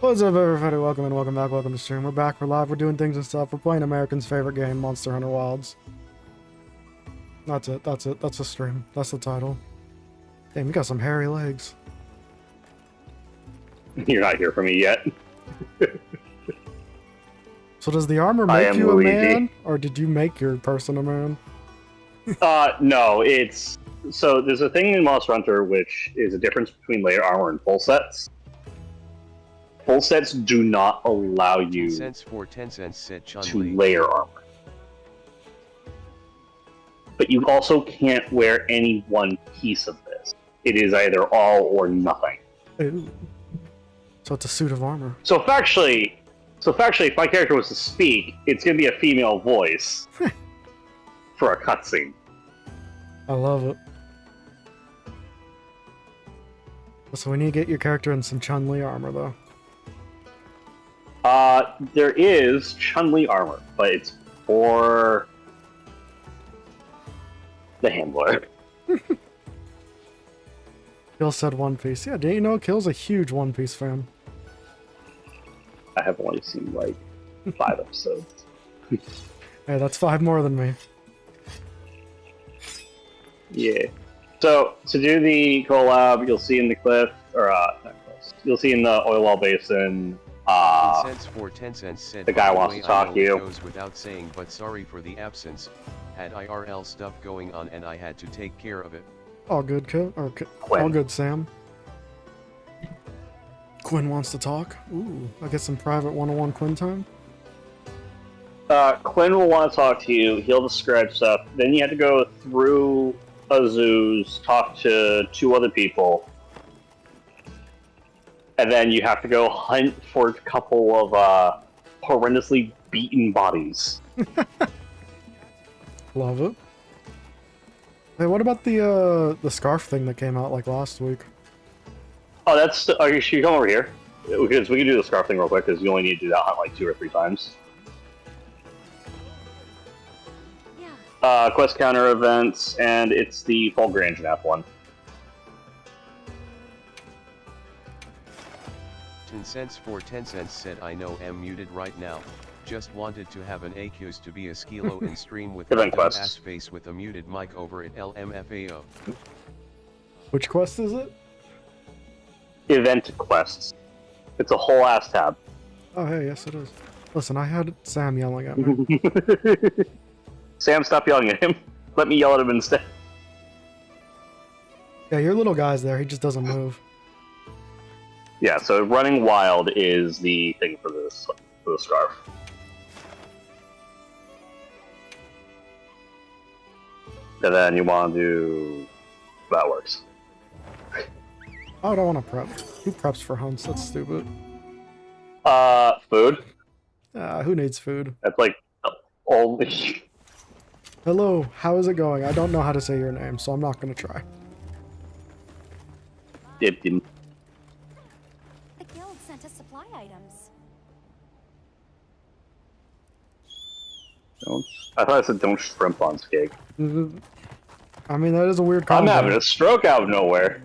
What's up, everybody? Welcome and welcome back. Welcome to stream. We're back. We're live. We're doing things and stuff. We're playing Americans' favorite game, Monster Hunter Wilds. That's it. That's it. That's the stream. That's the title. Damn, you got some hairy legs. You're not here for me yet. So does the armor make you a man, or did you make your person a man? No, it's... So there's a thing in Monster Hunter which is a difference between layer armor and full sets. Full sets do not allow you to layer armor. But you also can't wear any one piece of this. It is either all or nothing. Ooh. So it's a suit of armor. So factually, if my character was to speak, it's going to be a female voice for a cutscene. I love it. So we need to get your character in some Chun-Li armor, though. There is Chun-Li armor, but it's for the handler. Kill said One Piece. Yeah, didn't you know Kill's a huge One Piece fan? I have only seen, like, 5 episodes. Hey, that's 5 more than me. Yeah. So, to do the collab, you'll see in the cliff, or, not cliffs, you'll see in the oil well basin, the guy wants to talk to you. Goes without saying, but sorry for the absence. Had IRL stuff going on and I had to take care of it. All good, Kill. Or all good, Sam. Quinn wants to talk. Ooh, I get some private one-on-one Quinn time. Quinn will want to talk to you. He'll describe stuff. Then you have to go through Azu's, talk to 2 other people. And then you have to go hunt for a couple of horrendously beaten bodies. Love it. Hey, what about the scarf thing that came out like last week? Oh, that's... should you come over here? Because we can do the scarf thing real quick, because you only need to do that hunt like 2 or 3 times. Yeah. Quest counter events, and it's the Full Grange Nap one. 10 cents for 10 cents said I know am muted right now. Just wanted to have an accuse to be a skilo in stream with a ass face with a muted mic over at LMFAO. Which quest is it? Event quests. It's a whole ass tab. Oh hey, yes it is. Listen, I had Sam yelling at me. Sam, stop yelling at him. Let me yell at him instead. Yeah, your little guy's there. He just doesn't move. Yeah, so running wild is the thing for this, for the scarf. And then you want to do... That works. Oh, I don't want to prep. Who preps for hunts? That's stupid. Food? Who needs food? That's like... only... Hello, how is it going? I don't know how to say your name, so I'm not going to try. Dip him. The guild sent us supply items. Don't... I thought I said don't shrimp on Skig. I mean, that is a weird combo. I'm having a stroke out of nowhere.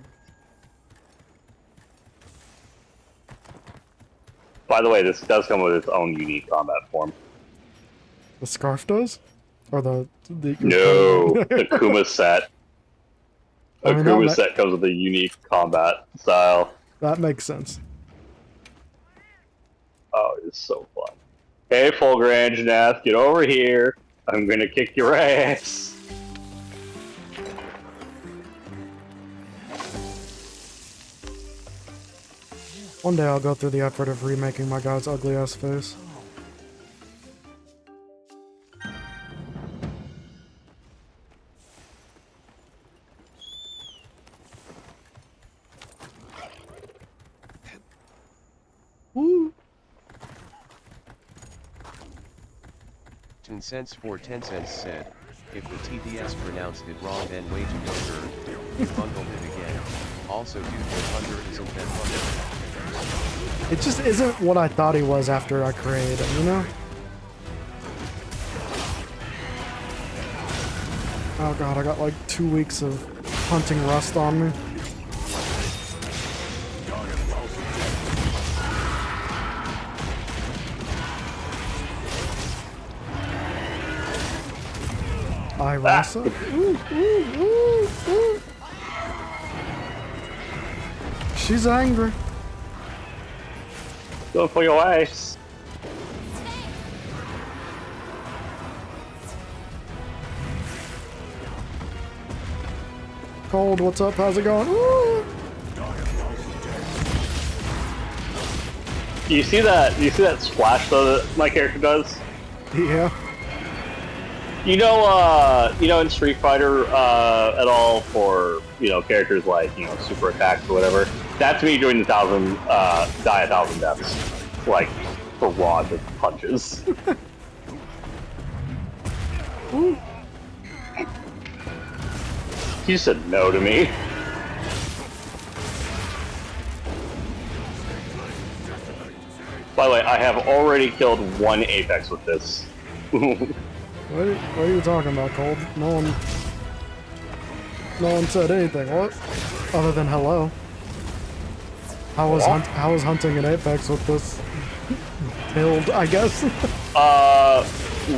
By the way, this does come with its own unique combat form. The scarf does? Or the no, the Kuma set. The Kuma set comes with a unique combat style. That makes sense. Oh, it's so fun. Hey, Full Grange Nath, get over here. I'm gonna kick your ass. One day I'll go through the effort of remaking my guy's ugly ass face. Woo! 10 cents for 10 cents said, if the TDS pronounced it wrong then way to go nerd, you bungled it again. Also dude, Thunder isn't that funny. It just isn't what I thought he was after I created him, you know? Oh god, I got like 2 weeks of hunting rust on me. I Rasa. She's angry. Go for your ice. Cold, what's up? How's it going? Ooh. You see that? You see that splash though that my character does? Yeah. You know, in Street Fighter at all for characters like super attacks or whatever. That's me doing the die 1,000 deaths, like for raw just punches. You said no to me. By the way, I have already killed one Apex with this. What are you talking about, Cold? No one said anything. What? Other than hello. How was hunting an Apex with this build, I guess?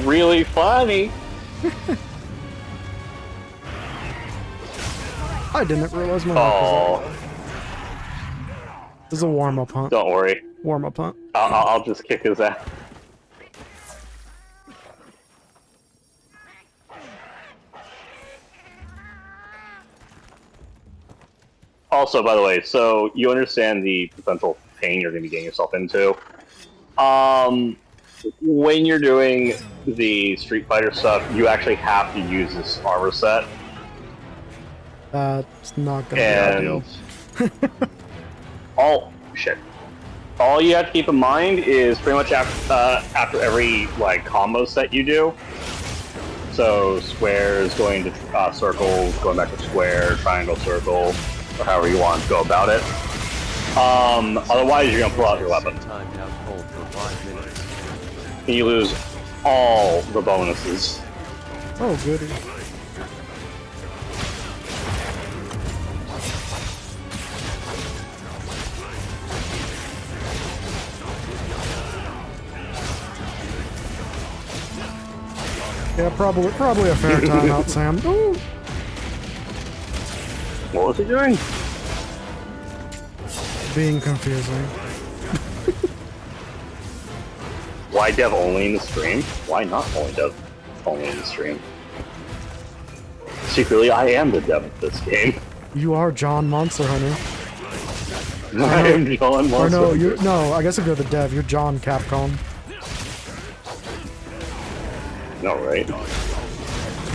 Really funny. I didn't realize my hunt was Oh, This is a warm-up hunt. don't worry. Warm-up hunt. I'll just kick his ass. Also, by the way, so you understand the potential pain you're going to be getting yourself into. When you're doing the Street Fighter stuff, you actually have to use this armor set. That's not gonna be ideal. All you have to keep in mind is pretty much after every combo set you do. So squares going to circles, going back to square, triangle, circle, or however you want to go about it. Otherwise, you're gonna pull out your weapon, Timed out cold for 5 minutes. and you lose all the bonuses. Oh, goody. Yeah, probably a fair timeout, Sam. Ooh. What was he doing? Being confusing. Why dev only in the stream? Why not only dev only in the stream? Secretly, I am the dev of this game. You are John Monster Hunter. I am John Or Monster. no, I guess if you're the dev, you're John Capcom. No, right?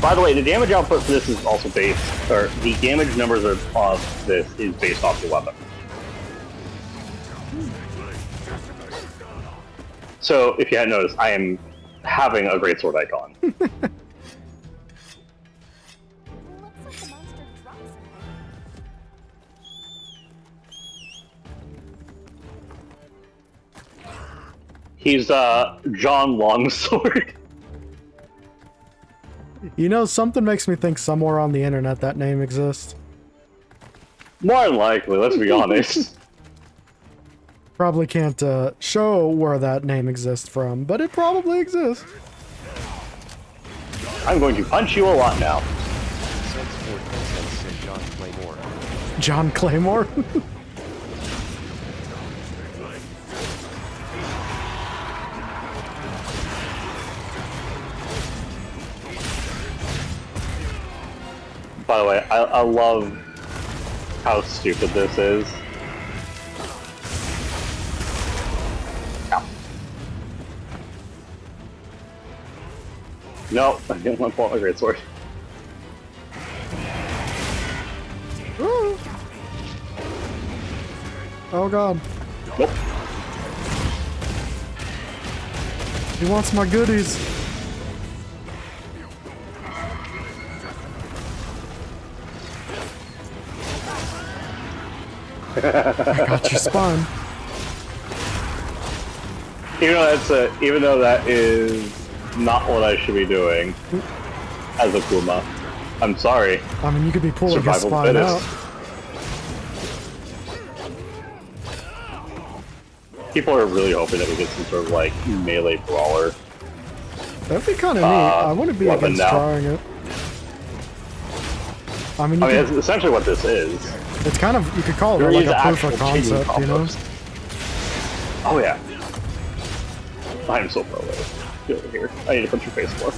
By the way, the damage output for this is also based, or the damage numbers of this is based off the weapon. So, if you hadn't noticed, I am having a greatsword icon. Looks like the monster dropped something. He's John Longsword. You know, something makes me think somewhere on the internet that name exists. More than likely, let's be honest. Probably can't show where that name exists from, but it probably exists. I'm going to punch you a lot now. Cents for 10 cents said John Claymore. John Claymore? By the way, I love how stupid this is. Ow. No, I didn't want to pull out my greatsword. Ooh. Oh god. Nope. He wants my goodies. I got you spun. Even though that is not what I should be doing as a Kuma. I'm sorry. I mean, you could be pulling his Survival spine fittest. out. People are really hoping that we get some sort of melee brawler. That'd be kind of neat. I wouldn't be weapon against now. trying it. I mean, that's essentially what this is. it's kind of, you could call it There like is a proof actual of concept, cheating you know? combos. Oh yeah. I'm so far away. Get over here. I need to punch your face more.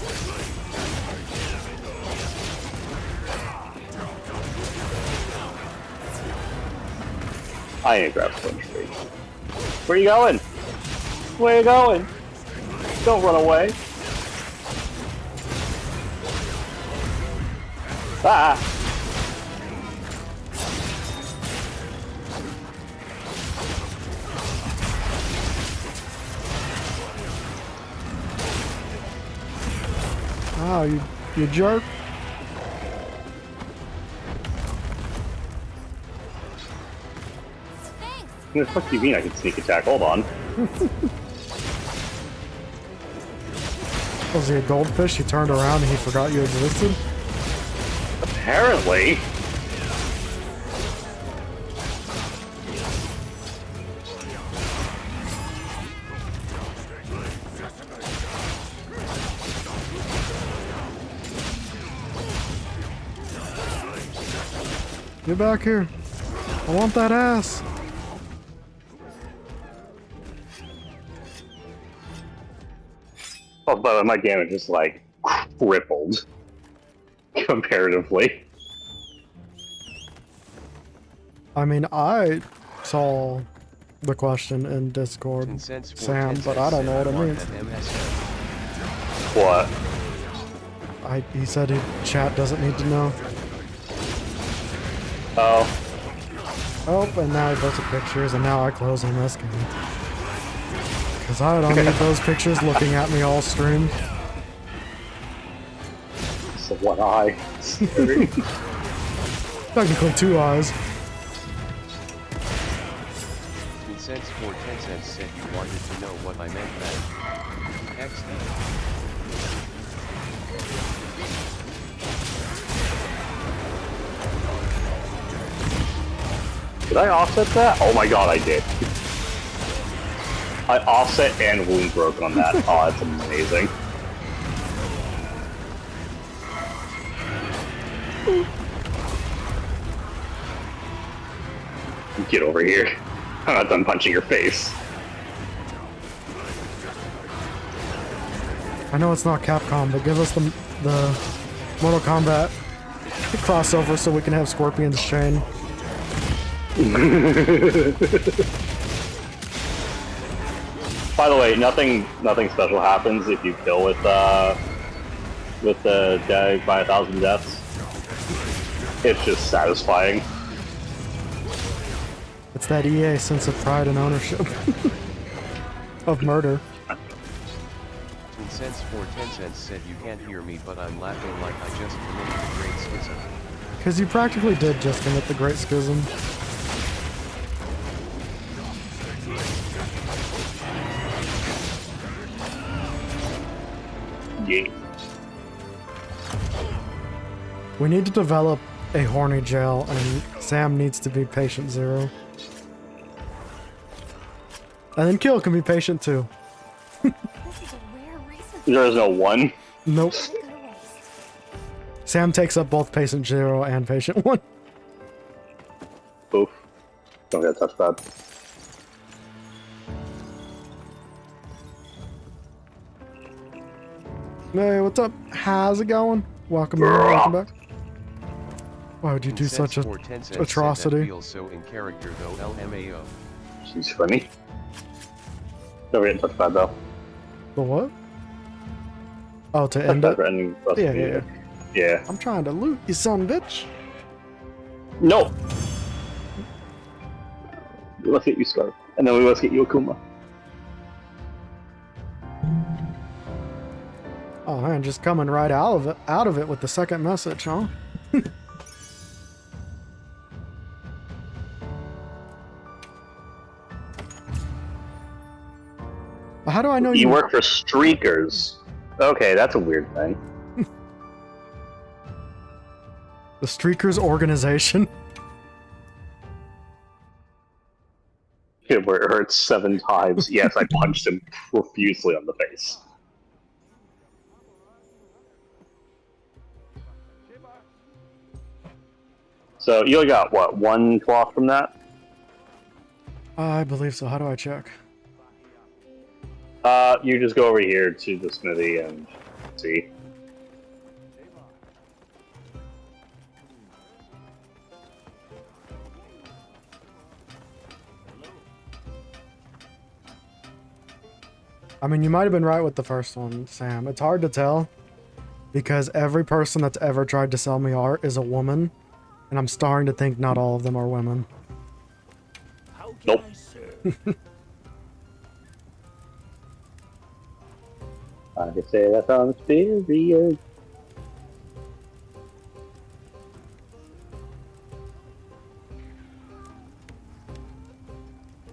I need to grab some punch face. Where you going? Where you going? Don't run away. Ah! Oh, you jerk. Thanks. What the fuck do you mean I can sneak attack? Hold on. Was he a goldfish? He turned around and he forgot you existed? Apparently. Get back here. I want that ass. Oh, but my damage is like crippled comparatively. I mean, I saw the question in Discord, Consents for Sam, 10 but I don't know what it means. What? He said chat doesn't need to know. Oh. Oh, and now he posted pictures, and now I close him this game. Because I don't need those pictures looking at me all stream. So one eye. Technically 2 eyes. Consents for 10 cents said you wanted to know what I meant that. XD. Did I offset that? Oh my god, I did. I offset and wound broke on that. Oh, that's amazing. Get over here. I'm not done punching your face. I know it's not Capcom, but give us the Mortal Kombat crossover so we can have Scorpion's chain. By the way, nothing special happens if you kill with the guy by 1,000 deaths. It's just satisfying. It's that EA sense of pride and ownership of murder. Consents for 10 cents said you can't hear me, but I'm laughing like I just committed the Great Schism. Because you practically did just commit the Great Schism. Yeah. We need to develop a horny jail, and Sam needs to be patient 0. And then Kill can be patient 2. This is a rare reason There is no one. Nope. to go to waste. Sam takes up both patient 0 and patient 1. Oof. Don't get touched bad. Hey, what's up? How's it going? Welcome here, welcome back. Why would you do such a For 10 cents said atrocity? That feels so in character though. LMAO. She's funny. Don't get touched bad though. The what? Oh, to Touch end bad it? for ending. Yeah. Yeah. I'm trying to loot you, son of a bitch. No. Let's get you Scarf, and then let's get you Akuma. Oh man, just coming right out of it with the second message, huh? How do I know You work for Streakers. Okay, that's a weird thing. the Streakers organization? Yeah, where it hurts 7 times. Yes, I punched him profusely on the face. So you only got, what, 1 cloth from that? I believe so. How do I check? You just go over here to the smithy and see. I mean, you might have been right with the first one, Sam. It's hard to tell because every person that's ever tried to sell me art is a woman, and I'm starting to think not all of them are women. Nope. I can say that on experience.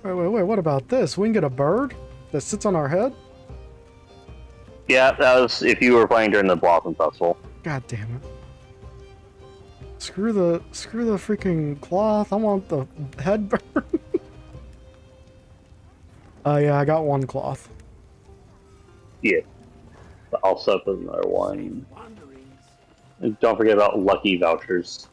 Wait, what about this? We can get a bird that sits on our head? Yeah, that was if you were playing during the Blossom Festival. God damn it. Screw the freaking cloth. I want the head bird. Yeah, I got 1 cloth. Yeah. But I'll set up another one. And don't forget about lucky vouchers.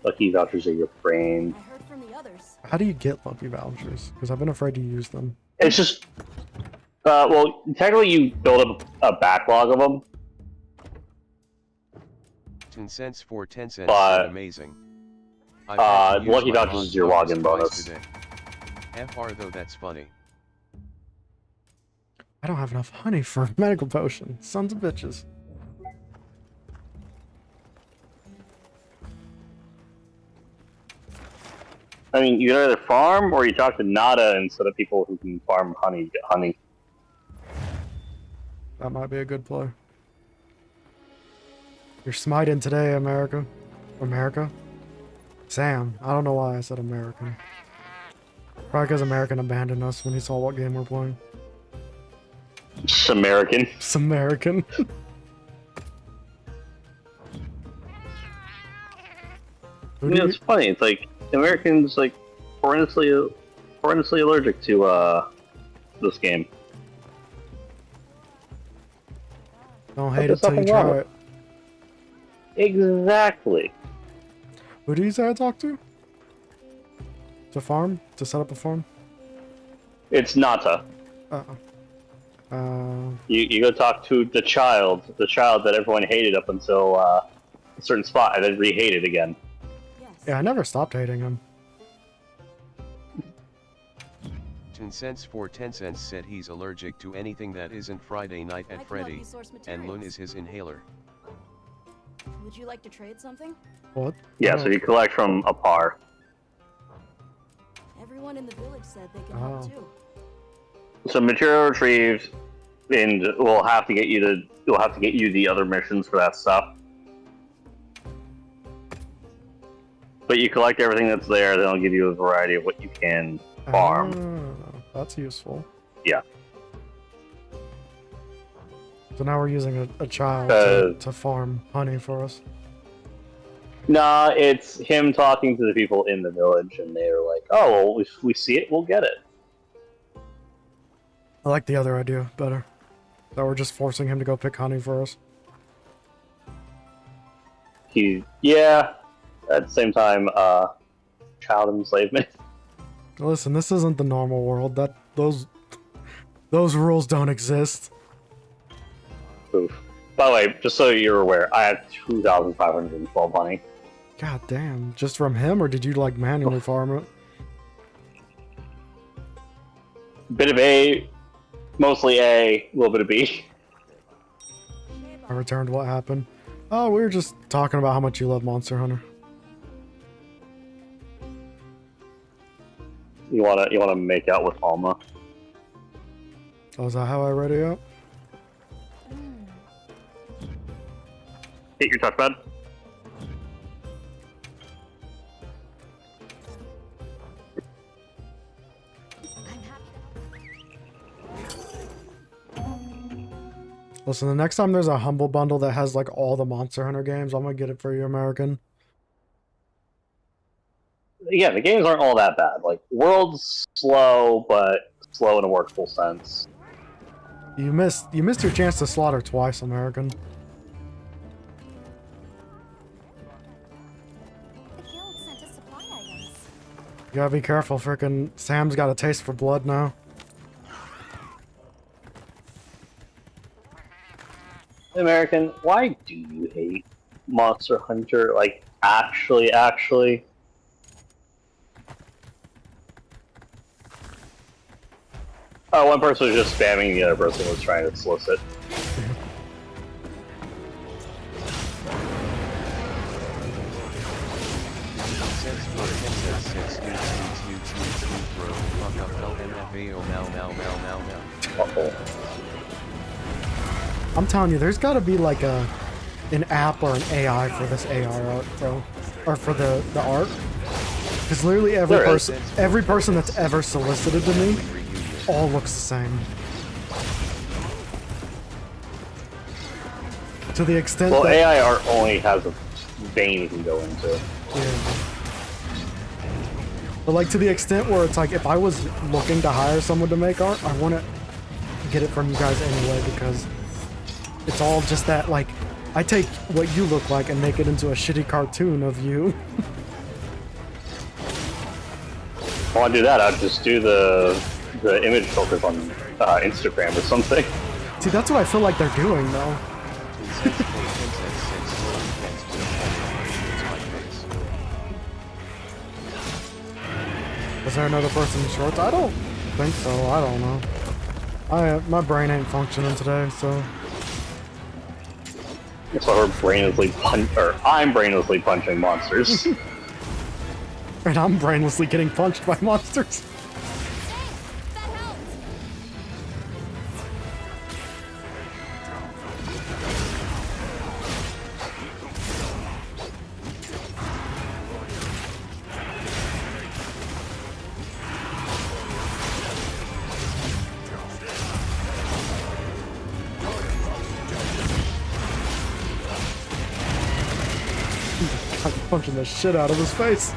Lucky vouchers are your brain. I heard from the others. How do you get lucky vouchers? Because I've been afraid to use them. It's just, well, technically you build up a backlog of them. 10 cents for 10 cents. But, amazing. lucky vouchers is your login bonus. FR though, that's funny. I don't have enough honey for a medical potion. Sons of bitches. I mean, you can either farm or you talk to Nada instead of people who can farm honey, get honey. That might be a good play. You're smiting today, America. America? Sam. I don't know why I said American. Probably because American abandoned us when he saw what game we're playing. Samarican. Samarican. You know, it's funny. It's like Americans like horrendously allergic to this game. Don't hate it till you try it. Exactly. Who do you say I talk to? To farm? To set up a farm? It's Nata. You go talk to the child that everyone hated up until a certain spot, and then re-hated again. Yes. Yeah, I never stopped hating him. 10 cents for 10 cents said he's allergic to anything that isn't Friday Night I at can Freddy, help you source and Lun materials. is his inhaler. Would you like to trade something? What? Yeah, Oh. so you collect from a par. Everyone in the village said they can help Oh. too. So material retrieved, and we'll have to get you the other missions for that stuff. But you collect everything that's there, then I'll give you a variety of what you can farm. Ah, that's useful. Yeah. So now we're using a child to farm honey for us. Nah, it's him talking to the people in the village, and they're like, "Oh, well, if we see it, we'll get it." I like the other idea better. That we're just forcing him to go pick honey for us. Yeah. At the same time, child enslavement. Listen, this isn't the normal world. Those rules don't exist. Oof. By the way, just so you're aware, I have 2,512 honey. God damn. Just from him, or did you like manually farm it? Bit of A, mostly A, a little bit of B. I returned what happened. Oh, we were just talking about how much you love Monster Hunter. You wanna make out with Alma? Oh, is that how I read it out? Hit your touchpad. Listen, the next time there's a Humble Bundle that has like all the Monster Hunter games, I'm gonna get it for you, American. Yeah, the games aren't all that bad. Like, World's slow, but slow in a workable sense. You missed your chance to slaughter twice, American. The guild You gotta be careful, frickin' Sam's got a taste for blood now. American, why do you hate Monster Hunter? Like, actually? Oh, one person was just spamming, the other person was trying to solicit. I'm telling you, there's gotta be like an app or an AI for this AR art, bro. Or for the art. Because literally every person that's ever solicited to me all looks the same. To the extent well, that... AI art only has a vein you can go into. Yeah. But like to the extent where it's like, if I was looking to hire someone to make art, I want to get it from you guys anyway, because it's all just that, like, I take what you look like and make it into a shitty cartoon of you. If I want to do that, I'd just do the image filters on Instagram or something. See, that's what I feel like they're doing, though. Is there another person in shorts? I don't think so. I don't know. My brain ain't functioning today, so... So I'm brainlessly punching monsters. And I'm brainlessly getting punched by monsters. I'm punching the shit out of his face.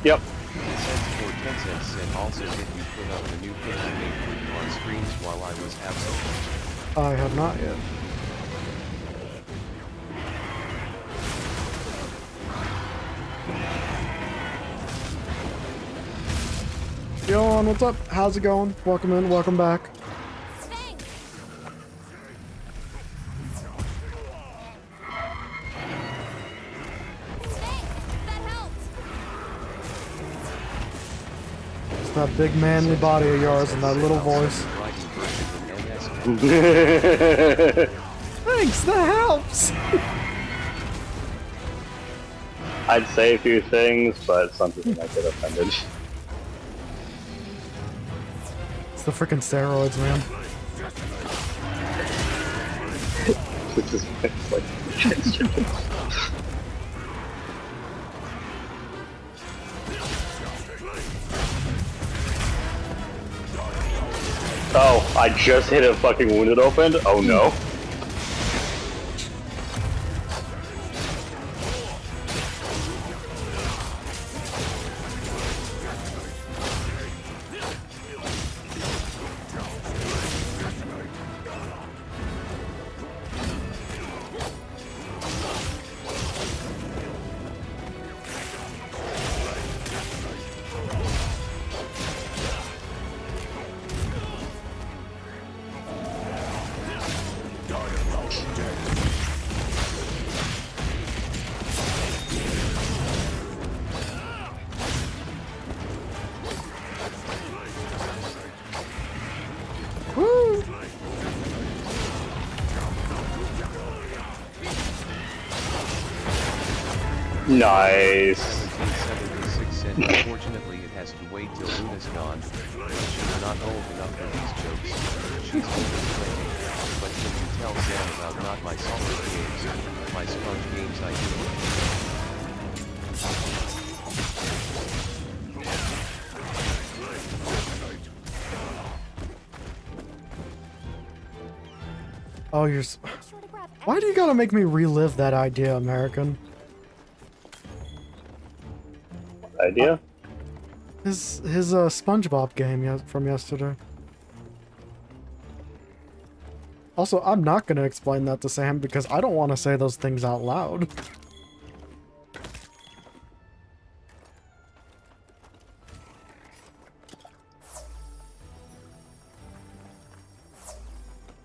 Yep. Also, did you put up the new pin I made for you on screens while I was absent? I have not yet. Yon, what's up? How's it going? Welcome in, welcome back. That big manly body of yours and that little voice. Thanks, that helps! I'd say a few things, but some people might get offended. It's the freaking steroids, man. Which is like Oh, I just hit a fucking wounded opened? Oh no. Nice. Unfortunately, it has to wait till Luna's gone. She's not old enough for these jokes. She's older playing. But can you tell Sam about not my solid games, my sponge games I do? Oh, you're... Why do you gotta make me relive that idea, American? Idea? His SpongeBob game from yesterday. Also, I'm not gonna explain that to Sam because I don't want to say those things out loud.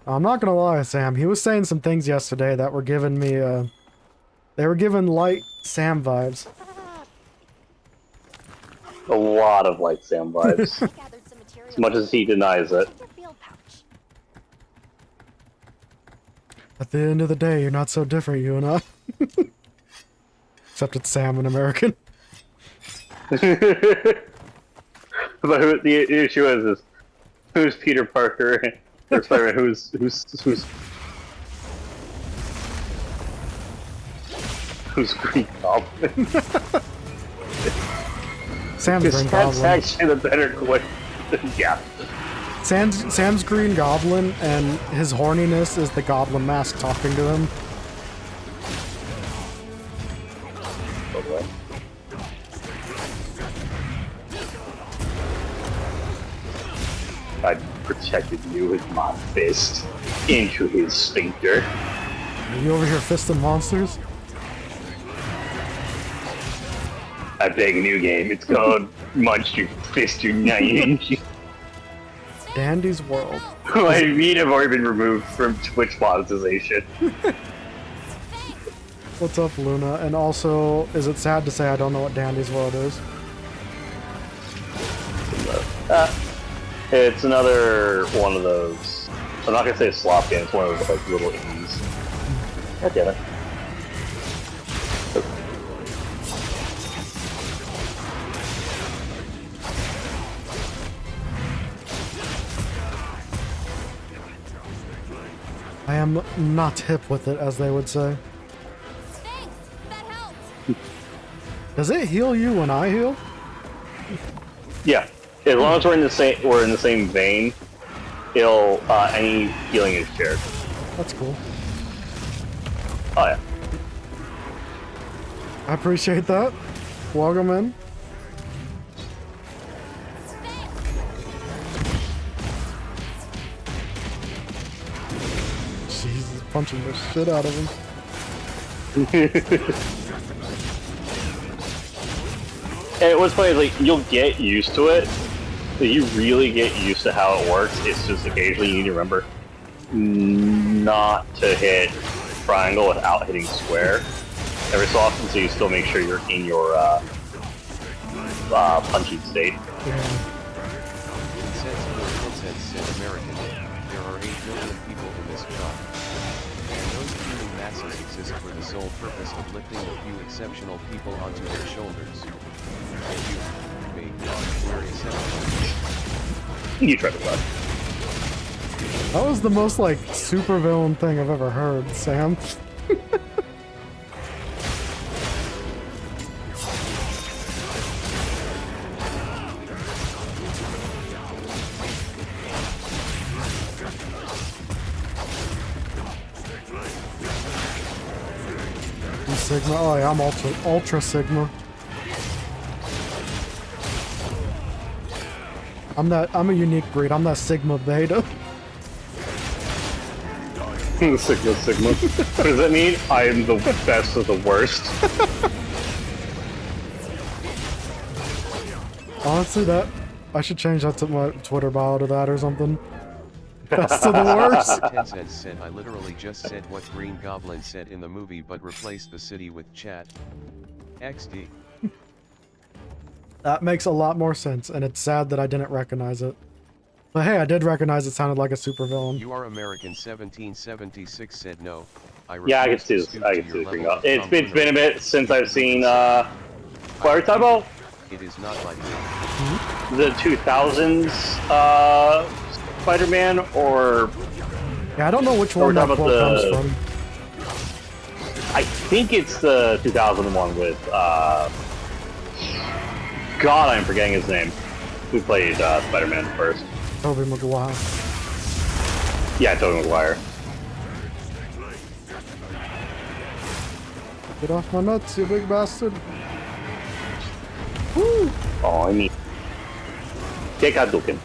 I'm not gonna lie, Sam. He was saying some things yesterday that were giving me, they were giving light Sam vibes. A lot of light Sam vibes. Gathered some material. As much as he denies it. Check your field pouch. At the end of the day, you're not so different, you and I. Except it's Sam, an American. But the issue is who's Peter Parker? Or Spider-Man, who's Green Goblin? Sam's Green That's Goblin. actually the better question. Yeah. Sam's Green Goblin, and his horniness is the Goblin Mask talking to him. Okay. I protected you with my fist into his sphincter. Are you over here fisting monsters? I beg a new game. It's called Monster Fister 9. Dandy's World. My feet have already been removed from Twitch monetization. What's up, Luna? And also, is it sad to say I don't know what Dandy's World is? It's another one of those. I'm not gonna say slop game. It's one of those like little indies. God damn it. I am not hip with it, as they would say. Thanks. That helped. Does it heal you when I heal? Yeah, as long as we're in the same vein, it'll any healing is shared. That's cool. Oh yeah. I appreciate that. Welcome in. Jesus, punching the shit out of him. And what's funny is like you'll get used to it. But you really get used to how it works. It's just occasionally you need to remember not to hit triangle without hitting square every so often, so you still make sure you're in your punching state. Yeah. Said American. There are 8 billion people in this job. And those human masses exist for the sole purpose of lifting a few exceptional people onto their shoulders. And you, big dog, we're exceptional. You try to run. That was the most, like, supervillain thing I've ever heard, Sam. Sigma. Oh yeah, I'm ultra Sigma. I'm a unique breed. I'm that Sigma Beta. Sigma. What does that mean? I am the best of the worst. Honestly, that I should change that to my Twitter bio to that or something. Best of the worst. Said I literally just said what Green Goblin said in the movie, but replaced the city with chat. XD. That makes a lot more sense, and it's sad that I didn't recognize it. But hey, I did recognize it sounded like a supervillain. You are American 1776 said no. Yeah, I can see this. I can see the Green Goblin. It's been a bit since I've seen what are we talking about? It is not like The 2000s Spider-Man, or Yeah, I don't know which one that quote comes from. I think it's the 2001 with God, I'm forgetting his name. Who played Spider-Man first? Tobey Maguire. Yeah, Tobey Maguire. Get off my nuts, you big bastard. Woo! Oh, I need. Take out Dukin.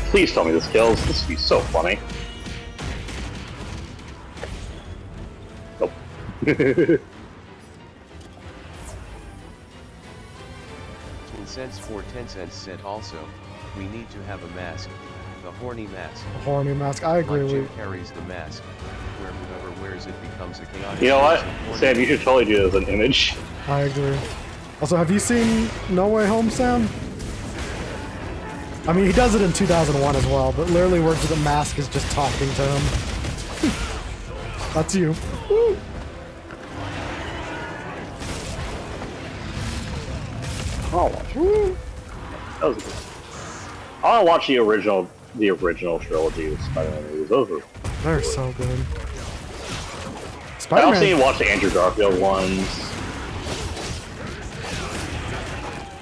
Please tell me this kills. This would be so funny. Nope. Cents for 10 cents said also, we need to have a mask, the horny mask. Horny mask. I agree Like Jim with. carries the mask, where whoever wears it becomes a chaotic. You know what, person horny. Sam? You should totally do this as an image. I agree. Also, have you seen No Way Home, Sam? I mean, he does it in 2001 as well, but literally where the mask is just talking to him. That's you. Woo. Oh, that was good. I want to watch the original trilogy of Spider-Man movies. Those were. They're so good. I also need Spider-Man. to watch the Andrew Garfield ones.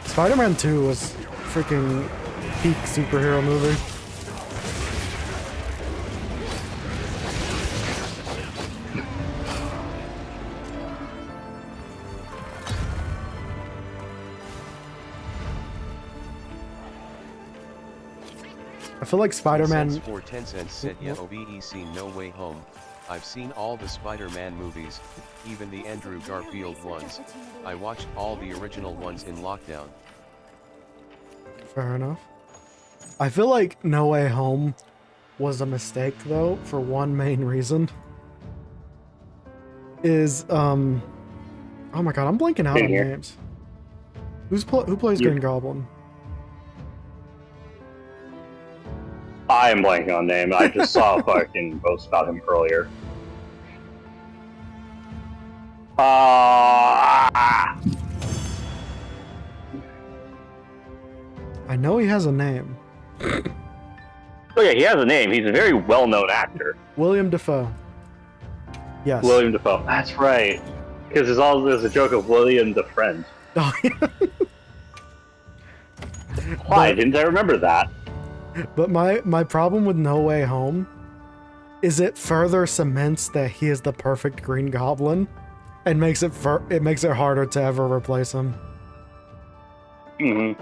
Spider-Man 2 was freaking peak superhero movie. I feel like Spider-Man. Cents for 10 cents said yeah OVEC No Way Home. I've seen all the Spider-Man movies, even the Andrew Garfield ones. I watched all the original ones in lockdown. Fair enough. I feel like No Way Home was a mistake though, for one main reason. Is oh my god, I'm blanking out Same on here. names. Who plays You. Green Goblin? I am blanking on name. I just saw a fucking post about him earlier. I know he has a name. Oh yeah, he has a name. He's a very well-known actor. William Dafoe. Yes. William Dafoe. That's right. Because there's a joke of William the Friend. Oh, yeah. Why didn't I remember that? But my problem with No Way Home is it further cements that he is the perfect Green Goblin and makes it harder to ever replace him. Mm-hmm.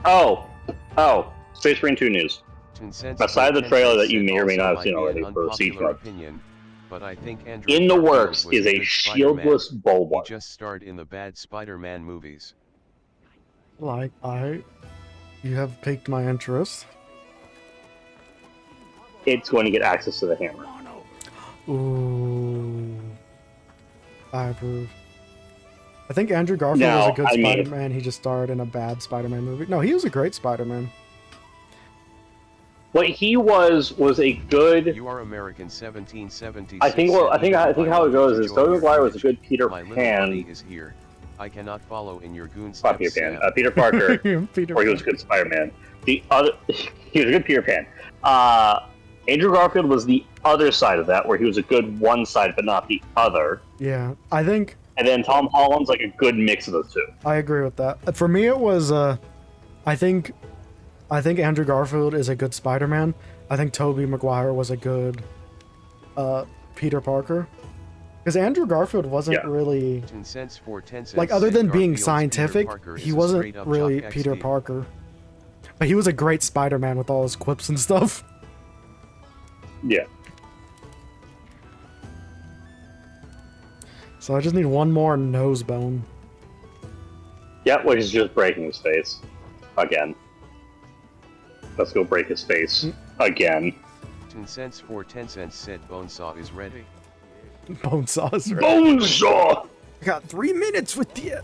Oh, Space Marine 2 news. Aside the trailer that you may or may not have seen already for Siege Mode. But I think Andrew In the Garfield works was is a good Spider-Man. shieldless He Bulwark. just starred in the bad Spider-Man movies. Like, you have piqued my interest. It's going to get access to the hammer. Ooh. I approve. I think Andrew Garfield Now, was a good I mean- Spider-Man. He just starred in a bad Spider-Man movie. No, he was a great Spider-Man. What he was a good. You are American 1776. I think how it goes is Tobey Maguire was a good Peter My little buddy Pan. is here. I cannot follow in your goon Not steps, Peter Pan. Sam. Peter Parker. Peter Or he was a good Spider-Man. The other, he was a good Peter Pan. Andrew Garfield was the other side of that, where he was a good one side, but not the other. Yeah, I think And then Tom Holland's like a good mix of those two. I agree with that. For me, it was I think Andrew Garfield is a good Spider-Man. I think Tobey Maguire was a good Peter Parker. Because Andrew Garfield wasn't really 10 cents for 10 cents like, other said than being Garfield's scientific, Peter Parker he is a wasn't straight-up really jock Peter XD. Parker. But he was a great Spider-Man with all his quips and stuff. Yeah. So I just need one more nose bone. Yeah, which is just breaking his face. Again. Let's go break his face. Again. 10 cents for 10 cents said Bonesaw is ready. Bone saws. Right? Bonesaw! I got 3 minutes with you.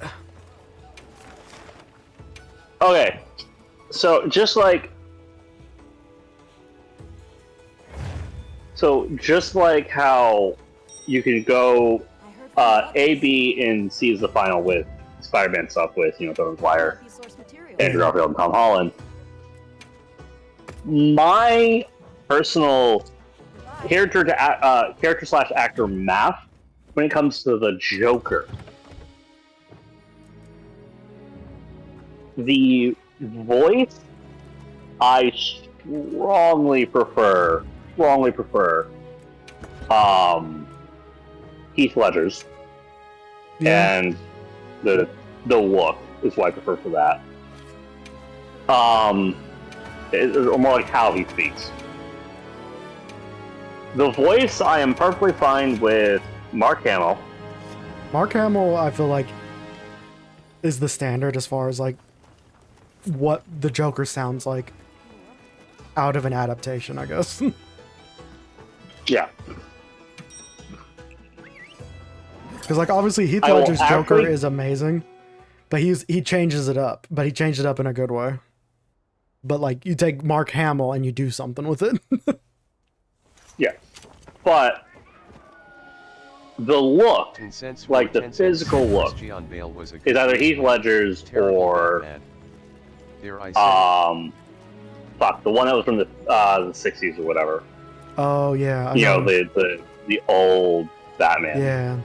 Okay. So, just like how you can go A, B, and C is the final with Spider-Man stuff with, Tobey Maguire, Andrew Garfield, and Tom Holland. My personal character/actor math when it comes to the Joker, the voice, I strongly prefer Heath Ledger's, Yeah. and the look is what I prefer for that. Or more like how he speaks. The voice, I am perfectly fine with Mark Hamill. Mark Hamill, I feel like, is the standard as far as like what the Joker sounds like out of an adaptation, I guess. Yeah. Because like obviously Heath I will Ledger's Joker actually- is amazing, but he changes it up, but he changed it up in a good way. But like you take Mark Hamill and you do something with it. Yeah. But the look, And since like the 10 cents, physical look, Christian Bale was a is either good Heath Joker, Ledger's terrible or Batman. There I said fuck, the one that was from the 60s or whatever. Oh yeah, I You know, know. the old Batman Yeah,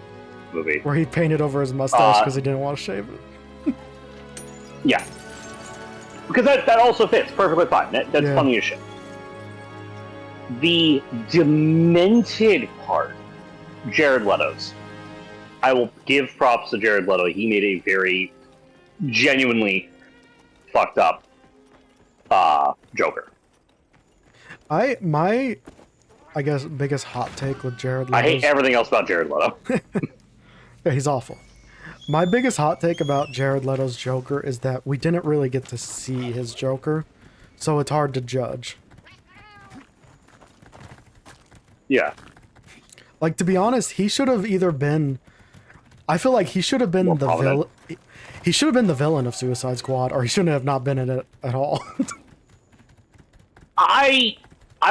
movie. where he painted over his mustache because he didn't want to shave it. Yeah. Because that also fits perfectly fine. That's Yeah. funny as shit. The demented part, Jared Leto's. I will give props to Jared Leto. He made a very genuinely fucked up Joker. I guess biggest hot take with Jared Leto. I hate everything else about Jared Leto. Yeah, he's awful. My biggest hot take about Jared Leto's Joker is that we didn't really get to see his Joker, so it's hard to judge. Yeah. Like, to be honest, he should have either been... I feel like he should have been More the prominent. villain... He should have been the villain of Suicide Squad, or he shouldn't have not been in it at all. I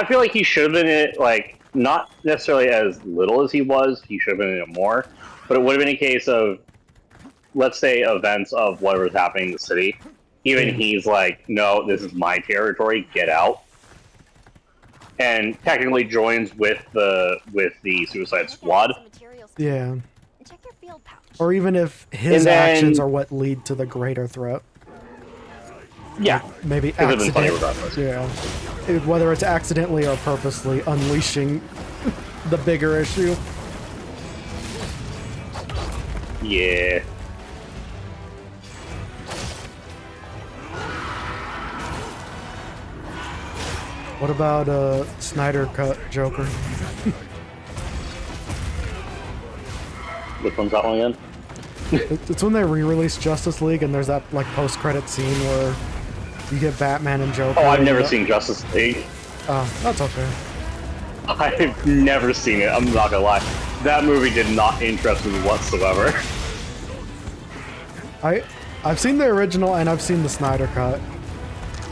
feel like he should have been in it, like, not necessarily as little as he was. He should have been in it more. But it would have been a case of, let's say, events of whatever's happening in the city. Even he's like, no, this is my territory, get out. And technically joins with the Suicide Squad. Yeah. And check your field pouch. Or even if his And then- actions are what lead to the greater threat. Yeah. Maybe It would have been funny accident. regardless. Yeah. Whether it's accidentally or purposely unleashing the bigger issue. Yeah. What about Snyder Cut Joker? Which one's that one again? It's when they re-released Justice League and there's that like post-credit scene where you get Batman and Joker. Oh, I've and never seen Justice League. Oh, that's okay. I've never seen it, I'm not gonna lie. That movie did not interest me whatsoever. I've seen the original and I've seen the Snyder Cut.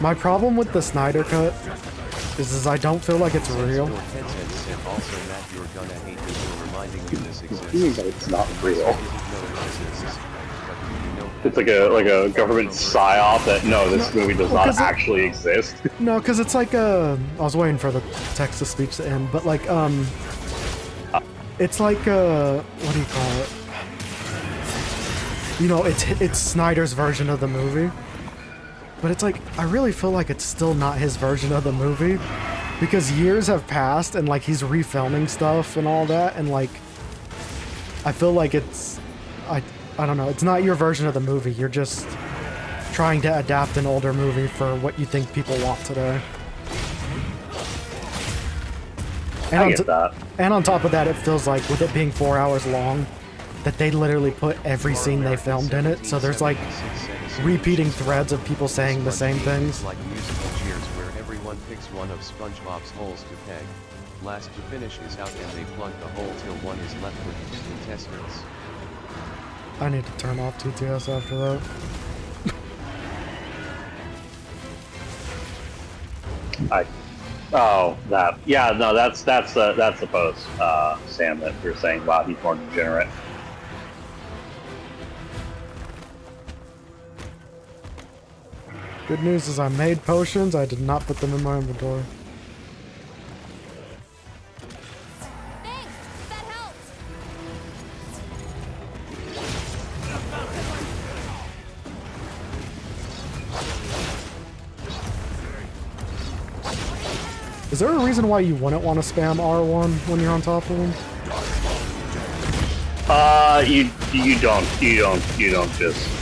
My problem with the Snyder Cut is I don't feel like it's real. Your 10 cents said also that you're gonna hate this for reminding you this exists. But it's not real. Didn't know it exists, but do you know It's like a government psyop that no, this movie does not 'cause it- actually exist. No, because it's like I was waiting for the text-to-speech to end, but like it's like what do you call it? You know, it's Snyder's version of the movie, but it's like I really feel like it's still not his version of the movie because years have passed and like he's refilming stuff and all that, and like I feel like I don't know, it's not your version of the movie. You're just trying to adapt an older movie for what you think people want today. And I on get that. and on top of that, it feels like with it being 4 hours long, that they literally put every scene they filmed in it. So there's like repeating threads of people saying the same things. Like musical cheers where everyone picks one of SpongeBob's holes to peg. Last to finish is out and they plug the hole till one is left with intestines. I need to turn off TTS after that. Yeah, no, that's the post, Sam, that you're saying, wow, he's more degenerate. Good news is I made potions. I did not put them in my inventory. Thanks! That helps! Is there a reason why you wouldn't want to spam R1 when you're on top of them?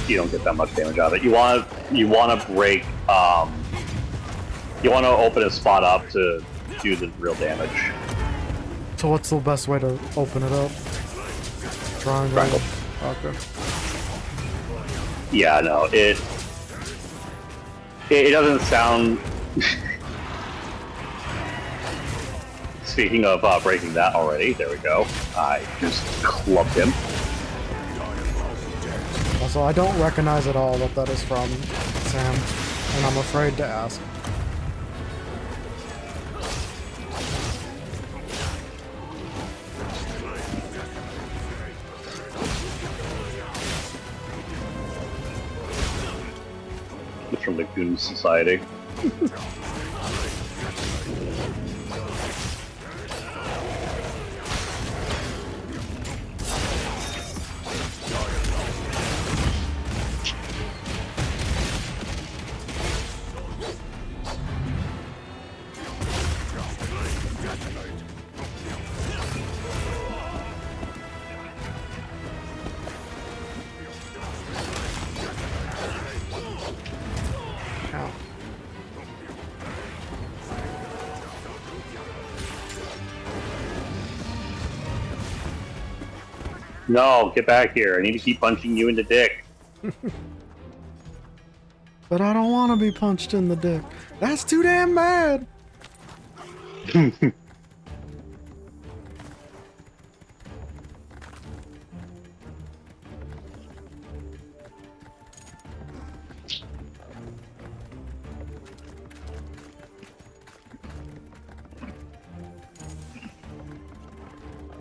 You don't get that much damage out of it. You want to break, you want to open a spot up to do the real damage. So what's the best way to open it up? Triangle? Triangle. Okay. Yeah, no, It doesn't sound. Speaking of breaking that already, there we go. I just clubbed him. Also, I don't recognize at all what that is from, Sam, and I'm afraid to ask. It's from the Goon Society. Ow. No, get back here. I need to keep punching you in the dick. But I don't want to be punched in the dick. That's too damn bad.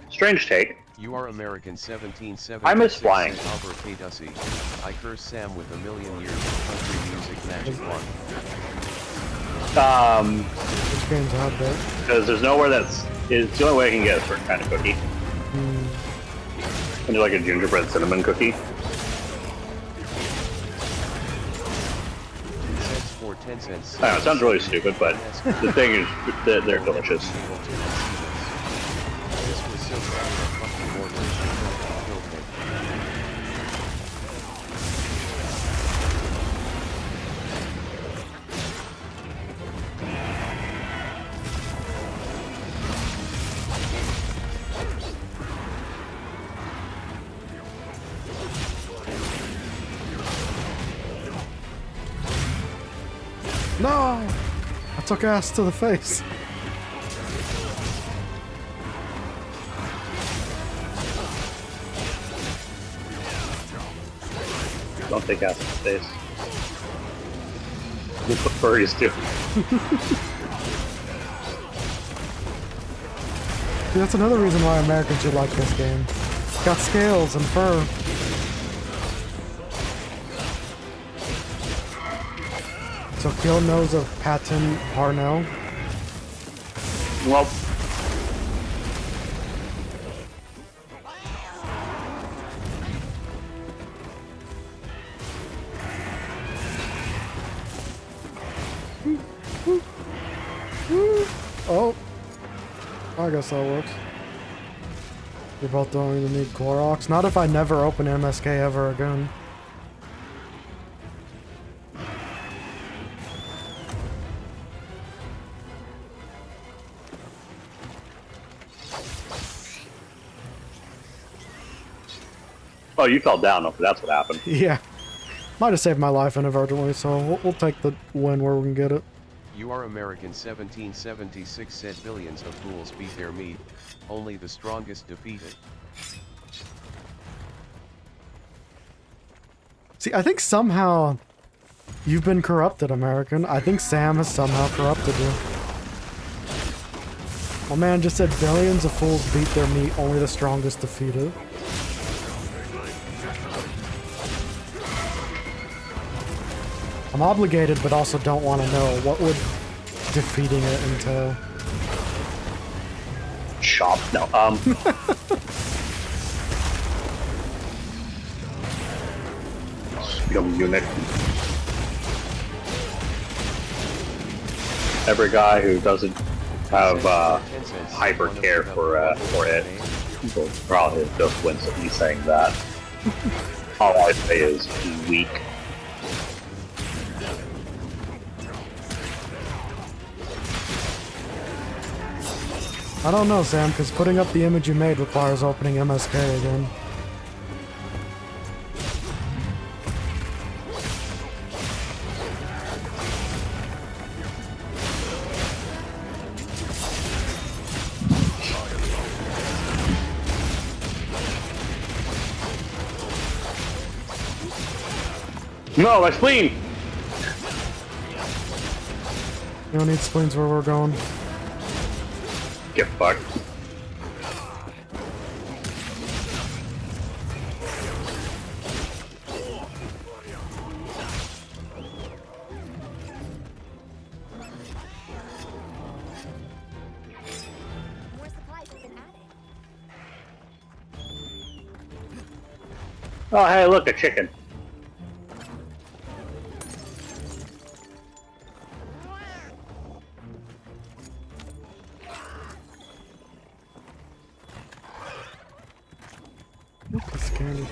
Strange take. You are American 1776. I miss flying. I curse Sam with a million years of country music magic one. Which game's out there? Because there's nowhere that's. It's the only way I can get a certain kind of cookie. And do like a gingerbread cinnamon cookie. Cents for 10 cents. I know, it sounds really stupid, but the thing is, they're delicious. This was so bad that fucking Morgan killed him. No! I took ass to the face. Don't take out the face. That's what furries do. See, that's another reason why Americans should like this game. It's got scales and fur. So Gil knows of Patton Parnell. Well, Oh, I guess that works. We both don't even need Koroks. Not if I never open MSK ever again. oh, you fell down. Okay, that's what happened. Yeah. Might have saved my life inadvertently, so we'll take the win where we can get it. You are American 1776 said billions of fools beat their meat, only the strongest defeat it. See, I think somehow you've been corrupted, American. I think Sam has somehow corrupted you. My man just said billions of fools beat their meat, only the strongest defeat it. I'm obligated, but also don't want to know what would defeating it entail. Chop. No. Become eunuch. Every guy who doesn't have hyper care for it will probably just wins at me saying that. All I say is weak. I don't know, Sam, because putting up the image you made requires opening MSK again. No, my spleen! You don't need spleens where we're going. Get fucked. More supplies have been added. Oh, hey, look, a chicken. Look, it's candy.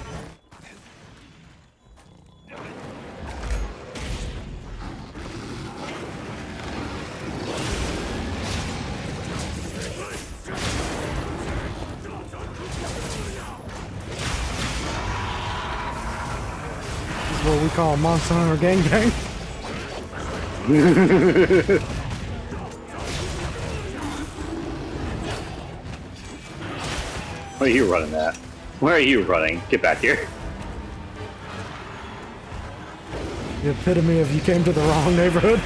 This is what we call Monster Hunter Gang Gang. Where are you running at? Where are you running? Get back here. The epitome of you came to the wrong neighborhood.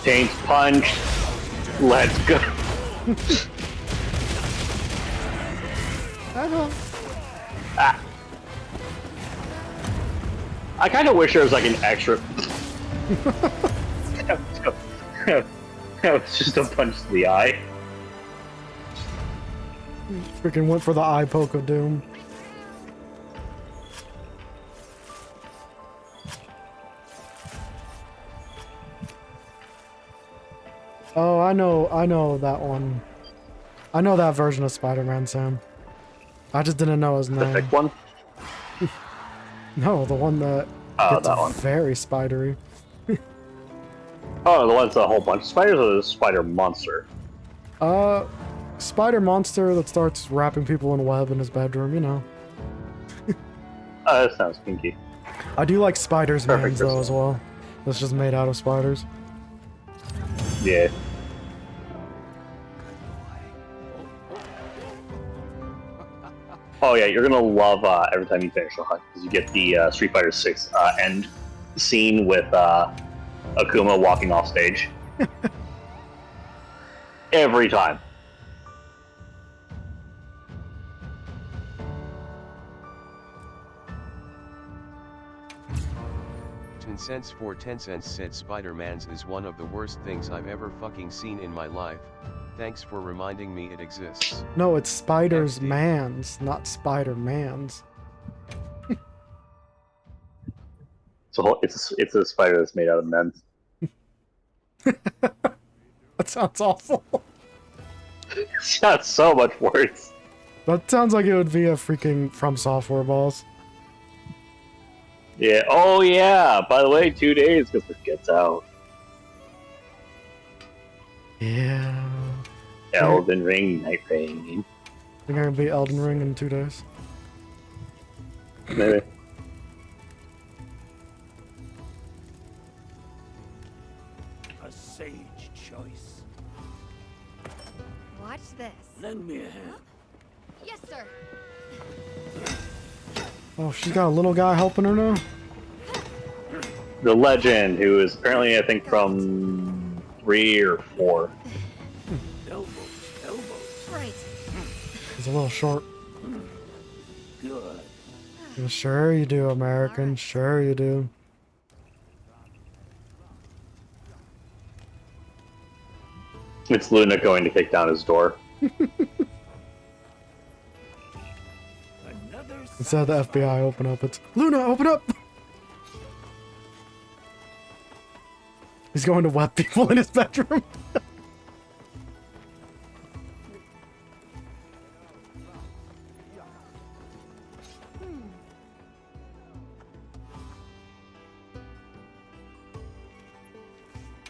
Taint's punched. Let's go. Ah. I kind of wish there was like an extra. That was just a punch to the eye. Freaking went for the eye poke of doom. Oh, I know that one. I know that version of Spider-Man, Sam. I just didn't know his The name. thick one? No, the one that Oh, gets that one. very spidery. Oh, the one's a whole bunch of spiders or the spider monster? Spider monster that starts wrapping people in web in his bedroom, you know. Oh, that sounds kinky. I do like spiders Perfect mans though as well. That's just made out of spiders. Yeah. Oh yeah, you're gonna love every time you finish the hunt because you get the Street Fighter 6 end scene with Akuma walking off stage. Every time. Tencents for 10 cents said Spider-Man's is one of the worst things I've ever fucking seen in my life. Thanks for reminding me it exists. No, it's spiders FD. mans, not Spider-Mans. It's a spider that's made out of men. That sounds awful. It's not so much worse. That sounds like it would be a freaking From Software boss. Yeah. Oh yeah. By the way, 2 days because it gets out. Yeah. Elden Ring, Night Rain. I think I'm gonna beat Elden Ring in 2 days. Maybe. A sage choice. Watch this. Lend me a hand. Yes, sir. Oh, she's got a little guy helping her now? The legend, who is apparently, I think, from 3 or 4. Elbows, elbows. Right. He's a little short. Good. Well, sure you do, American. Sure you do. It's Luna going to kick down his door. Another Instead of the FBI open up, it's Luna, open up! He's going to web people in his bedroom.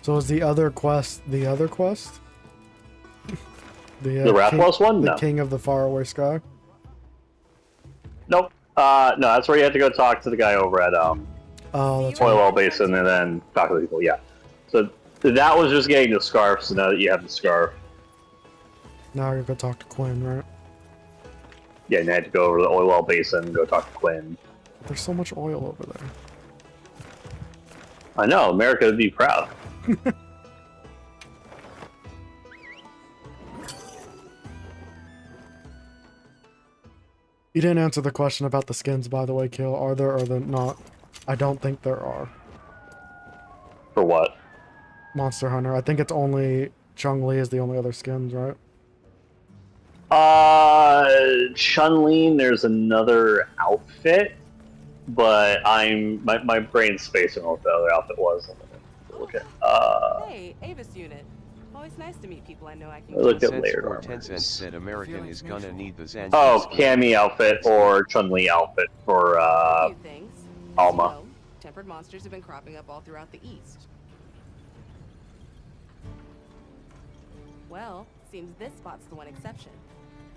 So is the other quest the other quest? The Rathlos one? The No. King of the Faraway Sky? Nope. No, that's where you have to go talk to the guy over at Oh, that's Oil right. Well Basin and then talk to the people, yeah. So that was just getting the scarf, so now that you have the scarf, Now you're gonna talk to Quinn, right? yeah, you had to go over to the Oil Well Basin and go talk to Quinn. There's so much oil over there. I know, America would be proud. You didn't answer the question about the skins, by the way, Kill. Are there or there not? I don't think there are. For what? Monster Hunter. I think it's only Chun-Li is the only other skins, right? Chun-Li, there's another outfit, but my brain's spacing on what the other outfit was. Look at Hey, Avis unit. Always nice to meet people I know I can. Look at 10 cents layered for armor. 10 cents said American is gonna need the Zanzibar. Oh, Cammy outfit or Chun-Li outfit for A few things. As Alma. you know, tempered monsters have been cropping up all throughout the east. Well, seems this spot's the one exception.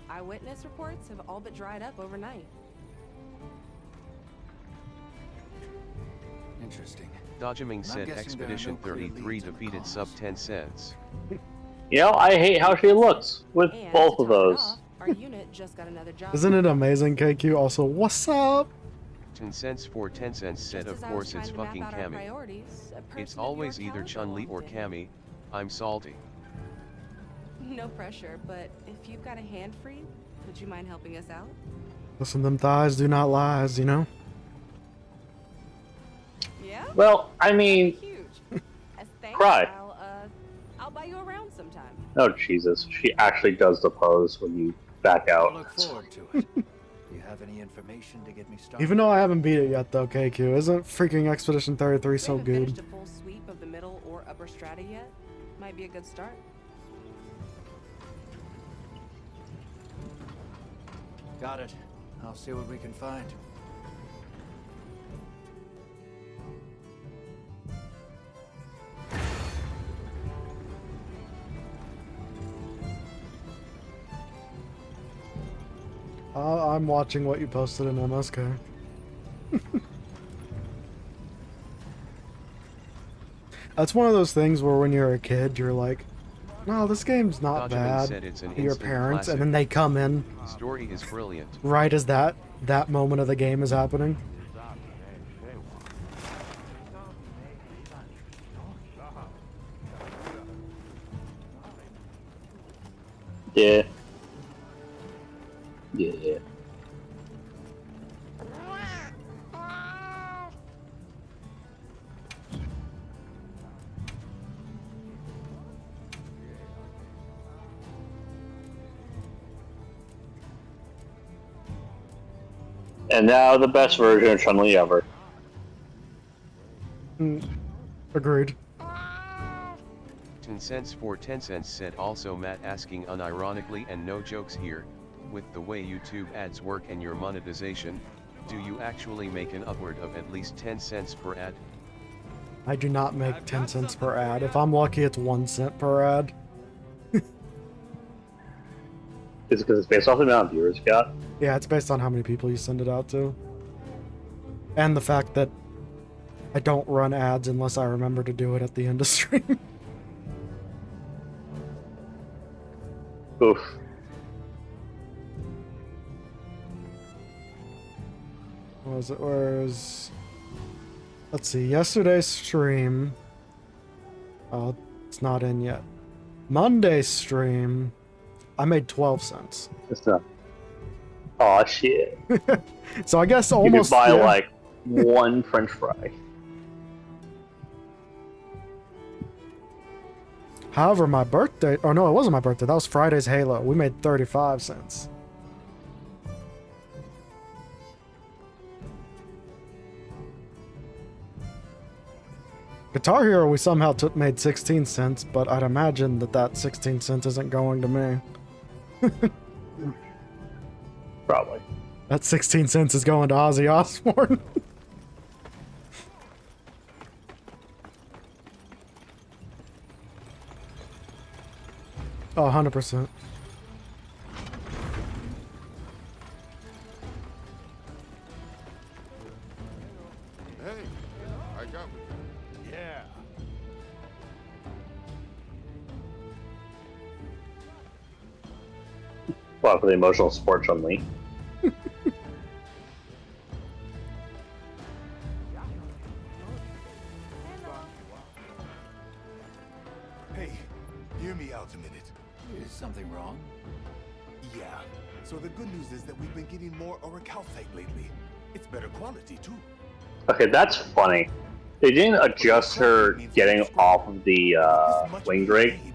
Eyewitness reports have all but dried up overnight. Interesting. Dodgeming said guessing there are Expedition no clear 33 leads on defeated costs. sub 10 cents. You know, I hate how she looks with And both to of top it those. off, our unit just got another job. Isn't it amazing, KQ? Also, what's up? 10 cents for 10 cents said Just of as I was course trying it's to map fucking out our Cammy. priorities, a person It's of your always either caliber Chun-Li or walked in. Cammy. I'm salty. No pressure, but if you've got a hand free, would you mind helping us out? Listen, them thighs do not lies, you know? Yeah? Well, I mean, Huge. As thanks, Cry. I'll buy you around sometime. oh Jesus, she actually does the pose when you back I out. look forward to it. Do you have any information to get me started? Even though I haven't beat it yet, though, KQ, isn't freaking Expedition 33 We so haven't good? finished a full sweep of the middle or upper strata yet. Might be a good start. Got it. I'll see what we can find. I'm watching what you posted in MSK. That's one of those things where when you're a kid, you're like, no, this game's not Dodgeming said bad it's an to your instant parents, classic. and then they come in Story is brilliant. right as that moment of the game is happening. Yeah. Yeah. And now the best version of Chun-Li ever. Agreed. 10 cents for 10 cents said also Matt asking unironically and no jokes here, with the way YouTube ads work and your monetization, do you actually make an upward of at least 10 cents per ad? I do not make 10 cents per ad. If I'm lucky, it's 1 cent per ad. Is it because it's based off the amount of viewers you got? Yeah, it's based on how many people you send it out to. And the fact that I don't run ads unless I remember to do it at the end of stream. Oof. What was it? Where's... Let's see, yesterday's stream... Oh, it's not in yet. Monday's stream... I made 12 cents. It's not. Aw, shit. So I guess You almost... could buy, yeah. like, one french fry. However, my birthday... Oh, no, it wasn't my birthday. That was Friday's Halo. We made 35 cents. Guitar Hero, we somehow made 16 cents, but I'd imagine that 16 cents isn't going to me. Probably. That 16 cents is going to Ozzy Osbourne. Oh, 100%. Hey, I got with you. Yeah. Well, for the emotional support, Chun-Li. Hey, hear me out a minute. Is something wrong? Yeah. So the good news is that we've been getting more orichalcite lately. It's better quality too. Okay, that's funny. They didn't adjust her getting off of the This much wing being break, made,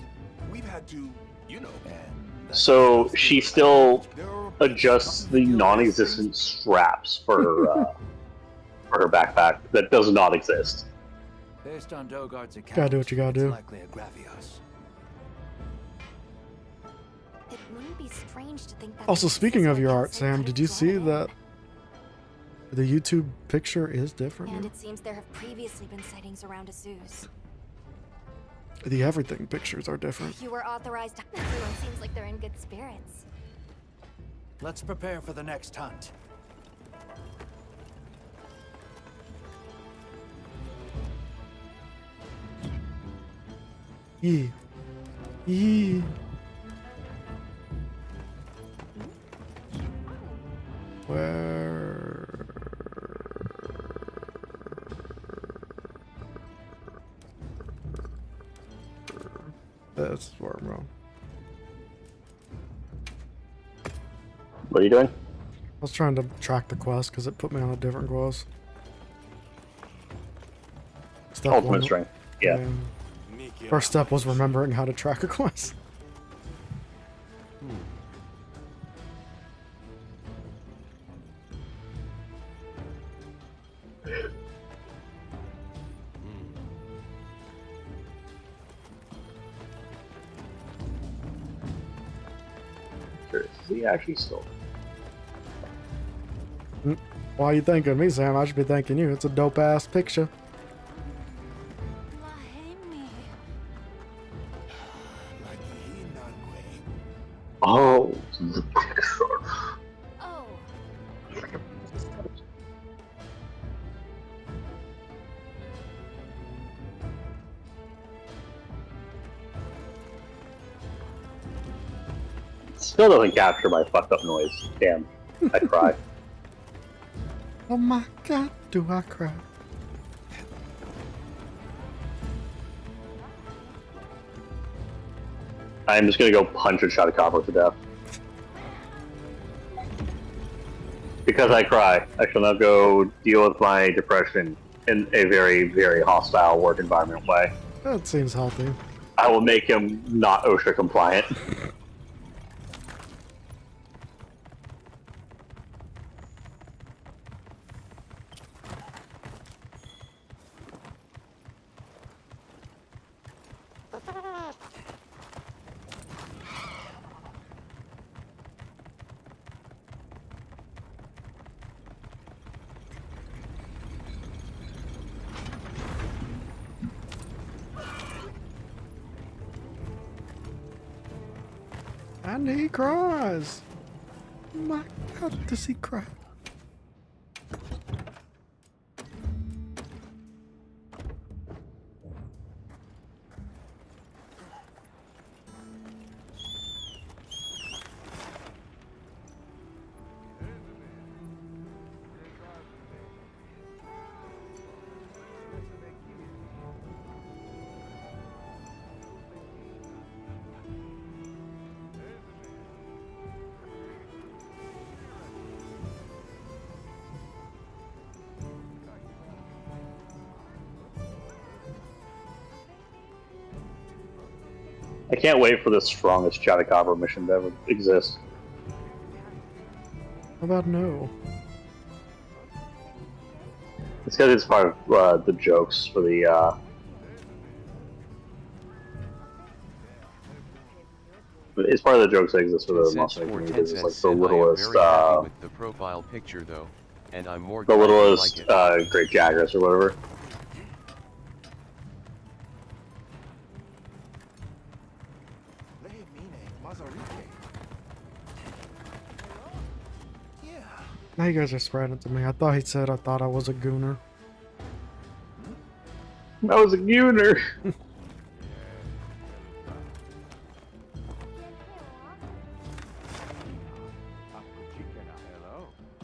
we've had to, you know. And so she still There are adjusts the non-existent straps for her backpack that does not exist. based on Dogard's account, Gotta do what you gotta it's do. likely a Gravios. It wouldn't be strange to think that. Also, the speaking of your Swiss art, Sam, could did you have see drawn that the YouTube picture is different? And now? it seems there have previously been sightings around Azus. The everything pictures are different. You were authorized. Everyone seems like they're in good spirits. Let's prepare for the next hunt. Yee. Yee. Where? That's where I'm wrong. What are you doing? I was trying to track the quest because it put me on a different quest. Step Ultimate one- strength. Yeah. First step was remembering how to track a quest. Is he actually still? Why are you thanking me, Sam? I should be thanking you. It's a dope ass picture. Oh, the picture. Oh, Still doesn't capture my fucked up noise. Damn, I cry. Oh my god, do I cry? I'm just gonna go punch a shot of copper to death. Because I cry, I shall now go deal with my depression in a very, very hostile work environment way. That seems healthy. I will make him not OSHA compliant. And he cries. Oh my god, does he cry? I can't wait for the strongest Chatacabra mission to ever exist. How about no? It's because it's part of the jokes for the it's part of the jokes that exist for the 10 cents monster for community. 10 It's like cents, the and I am littlest, very happy with the profile picture though, and I'm more the glad you littlest like it. Great Jagras or whatever. Yeah. Now you guys are spreading it to me. I thought he said I thought I was a gooner. That was a gooner.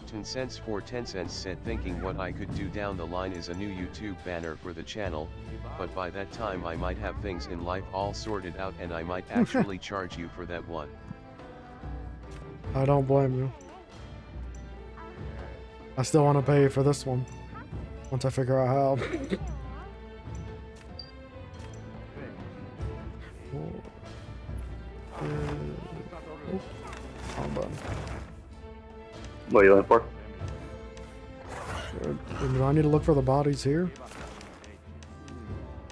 $0.10 for 10 cents said thinking what I could do down the line is a new YouTube banner for the channel, but by that time I might have things in life all sorted out and I might actually charge you for that one. I don't blame you. I still want to pay you for this one. Once I figure out how. Hold on. What are you looking for? Do I need to look for the bodies here?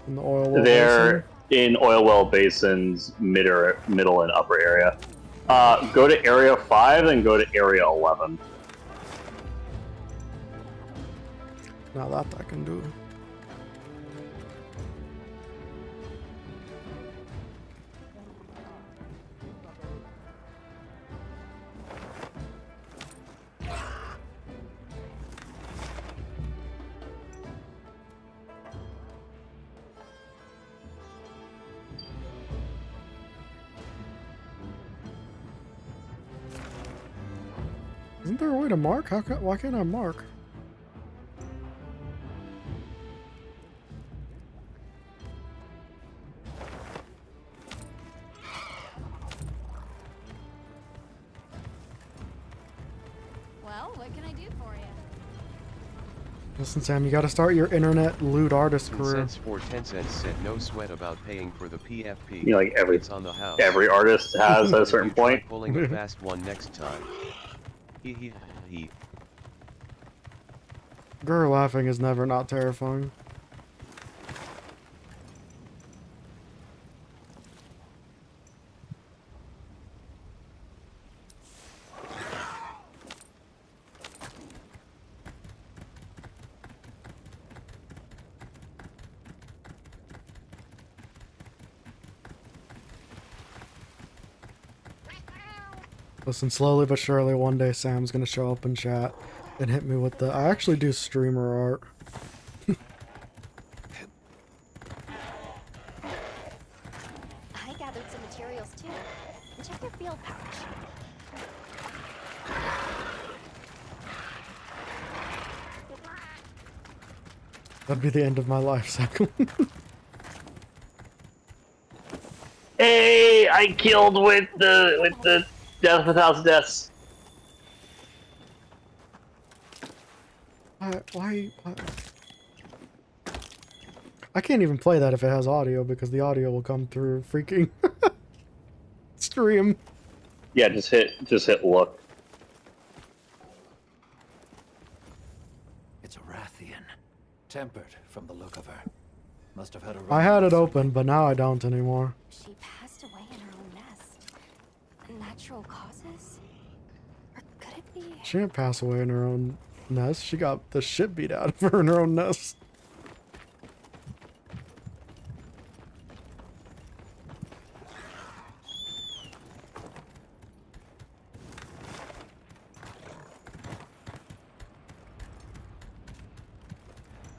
In the oil well They're in oil well basins, middle and upper area. Go to area 5 and go to area 11. Now that I can do. Isn't there a way to mark? Why can't I mark? Well, what can I do for you? Listen, Sam, you gotta start your internet lewd artist career. $0.10 for 10 cents said no sweat about paying for the PFP. You know, like It's on the house. every artist has at a certain You try point. pulling a fast one next time. He. Girl laughing is never not terrifying. Listen, slowly but surely, one day Sam's gonna show up in chat and hit me with the. I actually do streamer art. I gathered some materials too. Check your field pouch. That'd be the end of my life cycle. Hey, I killed with the Death of a Thousand Deaths. Why? I can't even play that if it has audio because the audio will come through freaking stream. Yeah, just hit look. It's a Rathian. Tempered from the look of her. Must have had a I had it open, but now I don't anymore. She passed away in her own nest. Natural causes? Or could it be? She didn't pass away in her own nest. She got the shit beat out of her in her own nest.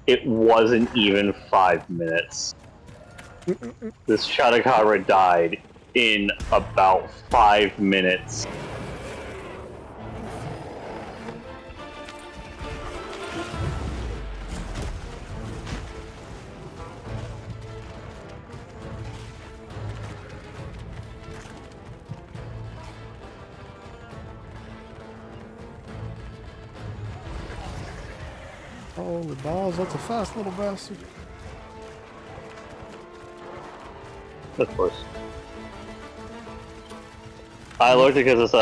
It wasn't even 5 minutes. This Shadakara died in about 5 minutes. Holy balls, that's a fast little bastard. Of course. I looked because it's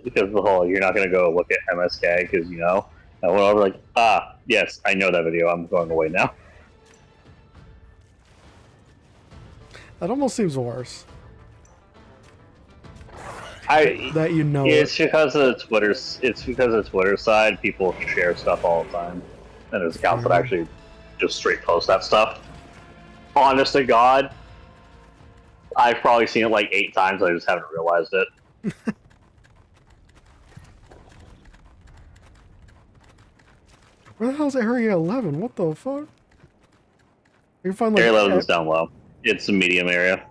because the whole you're not gonna go look at MSK because you know. I went over like yes, I know that video. I'm going away now. That almost seems worse. That you know. It's because of the Twitter's. It's because of the Twitter side. People share stuff all the time, and there's accounts that actually just straight post that stuff. Honest to God, I've probably seen it like 8 times, I just haven't realized it. Where the hell's Area 11? What the fuck? You can find like Area 11 is down low. It's a medium area.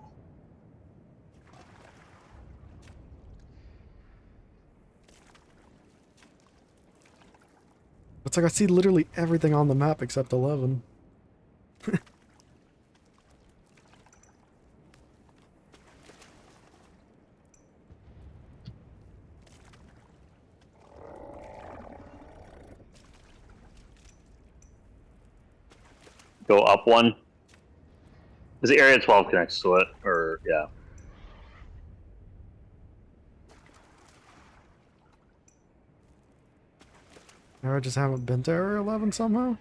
It's like I see literally everything on the map except 11. Go up one. Is the area 12 connects to it? Or, yeah. I just haven't been to Area 11 somehow.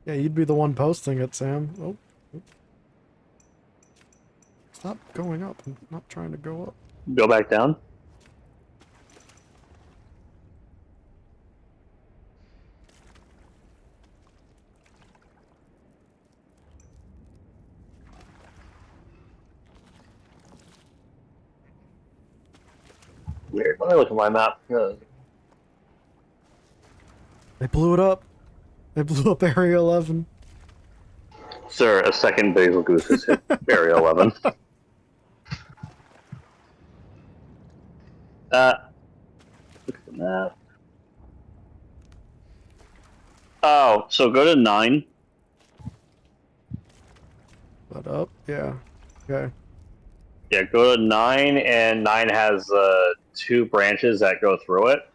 Yeah, you'd be the one posting it, Sam. Oh. Stop going up. I'm not trying to go up. Go back down. Weird. Let me look at my map. They blew it up. They blew up Area 11. Sir, a second basil goose has hit Area 11. Look at the map. Oh, so go to 9. But up? Yeah. Okay. Yeah, go to 9, and 9 has 2 branches that go through it.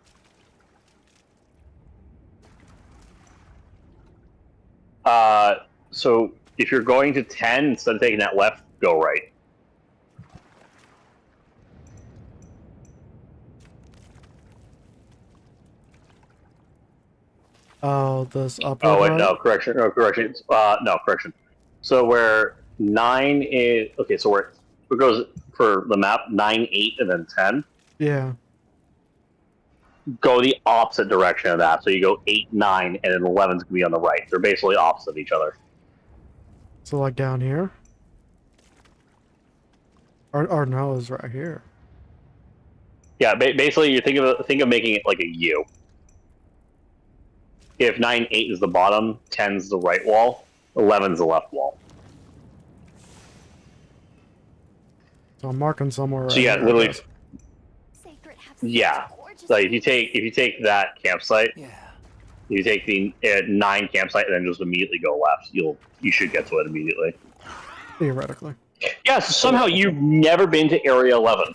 So if you're going to 10, instead of taking that left, go right. Oh, this upper Oh, wait, right? no, correction. No, correction. So where 9 is... Okay, so where it goes for the map, 9, 8, and then 10. Yeah. Go the opposite direction of that. So you go 8, 9, and then 11's going to be on the right. They're basically opposite of each other. So like down here? Or no, it's right here. Yeah, basically you think of making it like a U. If 9, 8 is the bottom, 10's the right wall, 11's the left wall. So I'm marking somewhere right So yeah, here, I literally, guess. yeah. So if you take that campsite, Yeah. you take the 9 campsite and then just immediately go left. You should get to it immediately. Theoretically. Yeah, so somehow you've never been to Area 11.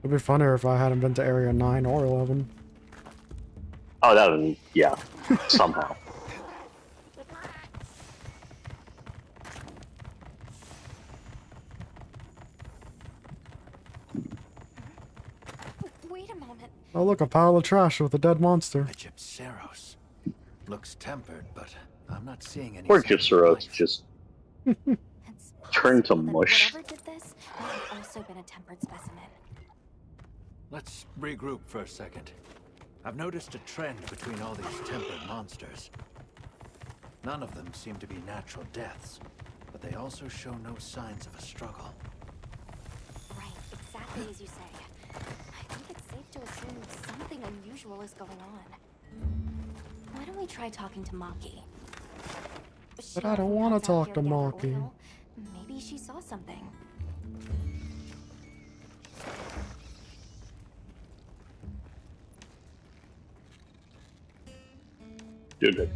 It'd be funnier if I hadn't been to Area 9 or 11. Oh, that was, yeah, somehow. Wait a moment. Oh look, a pile of trash with a dead monster. The Gypceros. Looks tempered, but I'm not seeing any. Poor signs of Gypceros life. just It's turned to possible that mush. Whatever did this may have also been a tempered specimen. Let's regroup for a second. I've noticed a trend between all these tempered monsters. None of them seem to be natural deaths, but they also show no signs of a struggle. Right, exactly as you say. I think it's safe to assume something unusual is going on. Why don't we try talking to Maki? But I don't want to talk to Maki. Maybe she saw something. Dude,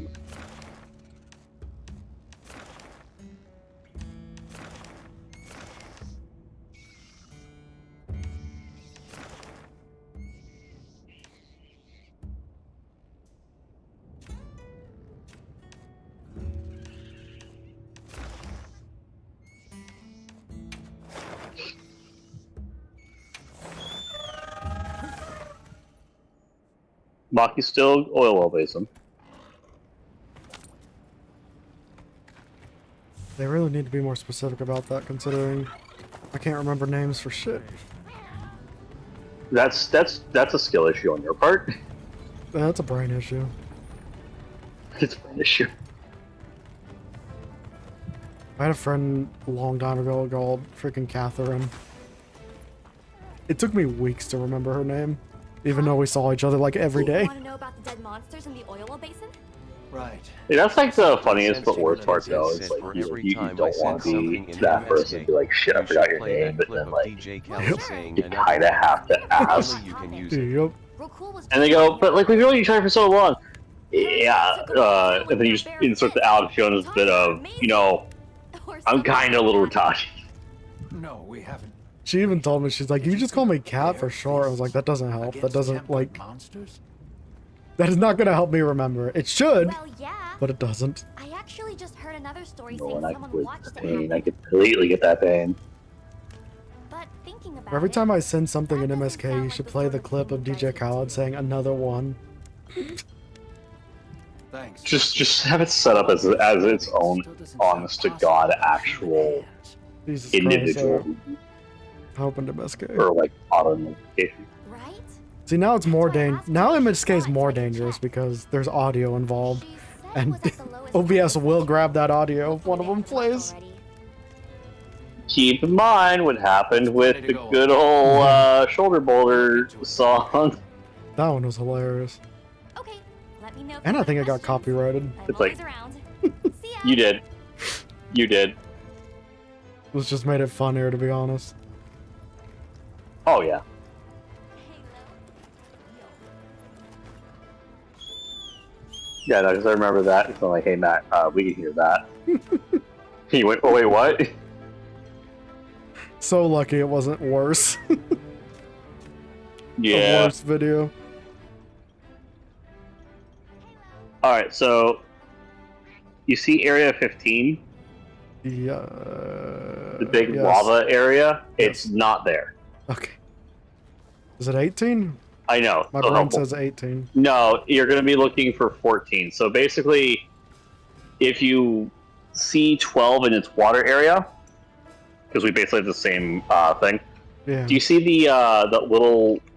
Maki's still oil well basin. They really need to be more specific about that, considering I can't remember names for shit. That's a skill issue on your part. That's a brain issue. It's an issue. I had a friend a long time ago called freaking Catherine. It took me weeks to remember her name, even though we saw each other like every day. Want to know about the dead monsters in the oil well basin? Right. Yeah, that's like the funniest but worst part though. It's like you don't want to be that person and be like, shit, I forgot your name, but then like you kind of have to ask. Yep. And they go, but like we've known each other for so long. Yeah. And then you just insert the Alex Jones bit of, you know, I'm kind of a little retarded. No, we haven't. She even told me, she's like, you just call me Cat for short. I was like, that doesn't help. That doesn't, like, Monsters? that is not going to help me remember. It should, Well, yeah. but it doesn't. I actually just heard another story No, saying and I someone completely watched get it the pain. happen. I completely get that pain. But thinking about Every it, time I send something in that doesn't MSK, sound you like should the play sort the of clip thing of you DJ guys would Khaled do. saying another one. Thanks. Just have it set up as its own honest to God actual Jesus individual Christ, I opened MSK. or like auto notification. Right? See, now it's more That's why I dan- asked now her if she MSK is saw it more so I could dangerous check. because there's audio involved. She said it And was at the lowest OBS point will of grab that audio if Hopefully one of they them have enough plays. already. Keep in mind what happened with the good old shoulder boulder song. That one was hilarious. Okay, let me know if And you I have think it got questions. copyrighted. I'm It's like- always around. See ya. You did. You did. It was just made it funnier, to be honest. Oh yeah. Yeah, no, because I remember that. It's like, hey Matt, we can hear that. He went, oh wait, what? So lucky it wasn't worse. The Yeah. worst video. Alright, so you see Area 15, Yeah. the big yes. lava area? Yes. It's not there. Okay. Is it 18? I know. My so brain helpful. says 18. No, you're going to be looking for 14. So basically, if you see 12 in its water area, because we basically have the same thing. Yeah. Do you see the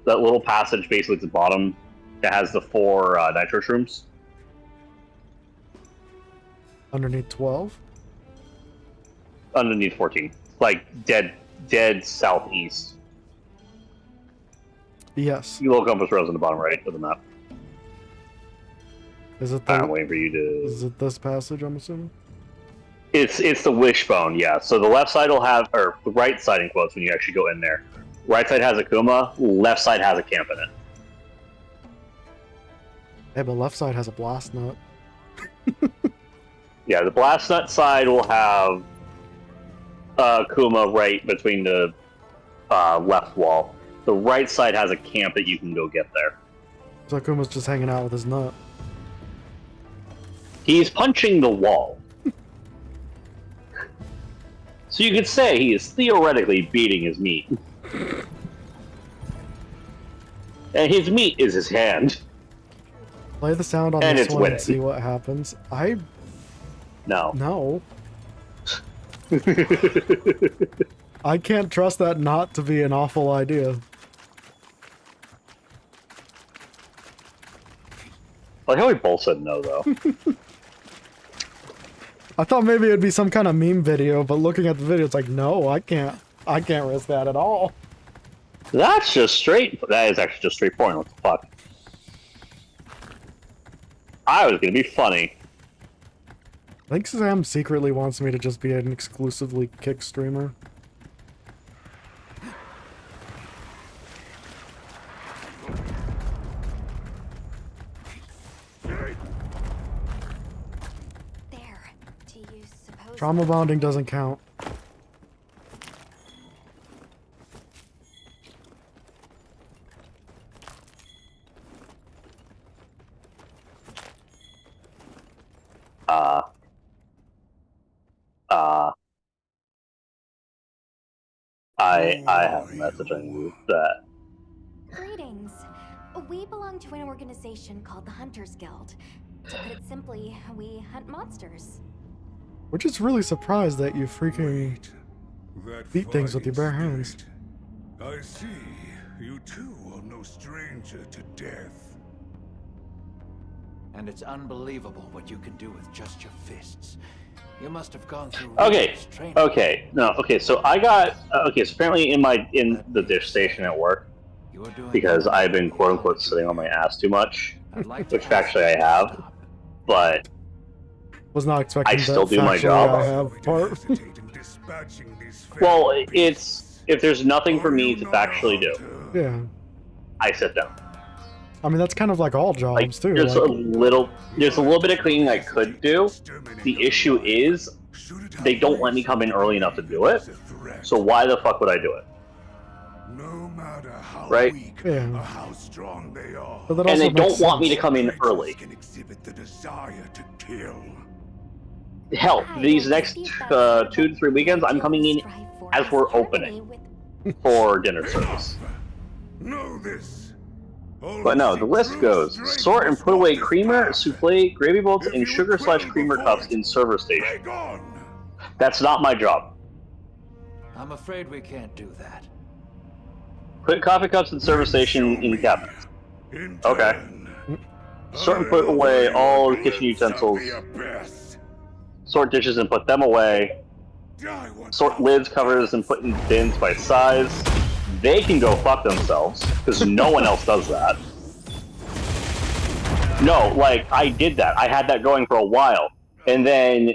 that little passage basically at the bottom that has the 4 nitro shrooms? Underneath 12? Underneath 14, like dead southeast. Yes. You little compass rose on the bottom right of the map. Is it I'm the, waiting for you to. is it this passage, I'm assuming? It's the wishbone, yeah. So the left side will have, or the right side in quotes when you actually go in there. Right side has a Kuma, left side has a camp in it. Hey, but left side has a blast nut. Yeah, the blast nut side will have Kuma right between the left wall. The right side has a camp that you can go get there. So Kuma's just hanging out with his nut. He's punching the wall. So you could say he is theoretically beating his meat. And his meat is his hand. Play the sound on And this it's one and winning. see what happens. No. No. I can't trust that not to be an awful idea. I like how we both said no, though. I thought maybe it'd be some kind of meme video, but looking at the video, it's like, no, I can't risk that at all. That's just straight. That is actually just straightforward. What the fuck? I was gonna be funny. I think Sam secretly wants me to just be an exclusively kick streamer. There. Do you suppose? Trauma bonding doesn't count. I have a message on you that Greetings. We belong to an organization called the Hunters Guild. To put it simply, we hunt monsters. We're just really surprised that you freaking That beat things with your bare fighting hands. spirit. I see. You too are no stranger to death. And it's unbelievable what you can do with just your fists. You must have gone through Okay. rigorous training. Okay. No. Okay. So I got. Okay. So apparently, in the dish station at work, You are doing because all I've been you quote unquote can sitting do. on my ass too much, I'd like to which ask factually you I to have, stop. but Was not expecting I still that do my factually job. I have part. Hesitate in dispatching these well, feral it's beasts. if there's nothing for Are me you to not a factually do, hunter? Yeah. I sit down. I mean, that's kind of like all Like jobs, too. there's Like, there's a little bit of cleaning I could do. The issue is they don't let me come in early enough to do it. So why the fuck would I do it? No matter how Right? weak Yeah. or how strong they are, but that And also they makes don't want me to sense. come in creatures early. can exhibit the desire to kill. Hell, I these don't next dispute that, 2 to 3 weekends, I'm coming in strive for as has we're harmony opening with- for dinner service. Know this. But no, the list goes: sort and put away creamer, souffle, gravy bolts, and sugar/creamer cups in server station. That's not my job. I'm afraid we can't do that. Put coffee cups in server station in cabinets. Okay. Sort and put away all kitchen utensils. Sort dishes and put them away. Sort lids, covers, and put in bins by size. They can go fuck themselves, because no one else does that. No, like, I did that. I had that going for a while. And then,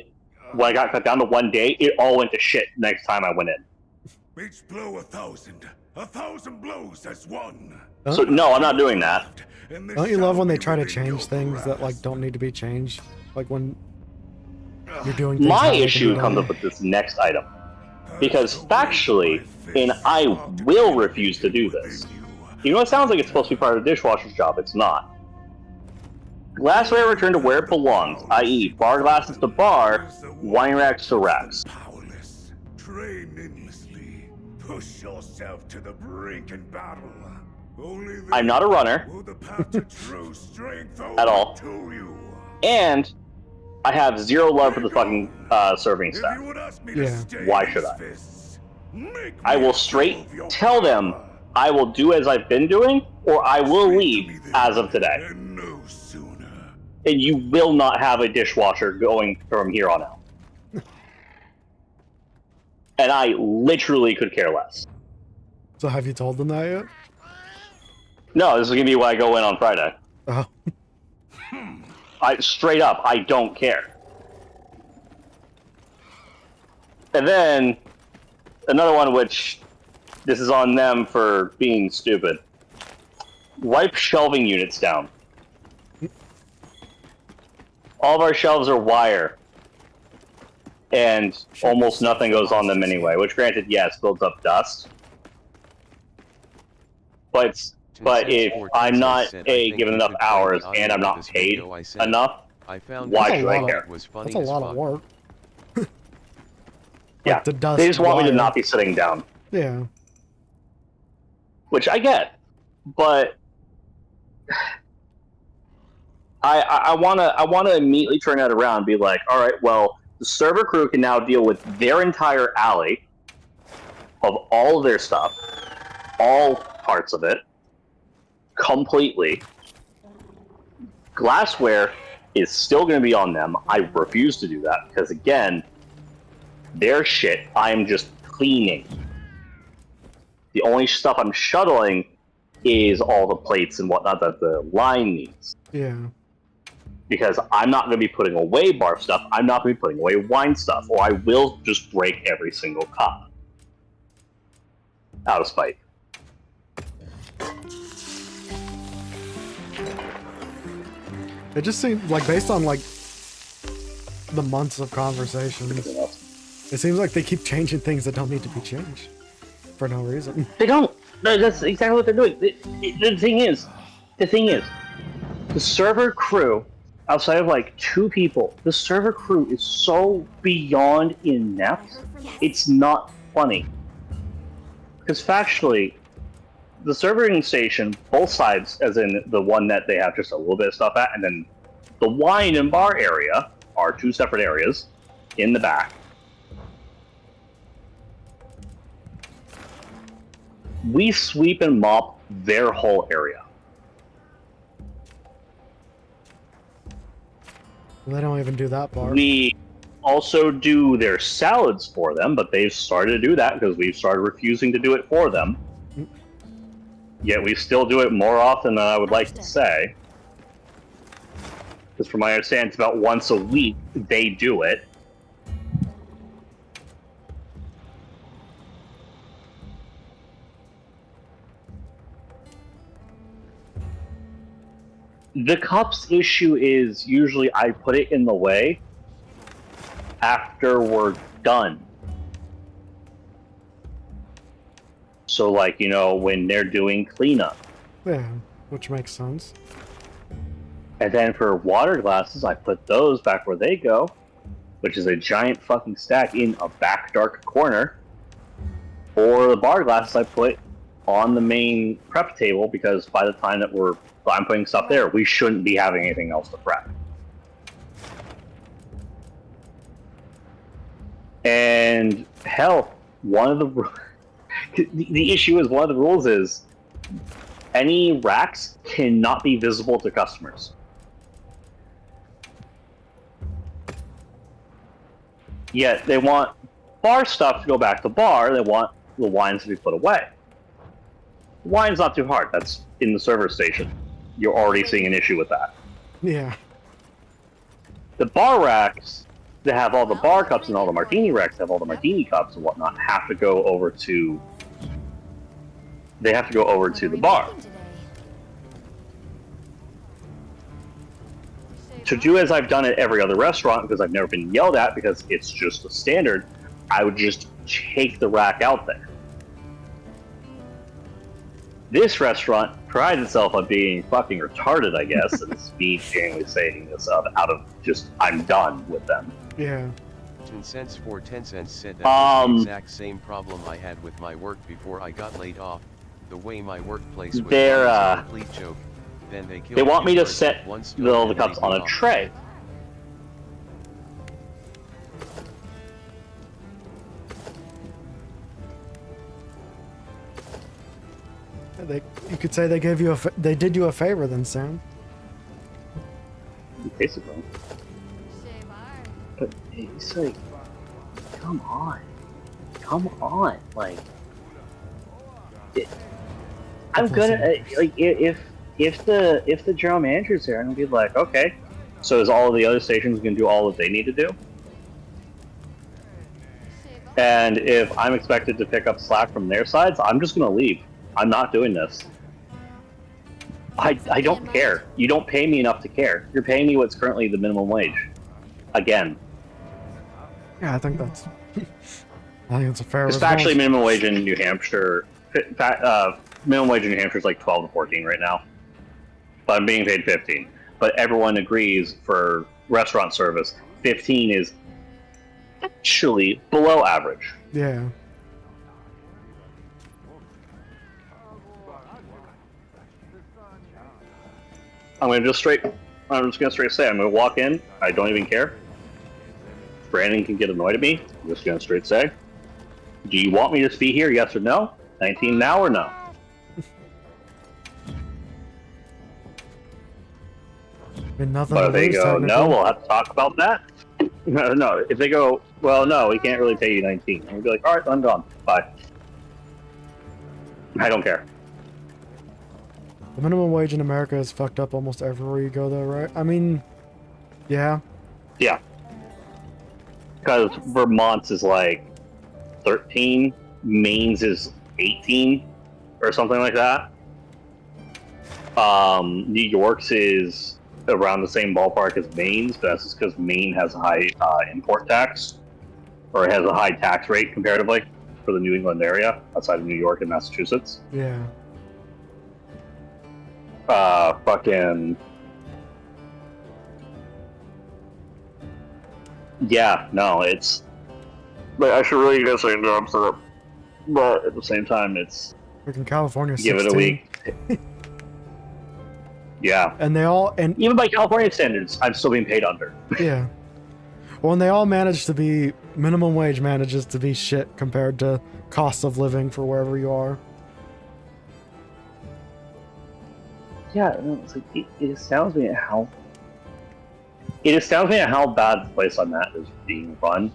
when I got cut down to 1 day, it all went to shit next time I went in. Each blow 1,000 blows as one. So, no, I'm not doing that. Don't you love when they try to change things that, like, don't need to be changed? Like, when you're doing things My how they can issue be comes done. up with this next item. Because factually, and I will refuse to do this. You know, it sounds like it's supposed to be part of the dishwasher's job. It's not. Glassware returned to where it belongs, i.e. bar glasses to bar, wine racks to racks. Powerless. Train endlessly. Push yourself to the brink in battle. Only then I'm not a runner will the path to true strength at all. to you. And I have zero love for the fucking serving If staff. you would ask me Yeah. to stay Why in should these I? fists, make I me will a straight show of your tell them power. I will do as I've been doing, or I will leave as of today. And no sooner. And you will not have a dishwasher going from here on out. And I literally could care less. So have you told them that yet? No, this is gonna be why I go in on Friday. Oh. Straight up, I don't care. And then, another one which, this is on them for being stupid. Wipe shelving units down. All of our shelves are wire. And almost nothing goes on them anyway, which granted, yes, builds up dust. But if I'm not given enough hours and I'm not paid enough, I found why That's a should I lot. care? was funny That's a as lot fuck. of work. Yeah, the dust they just want me to wire. not be sitting down, Yeah. which I get, but I wanna immediately turn that around and be like, all right, well, the server crew can now deal with their entire alley of all of their stuff, all parts of it, completely. Glassware is still going to be on them. I refuse to do that because, again, their shit I'm just cleaning. The only stuff I'm shuttling is all the plates and whatnot that the line needs. Yeah. Because I'm not going to be putting away bar stuff, I'm not going to be putting away wine stuff, or I will just break every single cup. Out of spite. It just seems like, based on like the months of conversations, it seems like they keep changing things that don't need to be changed for no reason. They don't. No, that's exactly what they're doing. The thing is, the server crew, outside of like 2 people, the server crew is so beyond inept, it's not funny. Because factually, the serving station, both sides, as in the one that they have just a little bit of stuff at, and then the wine and bar area are 2 separate areas in the back. we sweep and mop their whole area. They don't even do that part. We also do their salads for them, but they've started to do that because we've started refusing to do it for them. Yet we still do it more often than I would like to say. Because from my understanding, it's about once a week they do it. The cups issue is usually I put it in the way after we're done. So, like, you know, when they're doing cleanup. Yeah, which makes sense. And then for water glasses, I put those back where they go, which is a giant fucking stack in a back dark corner. Or the bar glasses I put on the main prep table, because by the time that I'm putting stuff there, we shouldn't be having anything else to prep. And hell, one of the issue is one of the rules is any racks cannot be visible to customers. Yet they want bar stuff to go back to bar. They want the wines to be put away. Wine's not too hard. That's in the server station. You're already seeing an issue with that. Yeah. The bar racks that have all the bar cups and all the martini racks that have all the martini cups and whatnot have to go over to. They have to go over to the bar. To do as I've done at every other restaurant, because I've never been yelled at because it's just a standard, I would just take the rack out there. This restaurant prides itself on being fucking retarded, I guess, and it's me genuinely saying this out of just, I'm done with them. Yeah. 10 cents for 10 cents said that was the exact same problem I had with my work before I got laid off. The way my workplace was a complete joke. Then they want me to set all the cups on a tray. You could say they gave you they did you a favor then, Sam. Basically. But it's like, come on, like, I'm gonna like if the general manager's there, I'm gonna be like, okay, so is all of the other stations gonna do all that they need to do? And if I'm expected to pick up slack from their sides, I'm just gonna leave. I'm not doing this. I don't care. You don't pay me enough to care. You're paying me what's currently the minimum wage. Again. Yeah, I think that's a fair It's response. actually minimum wage in New Hampshire. Minimum wage in New Hampshire is like 12 to 14 right now. But I'm being paid 15. But everyone agrees for restaurant service, 15 is actually below average. Yeah. I'm just gonna straight say, I'm gonna walk in, I don't even care. Brandon can get annoyed at me, I'm just gonna straight say, do you want me to be here, yes or no? 19 now or no? Nothing But to if they lose, go, no, technically. we'll have to talk about that. No, if they go, well, no, we can't really pay you 19. I'm gonna be like, alright, I'm gone, bye. I don't care. The minimum wage in America is fucked up almost everywhere you go, though, right? I mean, yeah. Yeah. Because Vermont's is like 13, Maine's is 18, or something like that. New York's is around the same ballpark as Maine's, but that's just because Maine has a high import tax, or it has a high tax rate comparatively for the New England area, outside of New York and Massachusetts. Yeah. Fucking... Yeah, no, it's... Like, I should really get a second job set up, but at the same time, it's... Freaking California, Give it a week. Yeah. And they all... and Even by California standards, I'm still being paid under. yeah. Well, and they all manage to be... Minimum wage manages to be shit compared to cost of living for wherever you are. Yeah, no, it's like it astounds me at how bad the place I'm at is being run.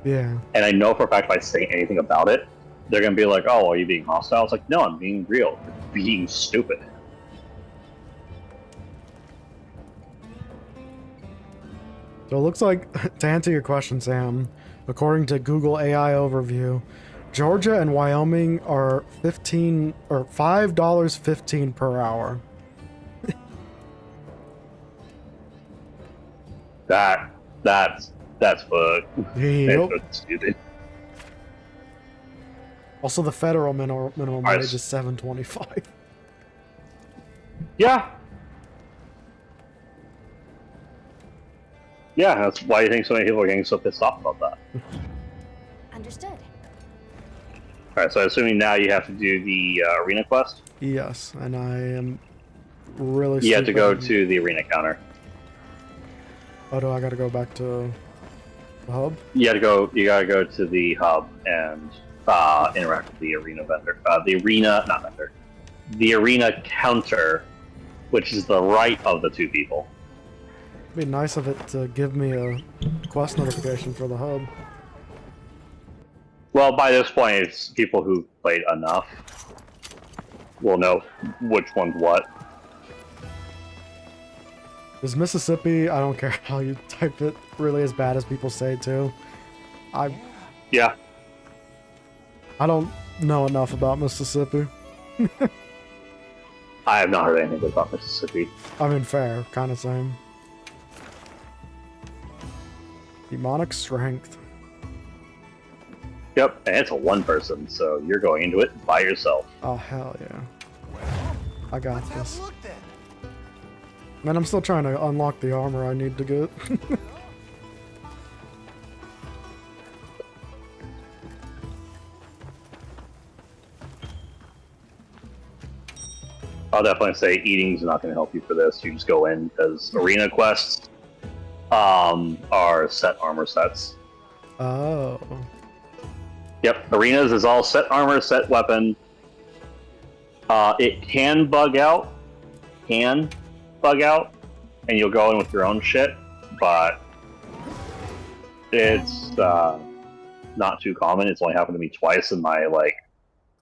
Yeah. And I know for a fact if I say anything about it, they're gonna be like, "Oh, are you being hostile?" It's like, no, I'm being real. You're being stupid. So it looks like, to answer your question, Sam, according to Google AI overview, Georgia and Wyoming are $5.15 per hour. That's fuck. Yep. That's stupid. Also, the federal minimum Alright. wage is $7.25. Yeah. Yeah, that's why you think so many people are getting so pissed off about that. Understood. Alright, so assuming now you have to do the arena quest. Yes, and I am really. You have to go stupid. to the arena counter. Oh, do I gotta go back to the hub? You gotta go to the hub and interact with the arena vendor. The arena counter, which is the right of the two people. It'd be nice of it to give me a quest notification for the hub. Well, by this point, it's people who've played enough will know which one's what. Is Mississippi, I don't care how you type it, really as bad as people say too? Yeah. I don't know enough about Mississippi. I have not heard anything good about Mississippi. I mean, fair, kind of same. Demonic strength. Yep, and it's a one person, so you're going into it by yourself. Oh, hell yeah. I got Let's have this. a look then. Man, I'm still trying to unlock the armor I need to get. I'll definitely say eating's not going to help you for this. You just go in because arena quests are set armor sets. Oh. Yep, arenas is all set armor, set weapon. It can bug out, and you'll go in with your own shit, but it's not too common. It's only happened to me twice in my like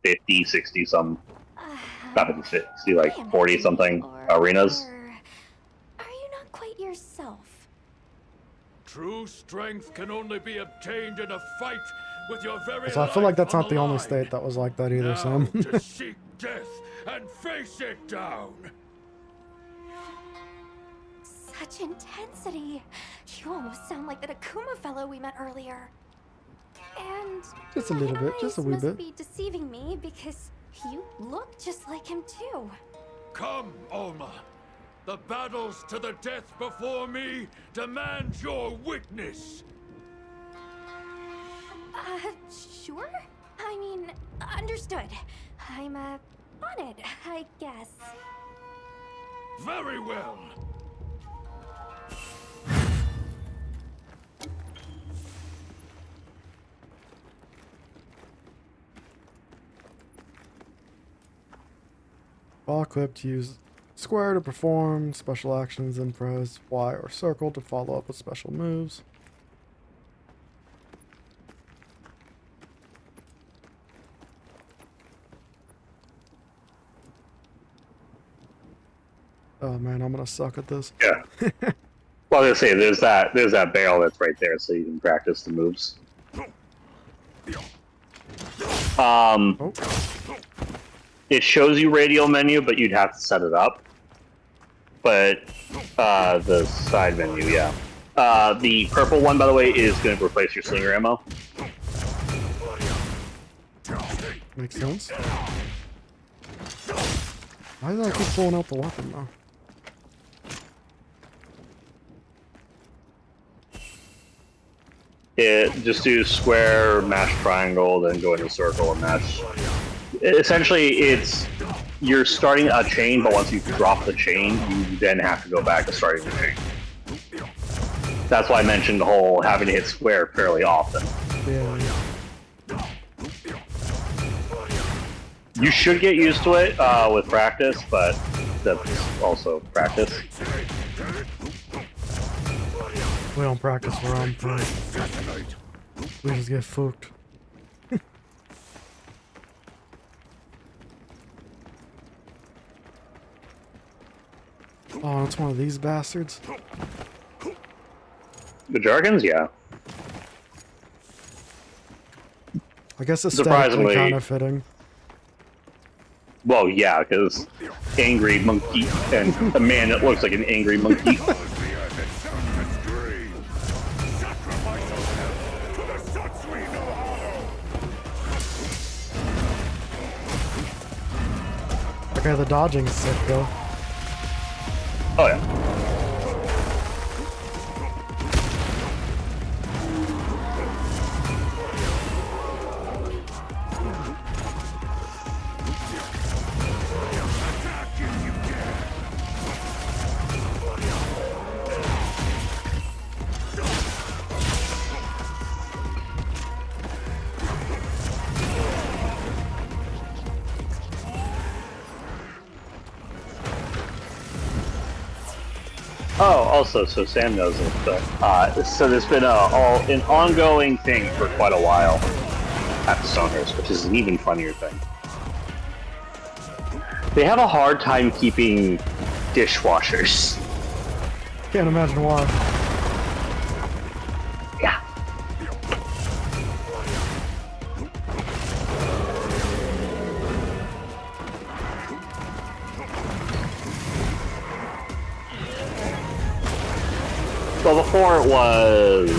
50, 60 some, not 50, 60, like 40 something arenas. Are you not quite yourself? True strength can only be obtained in a fight with your very So I feel like that's life not the on only line. state that was like that either, Now Sam. to seek death and face it down. Such intensity. You almost sound like that Akuma fellow we met earlier. And Just a little my bit, just a eyes wee must bit. be deceiving me because you look just like him too. Come, Alma. The battles to the death before me demand your witness. Sure? I mean, understood. I'm, on it, I guess. Very well. While equipped, use square to perform special actions and press Y or circle to follow up with special moves. Oh man, I'm gonna suck at this. Yeah. Well, I say there's that barrel that's right there, so you can practice the moves. Oh, It shows you radial menu, but you'd have to set it up. But the side menu, yeah. The purple one, by the way, is going to replace your slinger ammo. makes sense. Why did I keep pulling out the weapon though? Just do square, mash triangle, then go into circle and mash. Essentially, you're starting a chain, but once you drop the chain, you then have to go back to starting the chain. That's why I mentioned the whole having to hit square fairly often. Yeah. You should get used to it with practice, but that's also practice. We don't practice where I'm from. We just get fucked. Oh, it's one of these bastards. The Jargons, yeah. I guess aesthetically kind of fitting. Well, yeah, because angry monkey and a man that looks like an angry monkey. Okay, the dodging's sick though. Oh yeah. Oh, also, so Sam knows this, but so there's been an ongoing thing for quite a while at the Stonehurst, which is an even funnier thing. They have a hard time keeping dishwashers. Can't imagine why. Yeah. Well, before it was,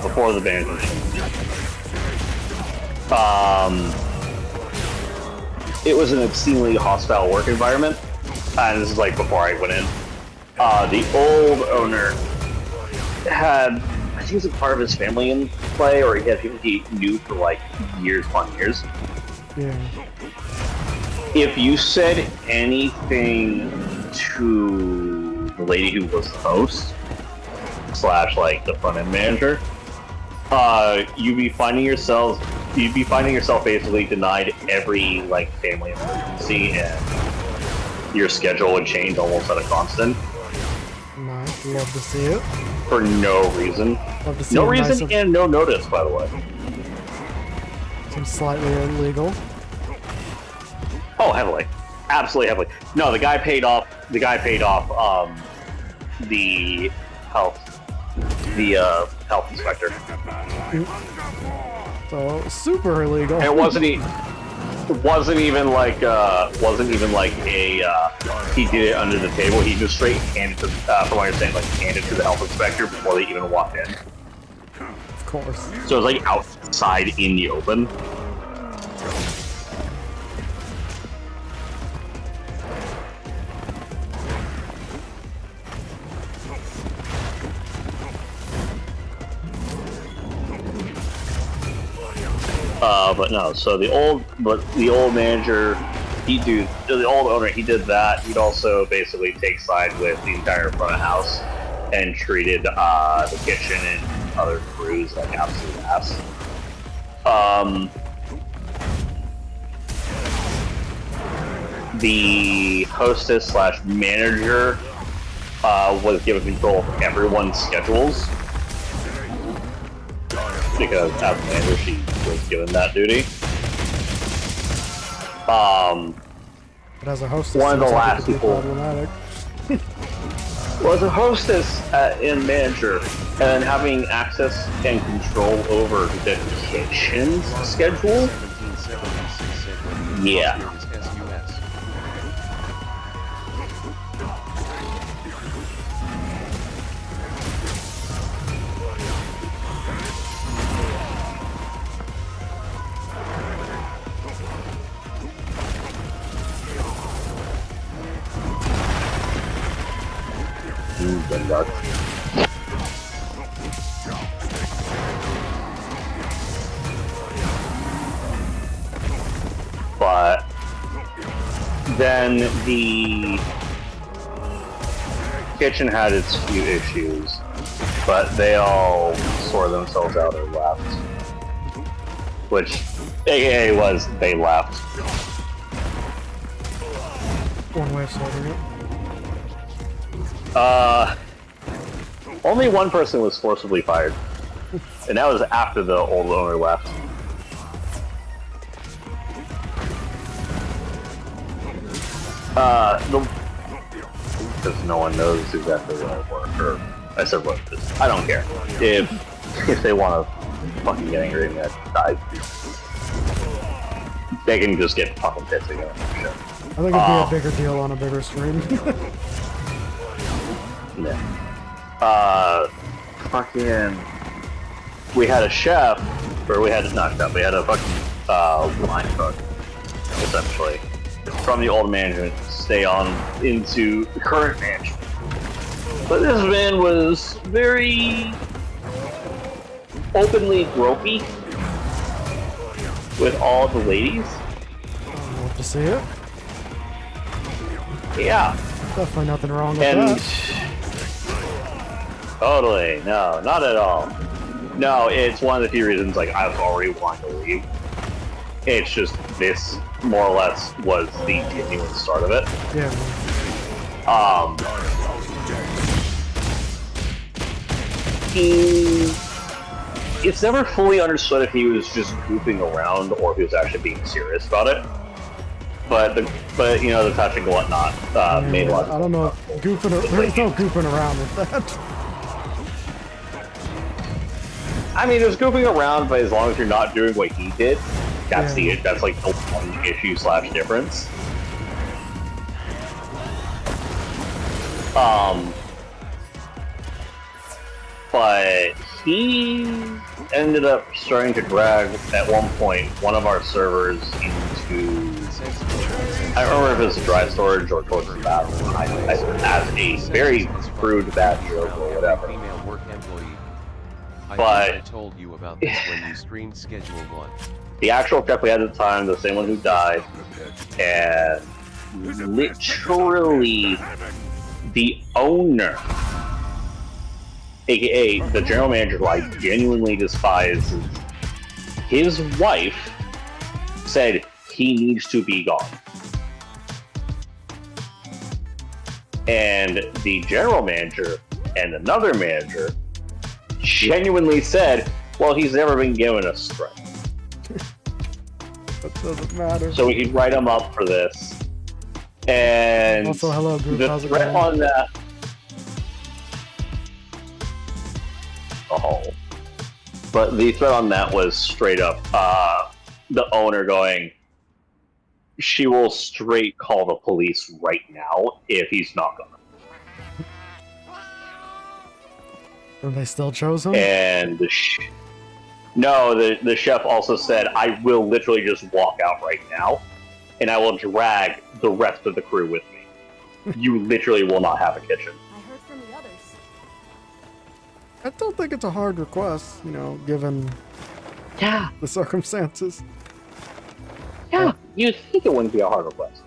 before the management change, it was an obscenely hostile work environment, and this is like before I went in. The old owner had, I think it was a part of his family in play, or he had people he knew for like years upon years. Yeah. If you said anything to the lady who was the host, / like the front end manager, you'd be finding yourself basically denied every like family emergency, and your schedule would change almost at a constant. Nice, love to see it. For no reason. Love to see No it. reason Nice and no notice, by the way. Seems slightly illegal. Oh, heavily, absolutely heavily. No, the guy paid off. The health inspector. So super illegal. It wasn't even like a he did it under the table. He just straight handed to from what I understand, like handed to the health inspector before they even walked in. Of course. So it was like outside in the open. But no, so the old manager, the old owner, he did that. He'd also basically take side with the entire front of house and treated the kitchen and other crews like absolute ass. The hostess / manager was given control of everyone's schedules, because as manager she was given that duty. But as a hostess, one of the last people problematic. was a hostess and manager, and then having access and control over the kitchen's schedule. 1776 said when the Yeah. is SUS. Dark. But then the kitchen had its few issues, but they all sorted themselves out or left. Which, AKA was, they left. one way of solving it. Only one person was forcibly fired, and that was after the old owner left. Because no one knows exactly what I work, or I said what it is. I don't care. If they want to fucking get angry and they can just get fucking pissed again. Shit. I think it'd be a bigger deal on a bigger stream. Yeah. Fucking. We had a chef, or we had not chef. We had a fucking line cook, essentially, from the old management stay on into the current management. But this man was very openly gropey with all the ladies. I'd love to see it. Yeah. Definitely nothing wrong with And that. totally, no, not at all. No, it's one of the few reasons like I've already wanted to leave. It's just this more or less was the genuine start of it. Yeah. It's never fully understood if he was just goofing around or if he was actually being serious about it. But you know, the touching and whatnot made a lot of I don't know. There's no goofing around with that. I mean, there's goofing around, but as long as you're not doing what he did, that's that's like the one issue / difference. But he ended up starting to drag at one point one of our servers into. I don't remember if it was a dry storage or towards the bathroom. As a very crude bad joke or whatever. But I told you about this when you streamed Schedule 1. The actual chef we had at the time, the same one who died, and literally the owner, aka the general manager, who I genuinely despise, his wife said he needs to be gone. And the general manager and another manager genuinely said, well, he's never been given a strike. That doesn't matter. So we could write him up for this. And Also, hello, Goof. the How's it threat going? on that. Oh. But the threat on that was straight up the owner going, she will straight call the police right now if he's not gonna. And they still chose him? And the chef also said, I will literally just walk out right now, and I will drag the rest of the crew with me. You literally will not have a kitchen. I heard from the others. I don't think it's a hard request, you know, given the circumstances. Yeah, you'd think it wouldn't be a hard request.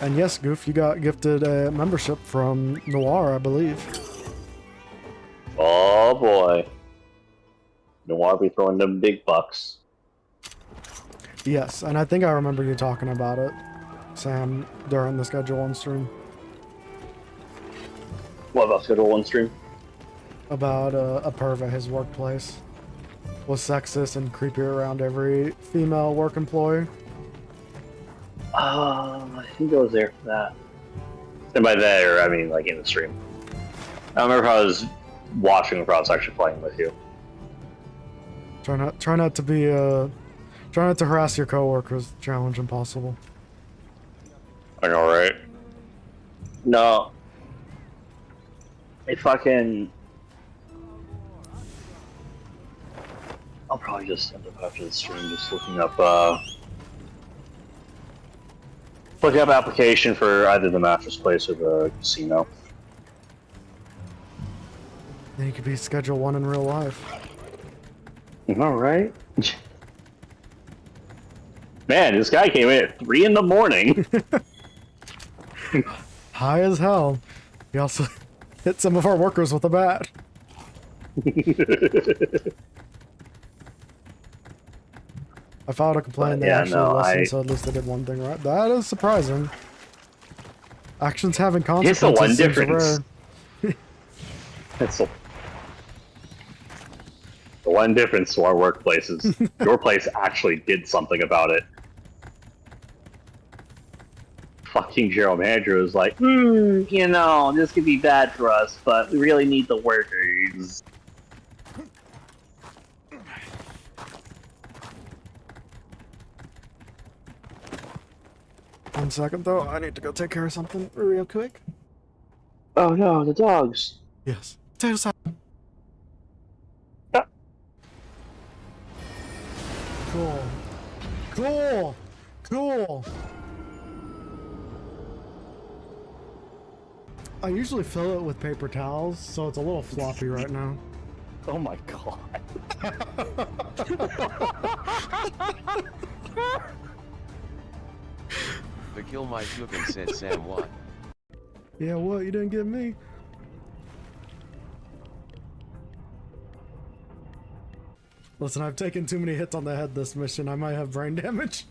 And yes, Goof, you got gifted a membership from Noir, I believe. Oh boy. Noir be throwing them big bucks. Yes, and I think I remember you talking about it, Sam, during the Schedule 1 stream. What about Schedule 1 stream? About a perv at his workplace. Was sexist and creepy around every female work employee. I think I was there for that. And by there, I mean like in the stream. I don't remember if I was watching or if I was actually playing with you. Try not to be try not to harass your coworkers. Challenge impossible. I know, right? No. It fucking. I'll probably just end up after the stream just looking up application for either the mattress place or the casino. Then you could be Schedule 1 in real life. All right. Man, this guy came in at 3 in the morning. High as hell. He also hit some of our workers with a bat. I filed a complaint. They actually listened, so at least they did one thing right. That is surprising. Actions having Here's the consequences one seems difference. rare. That's the one difference to our workplaces. Your place actually did something about it. Fucking general manager was like, you know, this could be bad for us, but we really need the workers. One second though, I need to go take care of something real quick. Oh no, the dogs. Yes. Potato salad. Ah. Cool. Cool. Cool. I usually fill it with paper towels, so it's a little floppy right now. Oh my god. The kill my cooking, said Sam what? Yeah, what? You didn't get me? Listen, I've taken too many hits on the head this mission. I might have brain damage.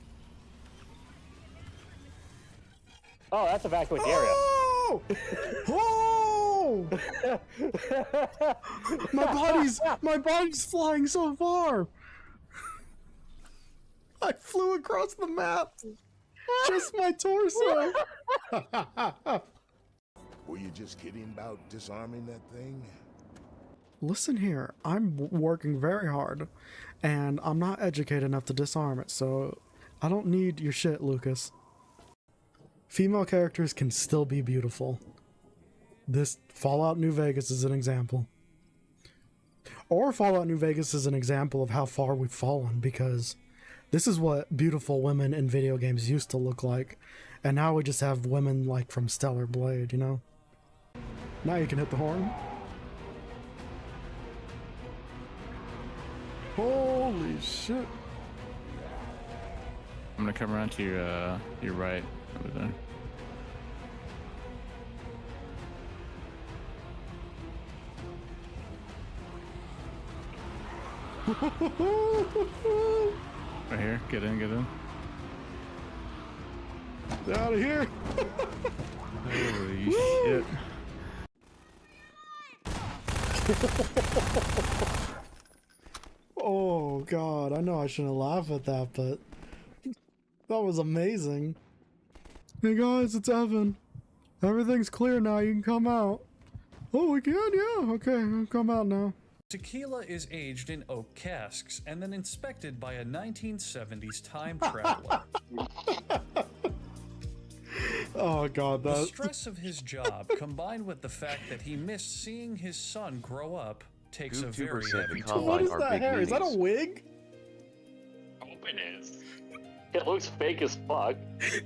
Oh, that's evacuate the area. Oh! Oh! my body's flying so far. I flew across the map. Just my torso. Were you just kidding about disarming that thing? Listen here, I'm working very hard, and I'm not educated enough to disarm it, so I don't need your shit, Lucas. Female characters can still be beautiful. This Fallout New Vegas is an example. Or Fallout New Vegas is an example of how far we've fallen, because this is what beautiful women in video games used to look like, and now we just have women like from Stellar Blade, you know? Now you can hit the horn. Holy shit. I'm gonna come around to your right over there. Right here, get in, get in. Get out of here! Holy shit. Oh god, I know I shouldn't laugh at that, but that was amazing. Hey guys, it's Evan. Everything's clear now, you can come out. Oh, we can? Yeah, okay, I'll come out now. Tequila is aged in oak casks and then inspected by a 1970s time traveler. Oh god, The that... stress of his job, combined with the fact that he missed seeing his son grow up, takes a very YouTubers said heavy the toll. What combine is are that big hair? Is that a minis. wig? Oh, it is. It looks fake as fuck.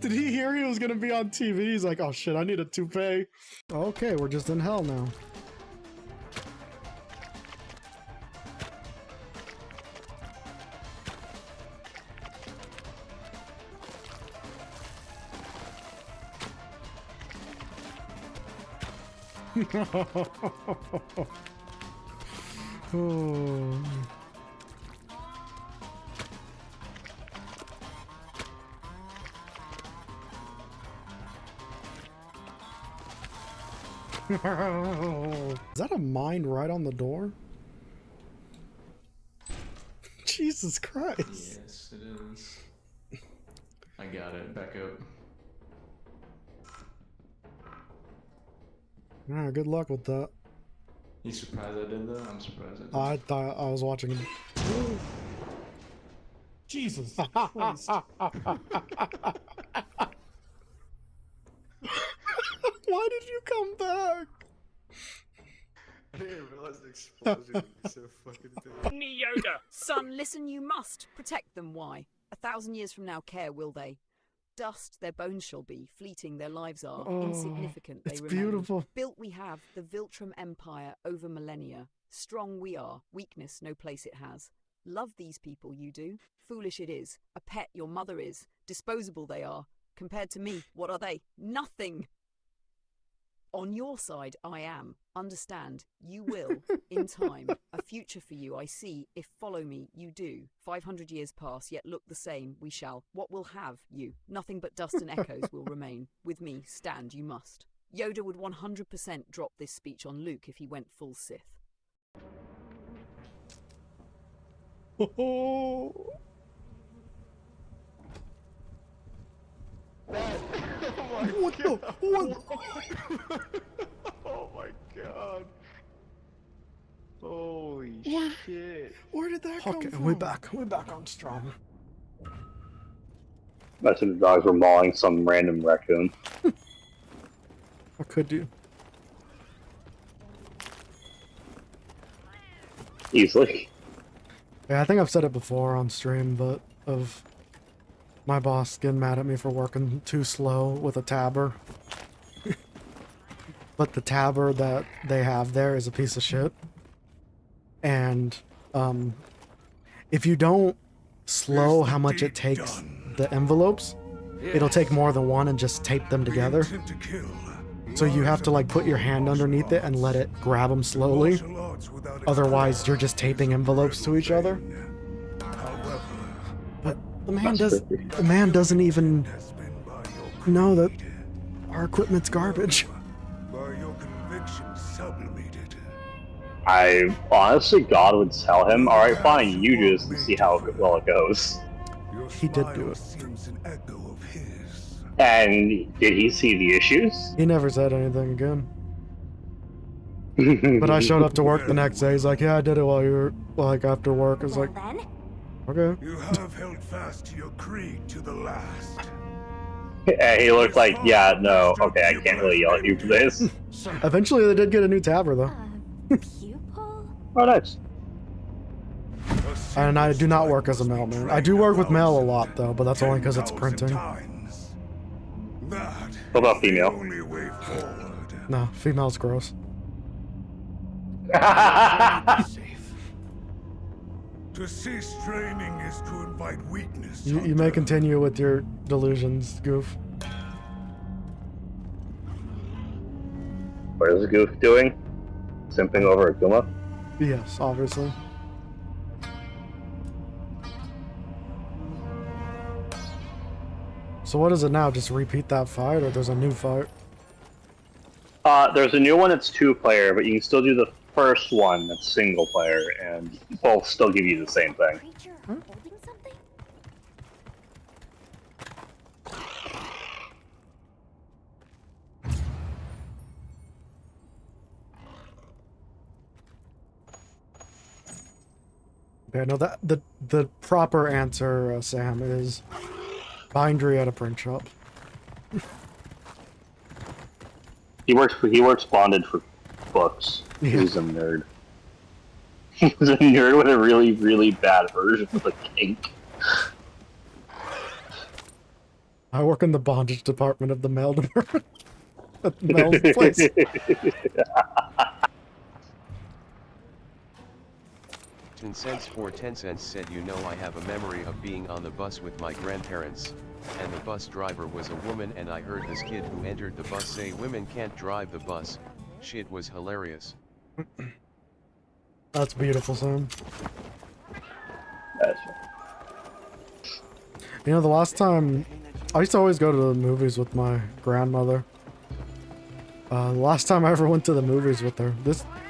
Did he hear he was gonna be on TV? He's like, oh shit, I need a toupee. Okay, we're just in hell now. Oh. Is that a mine right on the door? Jesus Christ. Yes, it is. I got it. Back up. Yeah, good luck with that. You surprised I did that? I'm surprised I did. I thought I was watching him. Jesus Christ. Why did you come back? I didn't realize the explosion would be so fucking big. Me Yoda! Son, listen, you must. Protect them, why? 1,000 years from now, care will they? Dust their bones shall be, fleeting their lives are, insignificant they it's remain. beautiful. Built we have the Viltrum Empire over millennia. Strong we are, weakness no place it has. Love these people you do, foolish it is. A pet your mother is, disposable they are. Compared to me, what are they? Nothing! On your side, I am. Understand, you will, in time. A future for you, I see. If follow me, you do. 500 years pass, yet look the same. We shall. What will have you? Nothing but dust and echoes will remain. With me, stand you must. Yoda would 100% drop this speech on Luke if he went full Sith. What the? What? Oh my god. Holy shit. Where did that come from? We're back on strong. Imagine the dogs were mauling some random raccoon. What could you? Easily. Yeah, I think I've said it before on stream, but of my boss getting mad at me for working too slow with a tabber. But the tabber that they have there is a piece of shit. And if you don't slow how much it takes the envelopes, it'll take more than one and just tape them together. So you have to like put your hand underneath it and let it grab them slowly. Otherwise, you're just taping envelopes to each other. But the man doesn't even know that our equipment's garbage. I honestly, God would tell him, alright, fine, you do this and see how well it goes. He did do it. And did he see the issues? He never said anything again. But I showed up to work the next day. He's like, yeah, I did it while you were, like, after work. I was like, okay. You have held fast to your creed to the last. And he looked like, yeah, no, okay, I can't really yell at you for this. Eventually, they did get a new tabber, though. Oh, nice. And I do not work as a mailman. I do work with mail a lot, though, but that's only because it's printing. What about female? No, female's gross. To cease straining is to invite weakness. You may continue with your delusions, Goof. What is Goof doing? Simping over Akuma? Yes, obviously. So what is it now? Just repeat that fight, or there's a new fight? There's a new one that's 2-player, but you can still do the first one that's single player, and both still give you the same thing. Okay, no, that the proper answer, Sam, is bindery at a print shop. He works bonded for books. Yeah. He's a nerd. He's a nerd with a really, really bad version of a kink. I work in the bondage department of the mail department. At the mail place. $0.10 for 10 cents said, you know, I have a memory of being on the bus with my grandparents, and the bus driver was a woman, and I heard this kid who entered the bus say women can't drive the bus. Shit was hilarious. That's beautiful, Sam. You know, the last time I used to always go to the movies with my grandmother. The last time I ever went to the movies with her,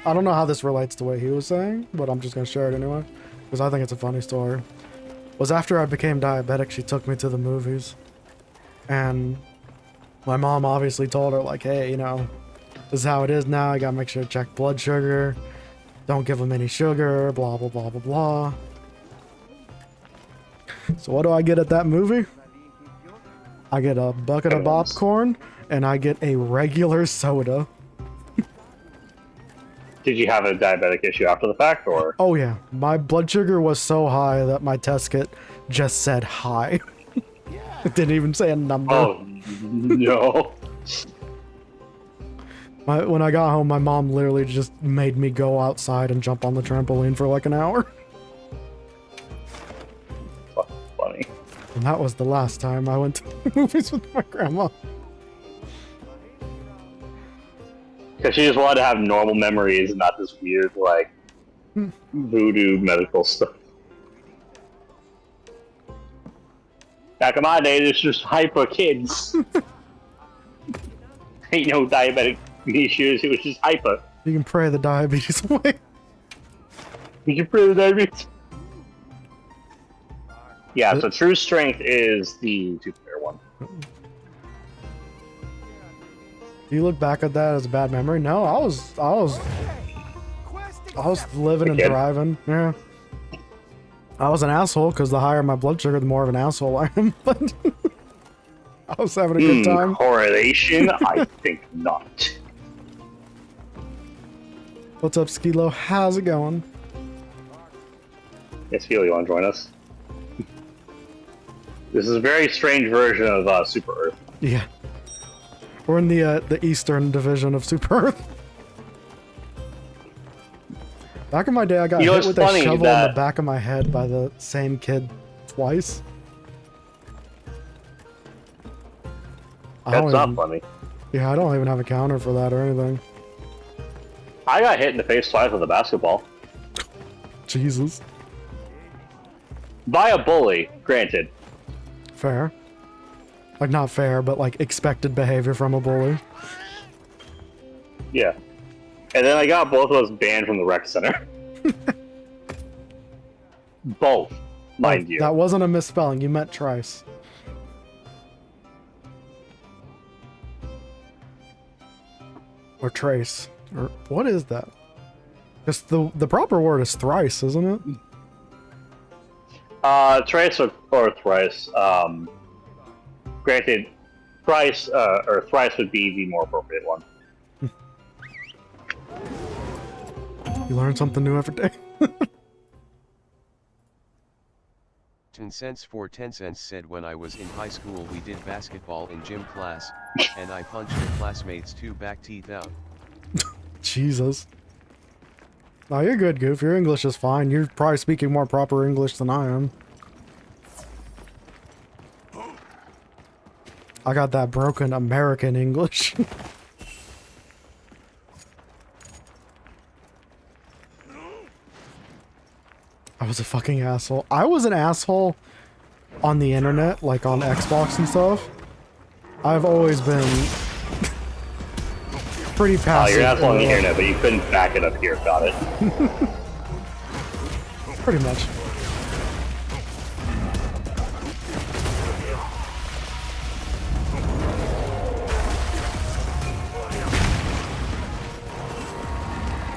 I don't know how this relates to what he was saying, but I'm just gonna share it anyway, because I think it's a funny story. Was after I became diabetic, she took me to the movies, and my mom obviously told her, like, hey, you know, this is how it is now, you gotta make sure to check blood sugar, don't give them any sugar, blah blah blah blah blah. So what do I get at that movie? I get a bucket of popcorn, and I get a regular soda. Did you have a diabetic issue after the fact, or? Oh yeah, my blood sugar was so high that my test kit just said high. It didn't even say a number. Oh, no. When I got home, my mom literally just made me go outside and jump on the trampoline for like an hour. Funny. And that was the last time I went to the movies with my grandma. Because she just wanted to have normal memories, and not this weird, like, voodoo medical stuff. Back in my day, this was hyper kids. Ain't no diabetic issues, it was just hyper. You can pray the diabetes away. You can pray the diabetes. Yeah, so true strength is the two-player one. You look back at that as a bad memory? No, I was living and thriving. Yeah. I was an asshole because the higher my blood sugar, the more of an asshole I am. But I was having a good time. Correlation? I think not. What's up, Skilo? How's it going? Yes, Phil, you want to join us? This is a very strange version of Super Earth. Yeah. We're in the Eastern division of Super Earth. Back in my day, I got hit with a shovel in the back of my head by the same kid twice. That's not funny. Yeah, I don't even have a counter for that or anything. I got hit in the face twice with a basketball. Jesus. By a bully, granted. Fair. Like, not fair, but like expected behavior from a bully. Yeah. And then I got both of us banned from the rec center. Both, mind you. That wasn't a misspelling, you meant trice. Or trace. Or what is that? It's the proper word is thrice, isn't it? Trace or thrice. Granted, thrice or thrice would be the more appropriate one. You learn something new every day. 10 cents for 10 cents said when I was in high school we did basketball in gym class, and I punched a classmate's 2 back teeth out. Jesus. No, you're good, Goof. Your English is fine. You're probably speaking more proper English than I am. I got that broken American English. I was a fucking asshole. I was an asshole on the internet, like on Xbox and stuff. I've always been pretty passive. You're an asshole on the internet, but you couldn't back it up here, got it. Pretty much.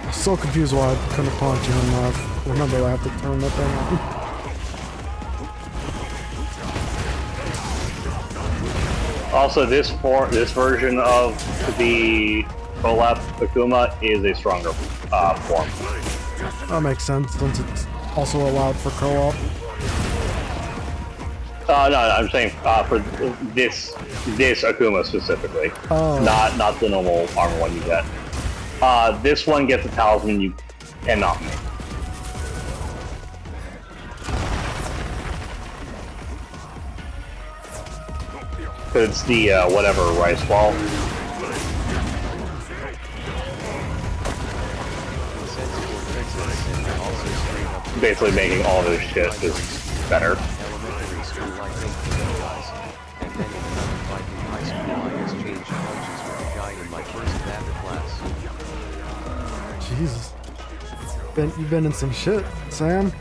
I'm so confused why I couldn't punch you enough. Remember, I have to turn that thing on. Also, this version of the Prolap Akuma is a stronger form. That makes sense, since it's also allowed for co-op. No, I'm saying for this Akuma specifically. Oh. Not the normal armor one you get. This one gets a talisman you cannot make. It's the whatever rice ball. Basically making all this shit just better. Elementary school I think for you guys, and then in another fight in high school I exchanged punches with a guy in my first battle class. Jesus. You've been in some shit, Sam.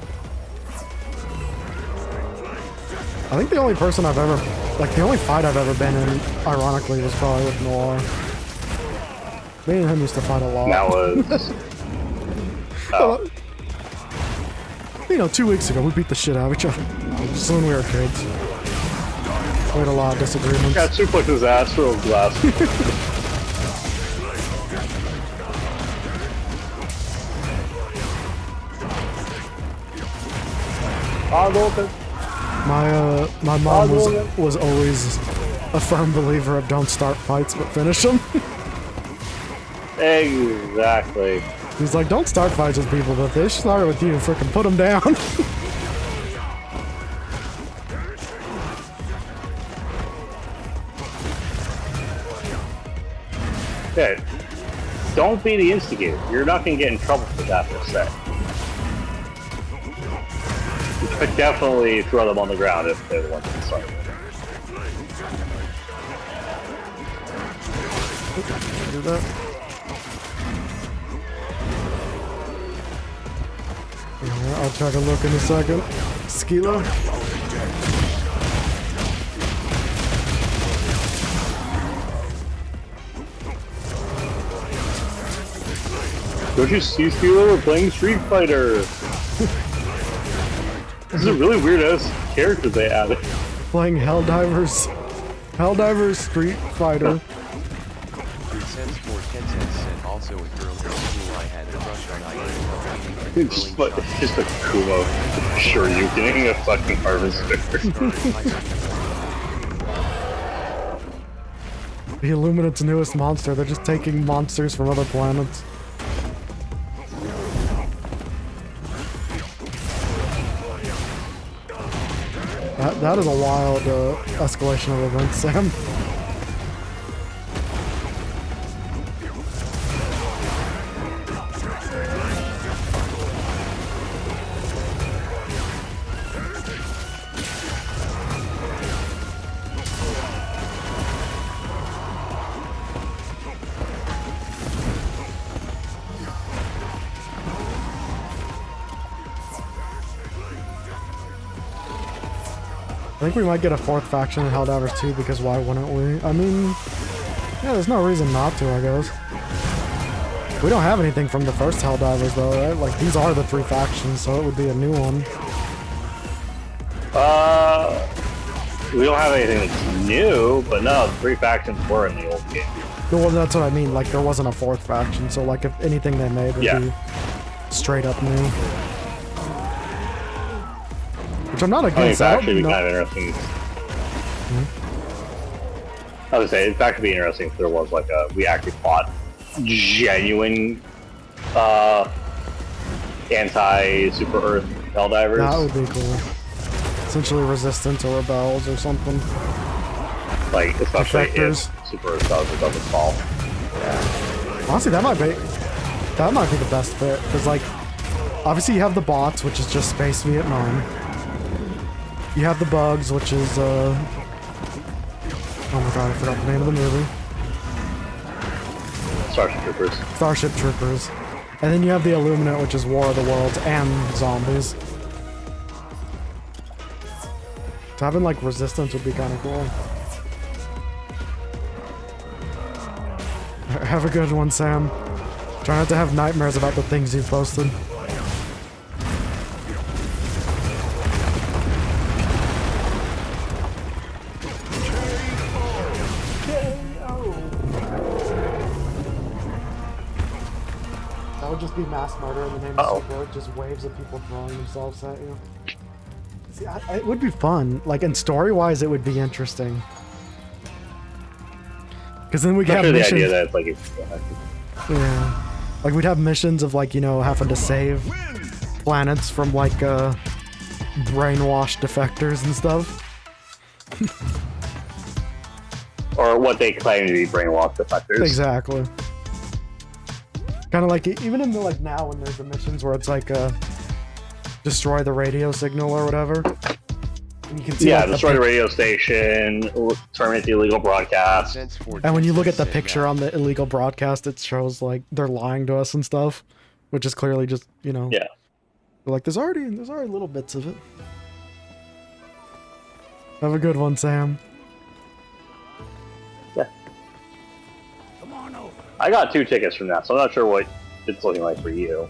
I think the only person I've ever, like the only fight I've ever been in, ironically, was probably with Noir. Me and him used to fight a lot. That was... You know, 2 weeks ago, we beat the shit out of each other. Just when we were kids. We had a lot of disagreements. Got suplex his ass through a glass. My mom was always a firm believer of don't start fights but finish them. Exactly. He's like, don't start fights with people, but if they start with you, freaking put them down. Okay. don't be the instigator. You're not going to get in trouble for that per se. You could definitely throw them on the ground if they're the ones that start. Do that. Yeah, I'll try to look in a second. Skilo. Don't you see, Steeler? We're playing Street Fighter. This is a really weird ass character they added. Playing Helldivers. Helldivers Street Fighter. 3 cents for 10 cents, and also a girl in school I had a crush on. I ended up It's just a Kumo. Sure, you getting a fucking harvester. The Illuminate's newest monster. They're just taking monsters from other planets. That is a wild escalation of events, Sam. I think we might get a 4th faction in Helldivers 2 because why wouldn't we? I mean, yeah, there's no reason not to, I guess. We don't have anything from the first Helldivers though, right? Like, these are the 3 factions, so it would be a new one. We don't have anything that's new, but no, the 3 factions were in the old game. Well, that's what I mean, like, there wasn't a 4th faction, so like, if anything they made would be straight up new. Which I'm not against. I think it'd be kind of interesting. I would say, in fact, it'd be interesting if there was like we actually fought genuine anti-Super Earth Helldivers. That would be cool. Essentially Resistance or Rebels or something. Like, especially Defectors. if Super Earth doesn't fall. Yeah. Honestly, that might be the best fit, because like, obviously you have the bots, which is just Space Vietnam. You have the bugs, which is, oh my god, I forgot the name of the movie. Starship Troopers. Starship Troopers. And then you have the Illuminate, which is War of the Worlds and zombies. So having, like, Resistance would be kind of cool. Have a good one, Sam. Try not to have nightmares about the things you've posted. That would just be mass murder in the name of support, just waves of people throwing themselves at you. See, it would be fun. Like, and story-wise, it would be interesting. Because then we could have missions. The idea that it's like yeah, like we'd have missions of like, you know, having to save planets from like brainwashed defectors and stuff. or what they claim to be brainwashed defectors. Exactly. Kind of like even in the like now when there's the missions where it's like destroy the radio signal or whatever. And you can see like, destroy the radio station, terminate the illegal broadcast. And when you look at the picture on the illegal broadcast, it shows like they're lying to us and stuff, which is clearly just, you know. Yeah. Like there's already little bits of it. Have a good one, Sam. Yeah. Come on over. I got 2 tickets from that, so I'm not sure what it's looking like for you.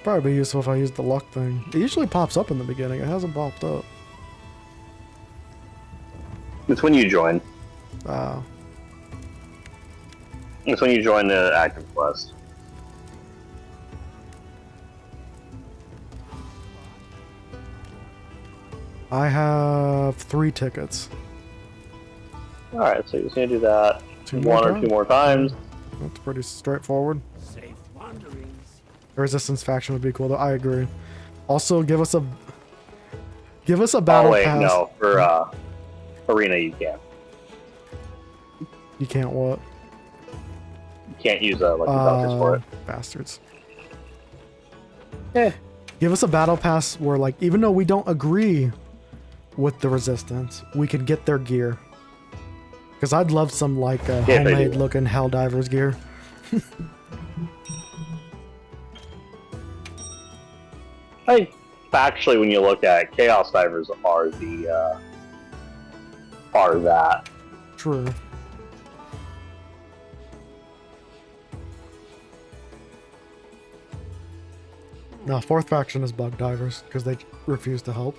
Probably be useful if I used the luck thing. It usually pops up in the beginning. It hasn't popped up. It's when you join. Wow. It's when you join the active quest. I have 3 tickets. Alright, so you're just gonna do that 2 one or 2 more times. That's pretty straightforward. Safe wanderings. The Resistance faction would be cool though, I agree. Also give us a battle oh wait, pass. no, for arena you can't. You can't what? You can't use lucky vouchers for it. Bastards. Yeah. Give us a battle pass where, like, even though we don't agree with the resistance, we could get their gear. Because I'd love some, like, homemade looking Helldivers gear. Actually, when you look at it, Chaos Divers are that. True. No, fourth faction is Bug Divers because they refuse to help.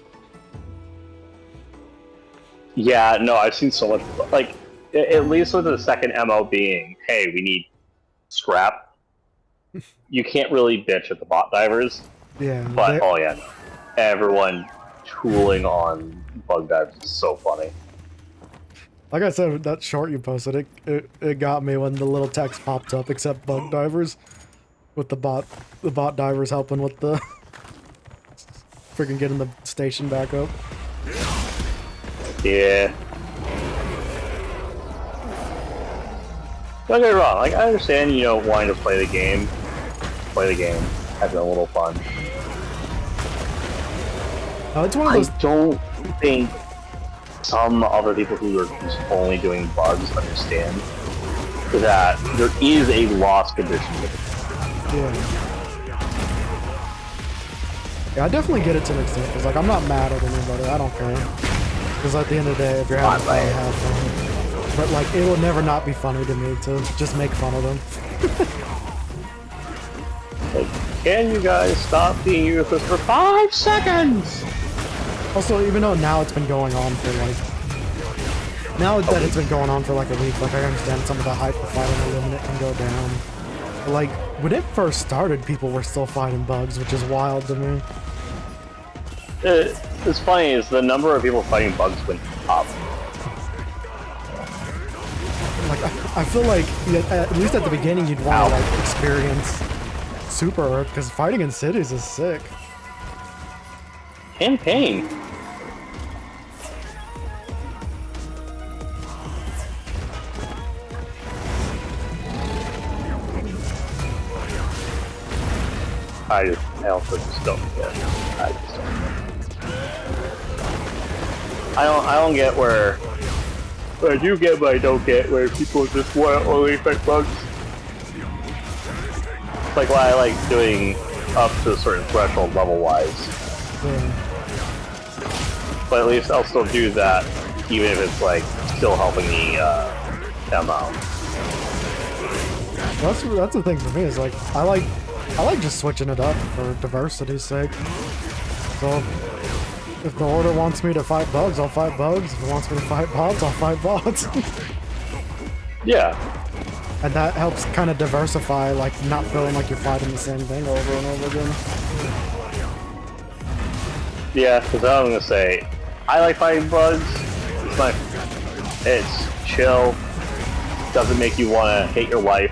Yeah, no, I've seen so much. Like, at least with the second MO being, hey, we need scrap. You can't really bitch at the bot divers. Yeah. But oh yeah, no. Everyone tooling on Bug Divers is so funny. Like I said, that short you posted, it got me when the little text popped up, except Bug Divers, with the bot divers helping with the freaking getting the station back up. Yeah. Don't get me wrong, like I understand, you know, wanting to play the game, having a little fun. It's one of those. I don't think some other people who are just only doing bugs understand that there is a loss condition with it. Yeah, I definitely get it to an extent, because, like, I'm not mad at anybody, I don't care. Because at the end of the day, if you're having fun, have fun. But, like, it will never not be funny to me to just make fun of them. Like, can you guys stop being useless for 5 seconds? Also, even though now it's been going on for, like... Now that it's been going on for, like, a week, like, I understand some of the hype of fighting the limit can go down. But, like, when it first started, people were still fighting bugs, which is wild to me. It's funny is the number of people fighting bugs went up. Like, I feel like, at least at the beginning, you'd want to, like, experience Super Earth, because fighting in cities is sick. And pain. I also just don't get it. I just don't get it. I don't get where I do get, but I don't get where people just want to only fight bugs. Like why I like doing up to a certain threshold level-wise. But at least I'll still do that, even if it's like still helping the MO. That's the thing for me, is like I like just switching it up for diversity's sake. So if the order wants me to fight bugs, I'll fight bugs. If it wants me to fight bots, I'll fight bots. Yeah. And that helps kind of diversify, like not feeling like you're fighting the same thing over and over again. Yeah, because I'm gonna say, I like fighting bugs. It's chill. Doesn't make you want to hate your wife.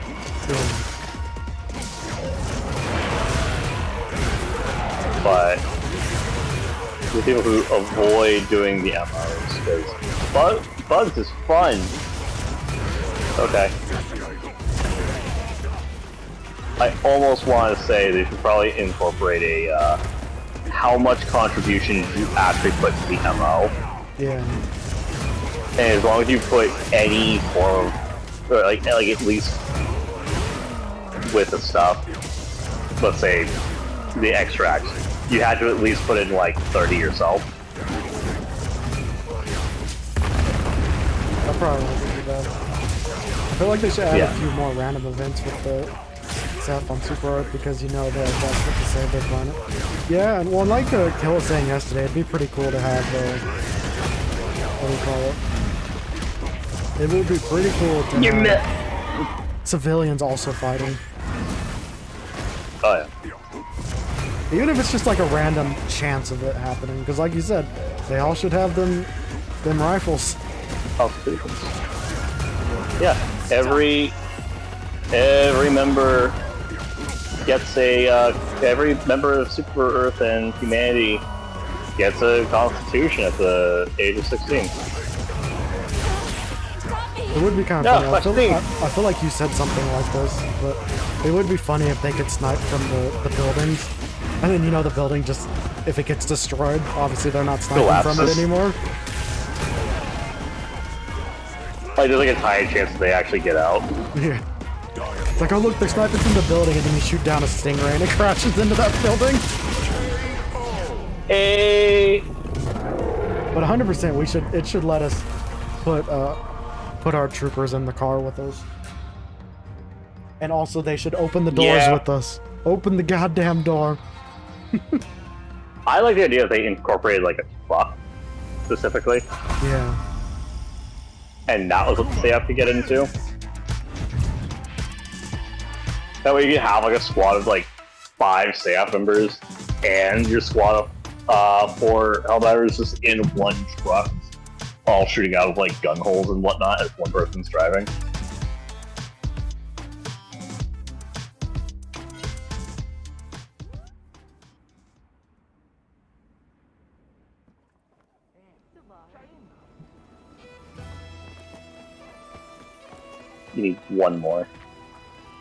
But the people who avoid doing the MOs, because bugs is fun. Okay. I almost want to say they should probably incorporate a how much contribution you actually put to the MO. Yeah. And as long as you put any form of, or like at least with the stuff, let's say the extracts, you had to at least put in like 30 yourself. That probably won't be bad. I feel like they should add a few more random events with the stuff on Super Earth, because you know they're desperate to save their planet. Yeah, and well, like Kill was saying yesterday, it'd be pretty cool to have what do you call it? It would be pretty cool to have civilians also fighting. Oh yeah. Even if it's just like a random chance of it happening, because like you said, they all should have them rifles. Yeah, every member gets every member of Super Earth and humanity gets a constitution at the age of 16. Stop me! It would be kind of funny. I feel like you said something like this, but it would be funny if they could snipe from the buildings. And then, you know, the building just, if it gets destroyed, obviously they're not sniping from it anymore. Like, there's like a tiny chance that they actually get out. Yeah. It's like, oh look, they're sniping from the building, and then you shoot down a stingray and it crashes into that building. Hey. But 100%, it should let us put our troopers in the car with us. And also, they should open the doors with us. Open the goddamn door. I like the idea that they incorporated like a truck specifically. Yeah. And that was what they have to get into. That way you can have like a squad of like 5 staff members and your squad of 4 Helldivers just in one truck, all shooting out of like gun holes and whatnot as one person's driving. You need one more.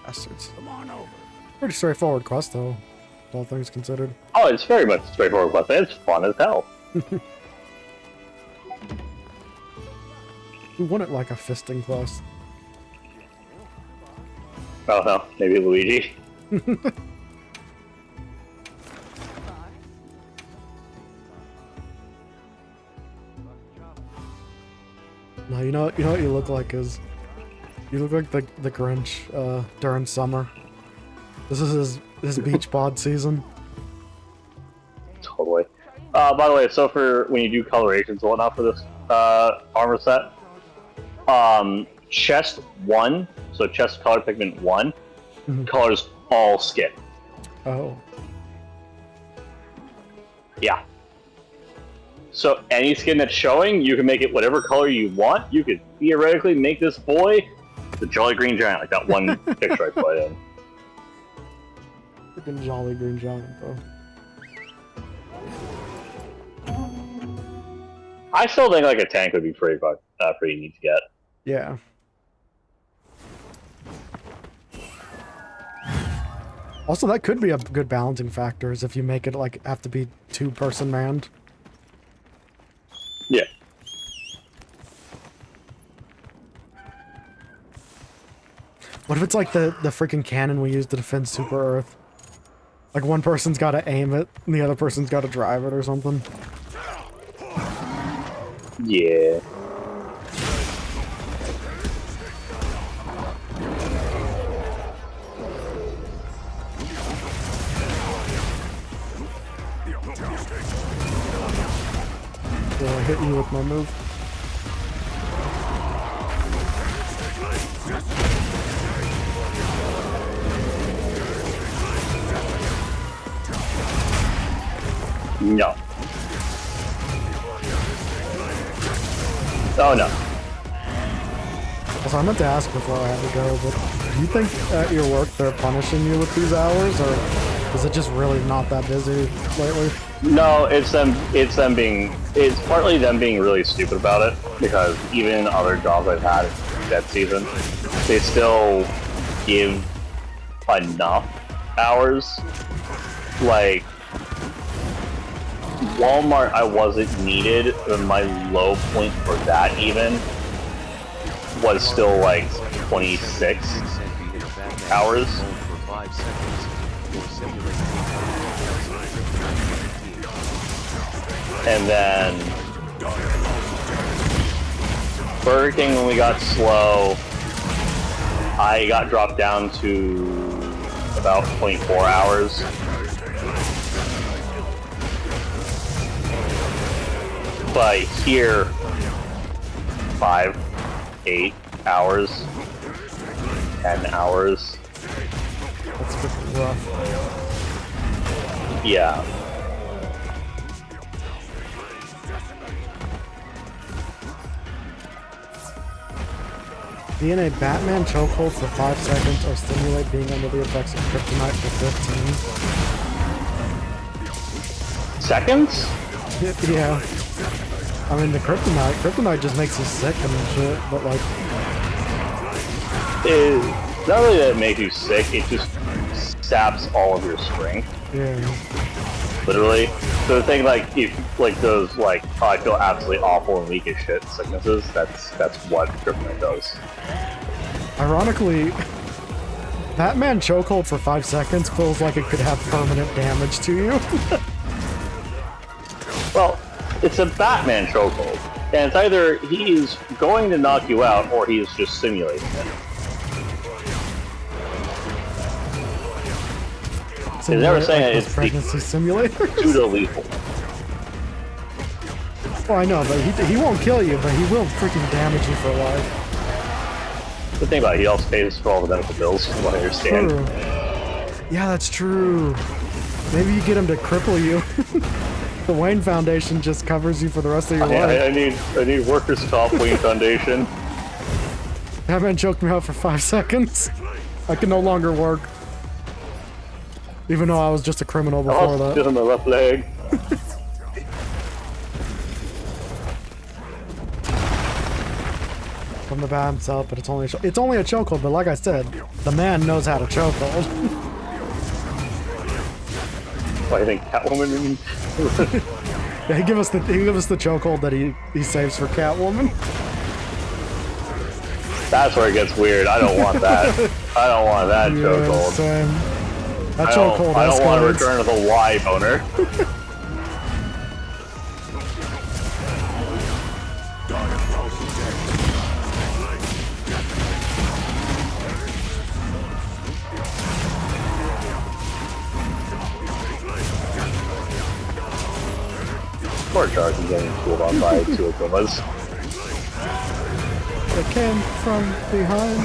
Bastards. Come on over. Pretty straightforward quest, though, all things considered. Oh, it's very much straightforward quest. It's fun as hell. We want it like a fisting quest. Oh no, maybe Luigi. No, you know what you look like is, you look like the Grinch during summer. This is his beach bod season. Totally. By the way, so for when you do colorations and whatnot for this armor set, chest 1, so chest color pigment 1, colors all skin. Oh. Yeah. So any skin that's showing, you can make it whatever color you want. You could theoretically make this boy the Jolly Green Giant, like that one picture I put in. Freaking Jolly Green Giant, bro. I still think like a tank would be pretty neat to get. Yeah. Also, that could be a good balancing factor, is if you make it like have to be 2-person manned. Yeah. What if it's like the freaking cannon we use to defend Super Earth? Like one person's got to aim it, and the other person's got to drive it or something. Yeah. So I hit you with my move. No. Oh no. Also, I meant to ask before I had to go, but do you think at your work they're punishing you with these hours, or is it just really not that busy lately? No, it's partly them being really stupid about it, because even in other jobs I've had in that season, they still give enough hours. Like, Walmart, I wasn't needed, and my low point for that even was still like 26 hours. And then Burger King, when we got slow, I got dropped down to about 24 hours. But here, 5, 8 hours, 10 hours. That's freaking rough. Yeah. Be in a Batman chokehold for 5 seconds or stimulate being under the effects of kryptonite for 15 seconds? Yeah. I mean, the kryptonite just makes you sick and shit, but like, not only that it makes you sick, it just saps all of your strength. Yeah. Literally. So the thing, like, if like those like, oh, I feel absolutely awful and weak as shit sicknesses, that's what kryptonite does. Ironically, Batman chokehold for 5 seconds feels like it could have permanent damage to you. Well, it's a Batman chokehold, and it's either he's going to knock you out or he is just simulating it. He's never saying it's pregnancy simulator. Pseudo-lethal. Well, I know, but he won't kill you, but he will freaking damage you for life. The thing about it, he also pays for all the medical bills, from what I understand. True. Yeah, that's true. Maybe you get him to cripple you. The Wayne Foundation just covers you for the rest of your life. I need workers' comp, Wayne Foundation. Batman choked me out for 5 seconds. I can no longer work. Even though I was just a criminal before that. Give him a left leg. From the bat himself, but it's only a chokehold. But like I said, the man knows how to chokehold. What, I think Catwoman? Yeah, he give us the chokehold that he saves for Catwoman. That's where it gets weird. I don't want that. I don't want that chokehold. Same. That chokehold I don't want to return to the Y boner. Poor Charge is getting fooled on by 2 Akumas. It came from behind.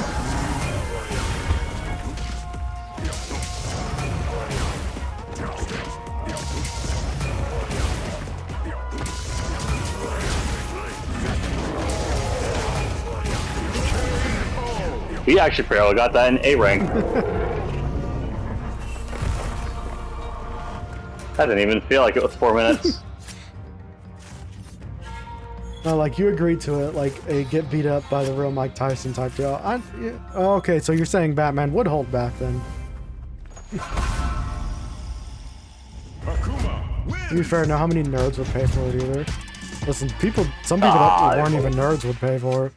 We actually barely got that in A rank. That didn't even feel like it was 4 minutes. No, like you agreed to it, like a get beat up by the real Mike Tyson type deal. Okay, so you're saying Batman would hold back then? To be fair, now how many nerds would pay for it either? Listen, some people that weren't even nerds would pay for it.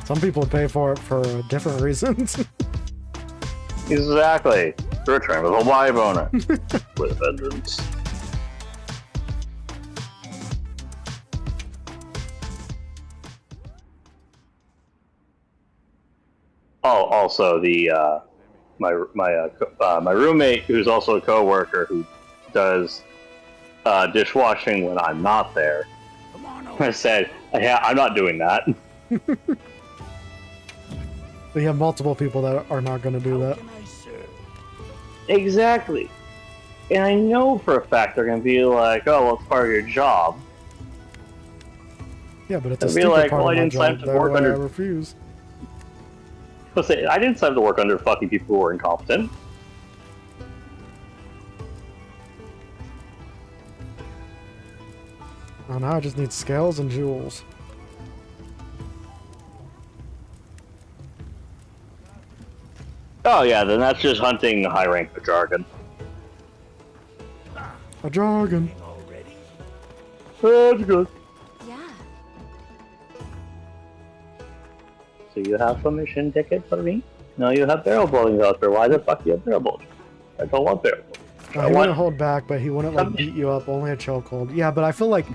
Some people would pay for it for different reasons. Exactly. Return with a Y boner. With vengeance. Oh, also the my roommate, who's also a coworker, who does dishwashing when I'm not there. I said, "Yeah, I'm not doing that." We have multiple people that are not going to do that. Exactly. And I know for a fact they're going to be like, "Oh, well, it's part of your job." Yeah, but it's a be stupid like, part well, of I my didn't sign job. to work under. I refuse. I didn't sign to work under fucking people who are incompetent. Oh, now I just need scales and jewels. Oh yeah, then that's just hunting high rank for jargon. A jargon. That's good. Yeah. So you have a mission ticket for me? No, you have barrel bowling voucher. Why the fuck do you have barrel bowling? I don't want barrel bowling. He wouldn't hold back, but he wouldn't like beat you up. Only a chokehold. Yeah, but I feel like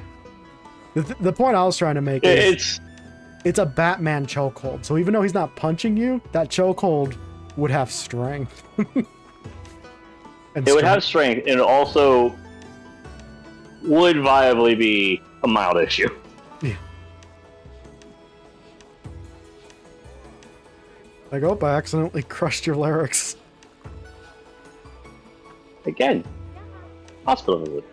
the point I was trying to make is it's a Batman chokehold. So even though he's not punching you, that chokehold would have strength. It would have strength, and it also would viably be a mild issue. Yeah. Like, oh, I accidentally crushed your larynx. Again, hospital visit.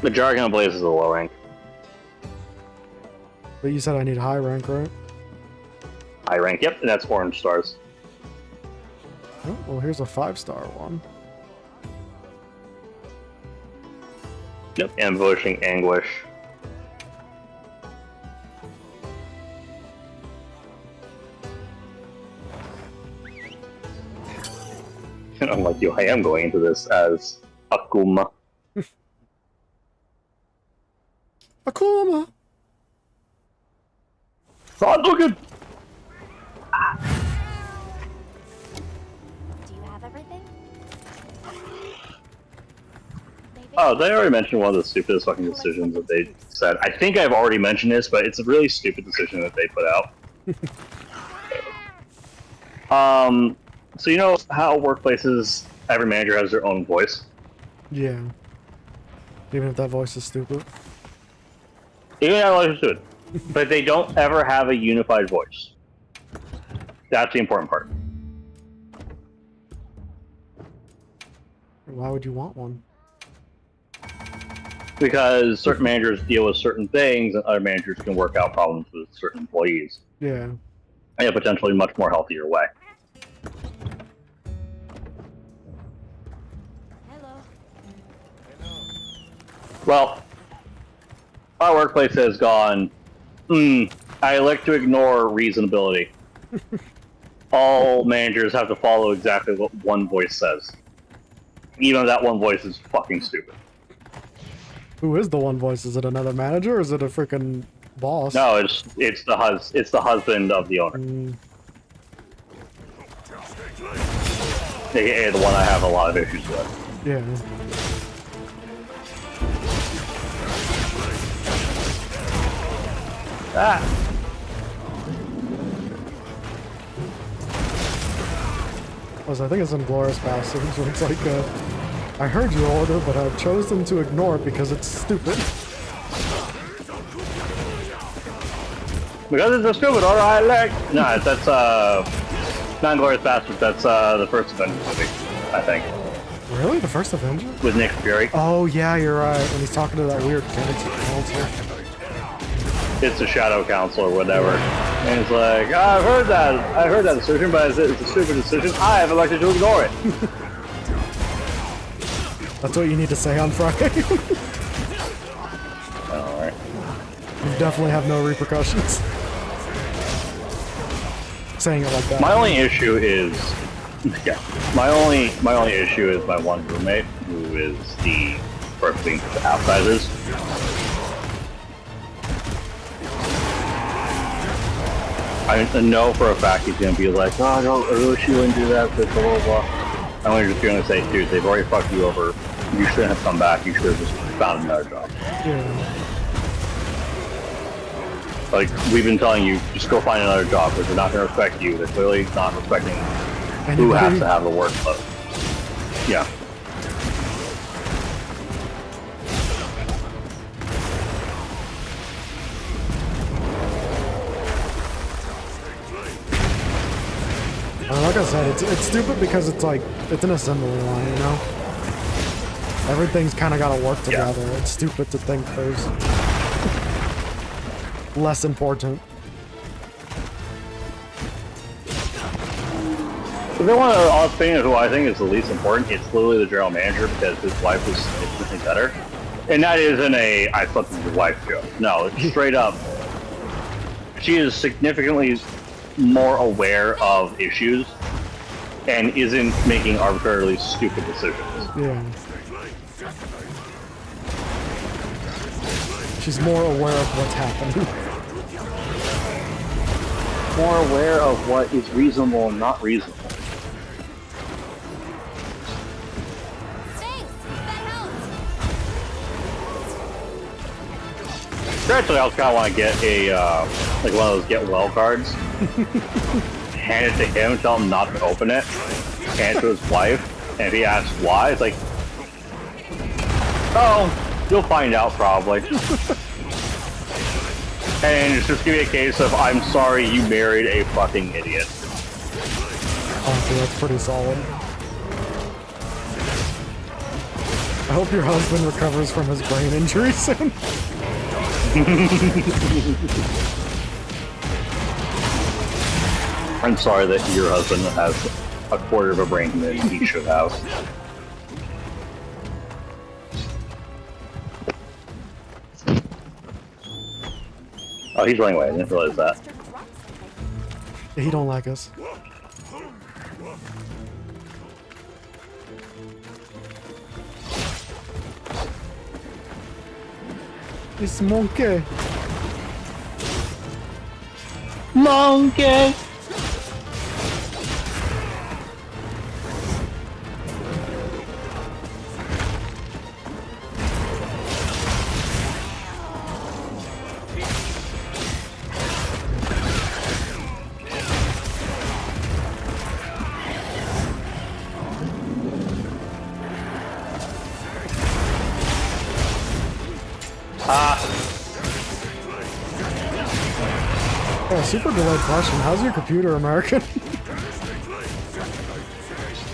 The Jargon Blaze is a low rank. But you said I need high rank, right? High rank, yep, and that's orange stars. Oh, well, here's a 5-star one. Yep, ambushing anguish. Unlike you, I am going into this as Akuma. Akuma! Hadouken! Do you have everything? Oh, they already mentioned one of the stupidest fucking decisions that they said. I think I've already mentioned this, but it's a really stupid decision that they put out. So you know how workplaces, every manager has their own voice? Yeah. Even if that voice is stupid. Even if that voice is stupid. But they don't ever have a unified voice. That's the important part. Why would you want one? Because certain managers deal with certain things, and other managers can work out problems with certain employees. Yeah. In a potentially much more healthier way. Well, our workplace has gone, I like to ignore reasonability. All managers have to follow exactly what one voice says. Even if that one voice is fucking stupid. Who is the one voice? Is it another manager or is it a freaking boss? No, it's the husband of the owner. AKA the one I have a lot of issues with. Yeah. Ah! I think it's in Glorious Bastards where it's like, I heard your order, but I've chosen to ignore it because it's stupid. Because it's a stupid order I like. No, that's not Glorious Bastards, that's the first Avengers movie, I think. Really? The first Avenger? With Nick Fury. Oh yeah, you're right. When he's talking to that weird counselor. It's a shadow council or whatever. And it's like, oh, I heard that decision, but it's a stupid decision. I have elected to ignore it. That's what you need to say on Friday. Alright. You definitely have no repercussions. Saying it like that. My only issue is my only issue is my one roommate, who is the perfectly outsiders. I know for a fact he's gonna be like, oh, I wish you wouldn't do that, blah, blah, blah. I'm just gonna say, dude, they've already fucked you over. You shouldn't have come back. You should have just found another job. Yeah. Like, we've been telling you, just go find another job, because they're not gonna respect you. They're clearly not respecting who has to have the workload. Yeah. Like I said, it's stupid because it's like, it's an assembly line, you know? Everything's kind of got to work together. Yeah. It's stupid to think there's less important. If they want to thing who I think is the least important, it's literally the general manager because his wife was significantly better. And that isn't a I slept with your wife joke. No, it's straight up. She is significantly more aware of issues and isn't making arbitrarily stupid decisions. Yeah. She's more aware of what's happening. More aware of what is reasonable and not reasonable. Actually, I also kind of want to get a, like one of those get well cards. Hand it to him, tell him not to open it. Hand it to his wife, and if he asks why, it's like, oh, you'll find out probably. And it's just gonna be a case of, I'm sorry you married a fucking idiot. Honestly, that's pretty solid. I hope your husband recovers from his brain injury soon. I'm sorry that your husband has a quarter of a brain than he should have. Oh, he's running away. I didn't realize that. Yeah, he don't like us. It's monkey. Monkey! Oh, super delayed question. How's your computer, American?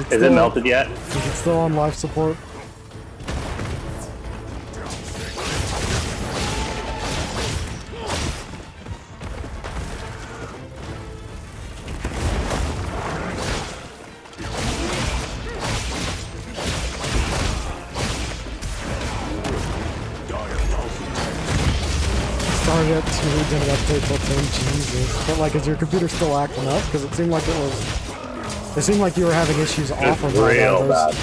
Is it melted yet? Is it still on life support? Target 2 didn't update till 10, Jesus. But like, is your computer still acting up? Because it seemed like it was... It seemed like you were having issues off of real bad.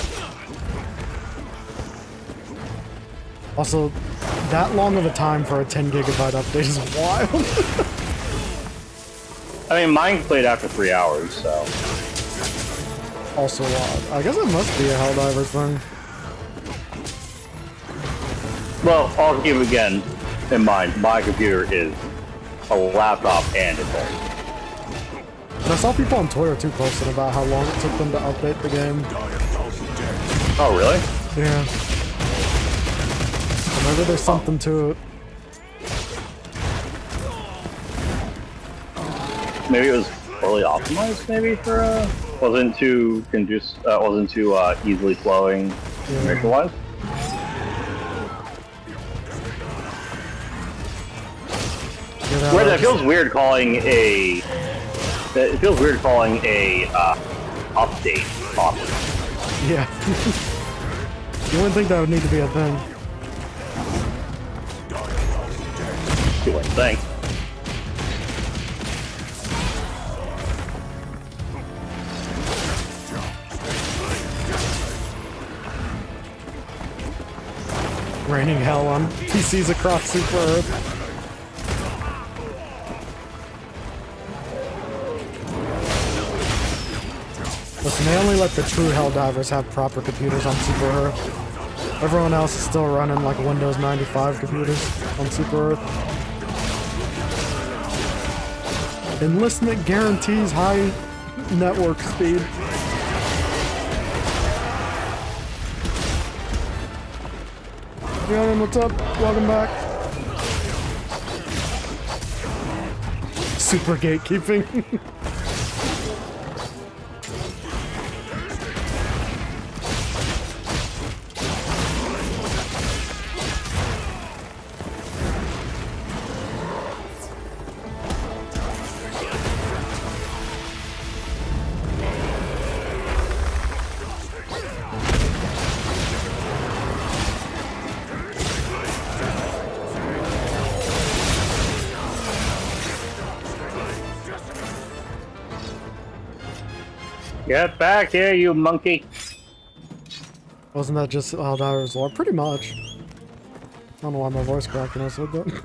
Also, that long of a time for a 10 gigabyte update is wild. I mean, mine played after 3 hours, so... Also odd. I guess it must be a Helldivers thing. Well, I'll keep again in mind, my computer is a laptop and a phone. And I saw people on Twitter too posting about how long it took them to update the game. Oh, really? Yeah. So maybe there's something to it. Maybe it was poorly optimized, maybe, for, wasn't too wasn't too, easily flowing information-wise. Where that feels weird calling a... It feels weird calling a, update awesome. Yeah. You wouldn't think that would need to be a thing. You wouldn't think. Raining hell on PCs across Super Earth. Listen, they only let the true Helldivers have proper computers on Super Earth. Everyone else is still running like Windows 95 computers on Super Earth. Enlistment guarantees high network speed. Rhiannon, what's up? Welcome back. Super gatekeeping. Get back here, you monkey! Wasn't that just Helldivers lore? Pretty much. I don't know why my voice cracked when I said that.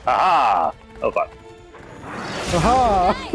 Aha! Oh fuck. Aha!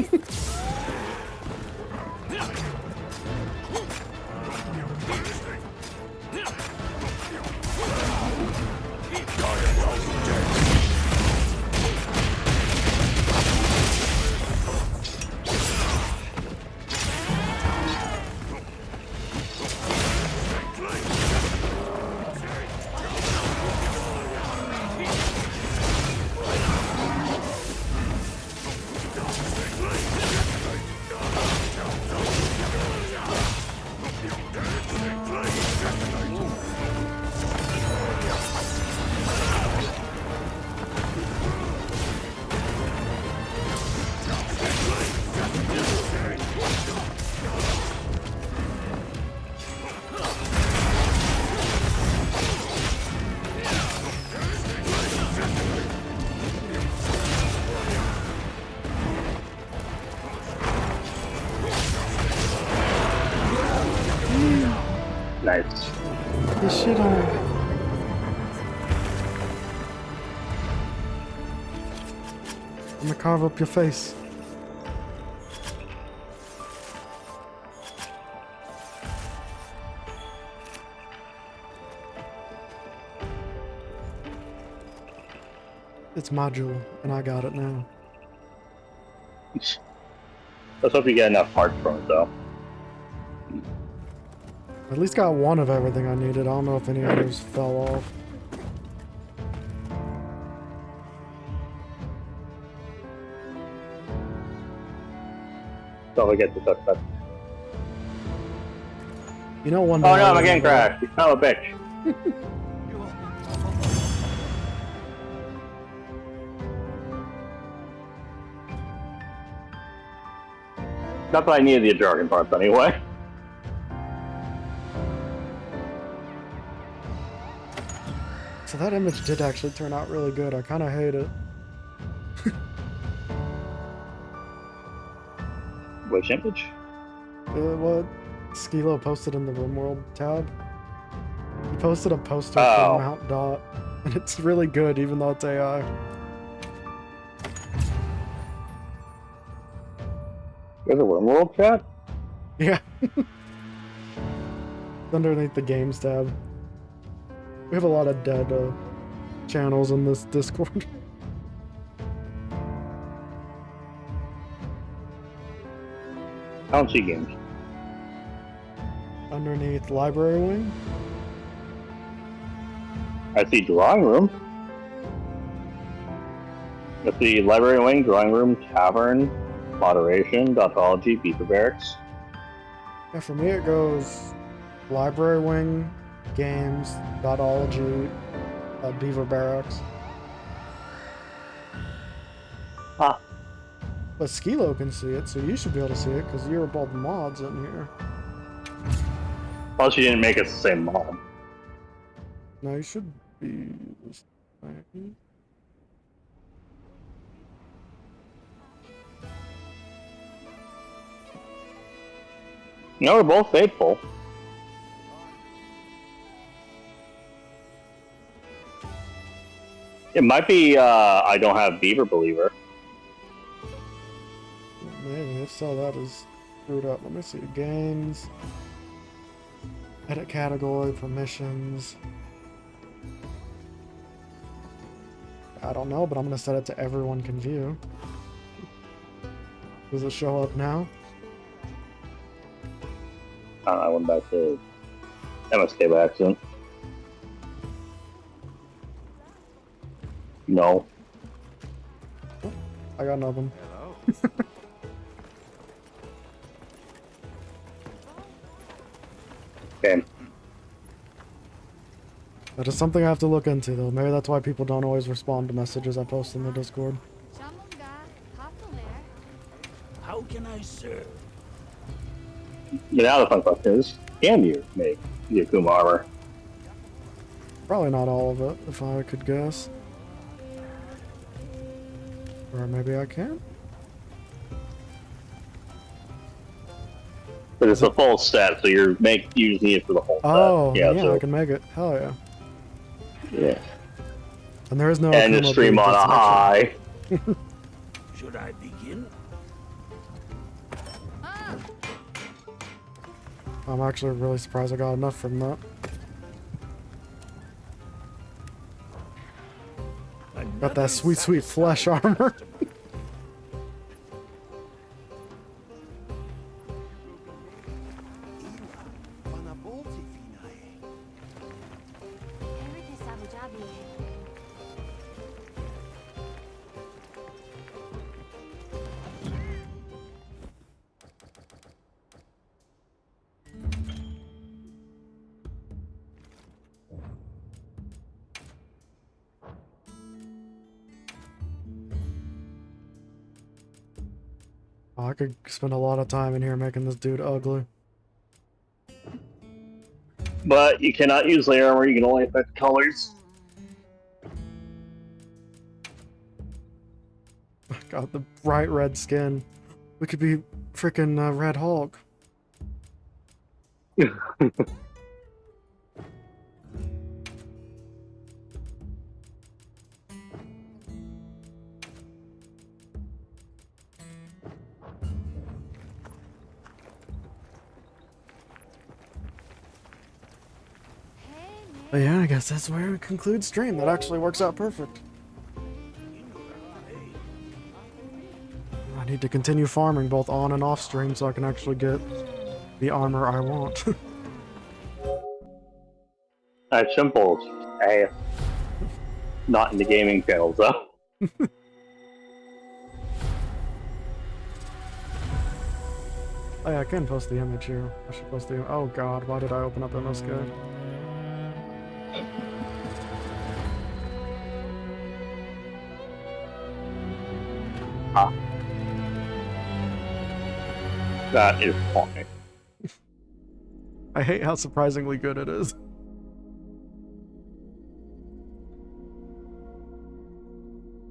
shit on. I'm gonna carve up your face. It's my jewel, and I got it now. Let's hope you get enough parts from it, though. At least got one of everything I needed. I don't know if any others fell off. So we get the suspect. You know, one. Oh no, my game crashed. You son of a bitch. Not that I needed the jargon parts anyway. So that image did actually turn out really good. I kind of hate it. Which image? What Skilo posted in the RimWorld tab. He posted a poster Oh. for Mount Dot, and it's really good, even though it's AI. There's a RimWorld chat? Yeah. Underneath the games tab. We have a lot of dead channels in this Discord. I don't see games. Underneath library wing. I see drawing room. I see library wing, drawing room, tavern, moderation, dontology, beaver barracks. Yeah, for me it goes library wing, games, dotology, beaver barracks. Ah. But Skilo can see it, so you should be able to see it because you're both mods in here. Plus you didn't make us the same mod. No, you should be this way. No, we're both faithful. It might be I don't have Beaver Believer. Maybe, if so, that is screwed up. Let me see. Games. Edit category, permissions. I don't know, but I'm going to set it to everyone can view. Does it show up now? I went back to MSK by accident. No. I got nothing. Hello. Okay. That is something I have to look into, though. Maybe that's why people don't always respond to messages I post in the Discord. How can I serve? But now the fun question is, can you make Yakuma armor? Probably not all of it, if I could guess. Or maybe I can? But it's a full set, so you just need it for the whole Oh, set. yeah, so, I can make it. Hell yeah. yeah. And there is no And Akuma just stream bead, on just a to make high. Should I begin? sure. I'm actually really surprised I got enough from that. Got that sweet, sweet flesh armor. Oh, I could spend a lot of time in here making this dude ugly. But you cannot use layer armor, you can only affect colors. Got the bright red skin. We could be freaking Red Hulk. But yeah, I guess that's where we conclude stream. That actually works out perfect. I need to continue farming both on and off stream so I can actually get the armor I want. It's simple. Hey, not in the gaming channel, though. Oh yeah, I can post the image here. I should post the. Oh god, why did I open up MSK? Ah. That is funny. I hate how surprisingly good it is.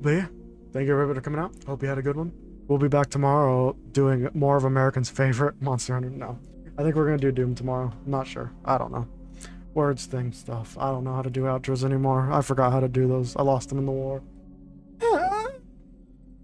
But yeah, thank you everybody for coming out. Hope you had a good one. We'll be back tomorrow doing more of Americans' favorite Monster Hunter. No, I think we're gonna do Doom tomorrow. I'm not sure. I don't know. Words, things, stuff. I don't know how to do outros anymore. I forgot how to do those. I lost them in the war.